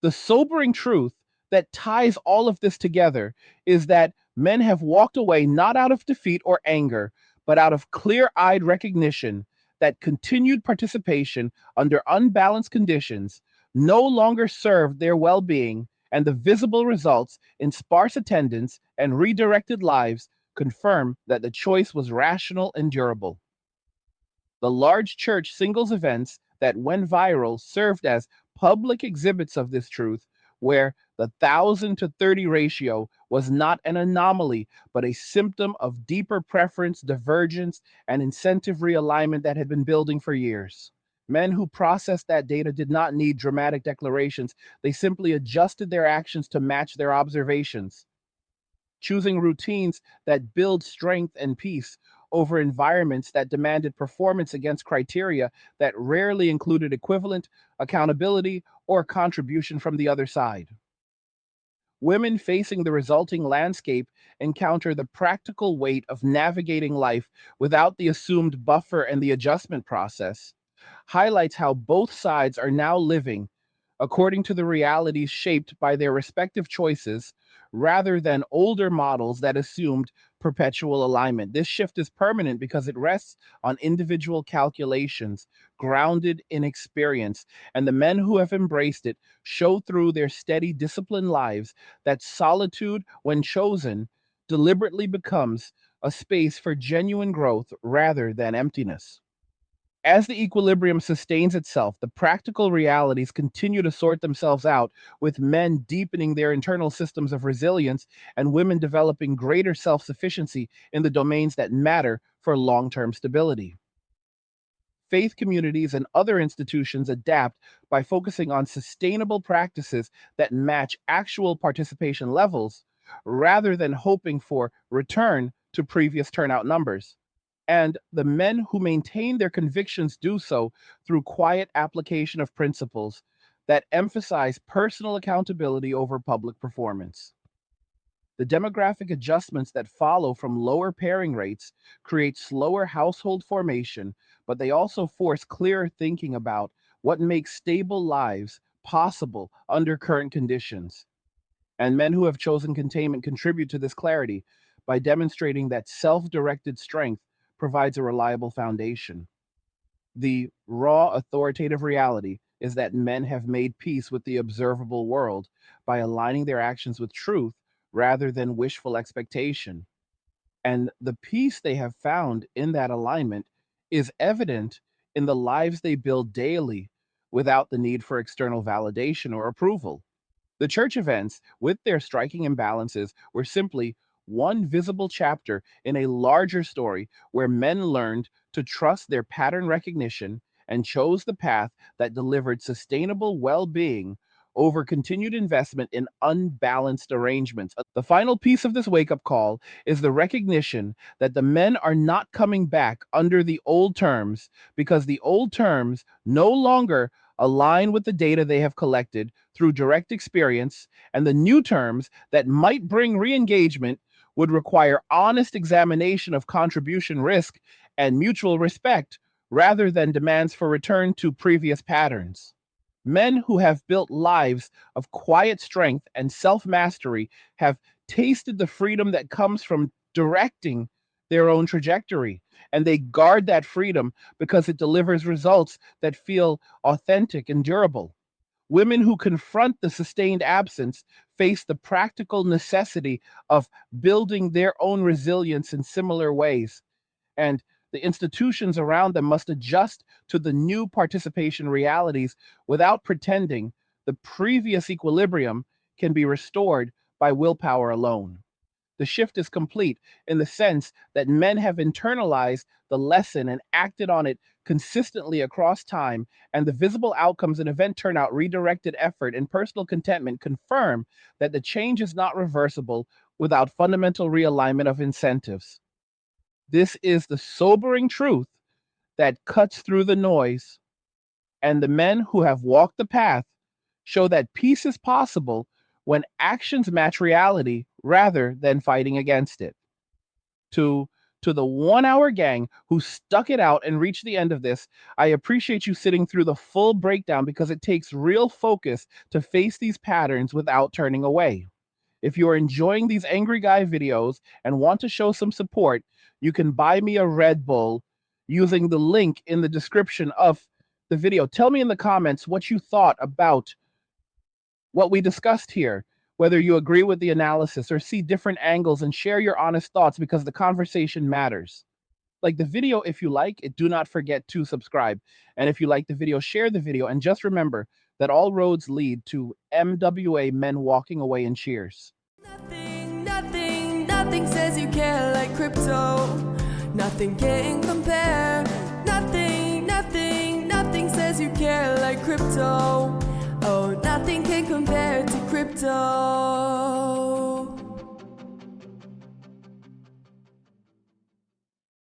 The sobering truth that ties all of this together is that men have walked away not out of defeat or anger, but out of clear eyed recognition that continued participation under unbalanced conditions no longer served their well being, and the visible results in sparse attendance and redirected lives confirm that the choice was rational and durable. The large church singles events that went viral served as public exhibits of this truth, where the 1,000 to 30 ratio was not an anomaly, but a symptom of deeper preference, divergence, and incentive realignment that had been building for years. Men who processed that data did not need dramatic declarations, they simply adjusted their actions to match their observations, choosing routines that build strength and peace over environments that demanded performance against criteria that rarely included equivalent accountability or contribution from the other side. Women facing the resulting landscape encounter the practical weight of navigating life without the assumed buffer, and the adjustment process highlights how both sides are now living according to the realities shaped by their respective choices, rather than older models that assumed perpetual alignment. This shift is permanent because it rests on individual calculations grounded in experience, and the men who have embraced it show through their steady, disciplined lives that solitude, when chosen, deliberately becomes a space for genuine growth rather than emptiness. As the equilibrium sustains itself, the practical realities continue to sort themselves out, with men deepening their internal systems of resilience and women developing greater self sufficiency in the domains that matter for long term stability. Faith communities and other institutions adapt by focusing on sustainable practices that match actual participation levels, rather than hoping for return to previous turnout numbers. And the men who maintain their convictions do so through quiet application of principles that emphasize personal accountability over public performance. The demographic adjustments that follow from lower pairing rates create slower household formation, but they also force clearer thinking about what makes stable lives possible under current conditions. And men who have chosen containment contribute to this clarity by demonstrating that self directed strength provides a reliable foundation. The raw authoritative reality is that men have made peace with the observable world by aligning their actions with truth rather than wishful expectation. And the peace they have found in that alignment is evident in the lives they build daily without the need for external validation or approval. The church events, with their striking imbalances, were simply one visible chapter in a larger story where men learned to trust their pattern recognition and chose the path that delivered sustainable well being over continued investment in unbalanced arrangements. The final piece of this wake up call is the recognition that the men are not coming back under the old terms because the old terms no longer align with the data they have collected through direct experience, and the new terms that might bring re engagement would require honest examination of contribution risk and mutual respect rather than demands for return to previous patterns. Men who have built lives of quiet strength and self mastery have tasted the freedom that comes from directing their own trajectory, and they guard that freedom because it delivers results that feel authentic and durable. Women who confront the sustained absence face the practical necessity of building their own resilience in similar ways, and the institutions around them must adjust to the new participation realities without pretending the previous equilibrium can be restored by willpower alone. The shift is complete in the sense that men have internalized the lesson and acted on it consistently across time, and the visible outcomes and event turnout, redirected effort, and personal contentment confirm that the change is not reversible without fundamental realignment of incentives. This is the sobering truth that cuts through the noise, and the men who have walked the path show that peace is possible when actions match reality rather than fighting against it. To to the 1 hour gang who stuck it out and reached the end of this, I appreciate you sitting through the full breakdown because it takes real focus to face these patterns without turning away. If you are enjoying these Angry Guy videos and want to show some support, you can buy me a Red Bull using the link in the description of the video. Tell me in the comments what you thought about what we discussed here, whether you agree with the analysis or see different angles, and share your honest thoughts because the conversation matters. Like the video if you like it, do not forget to subscribe. And if you like the video, share the video. And just remember that all roads lead to MWA men walking away in cheers. Nothing says you care like crypto. Nothing can compare. Nothing says you care like crypto. Oh, nothing can compare to crypto.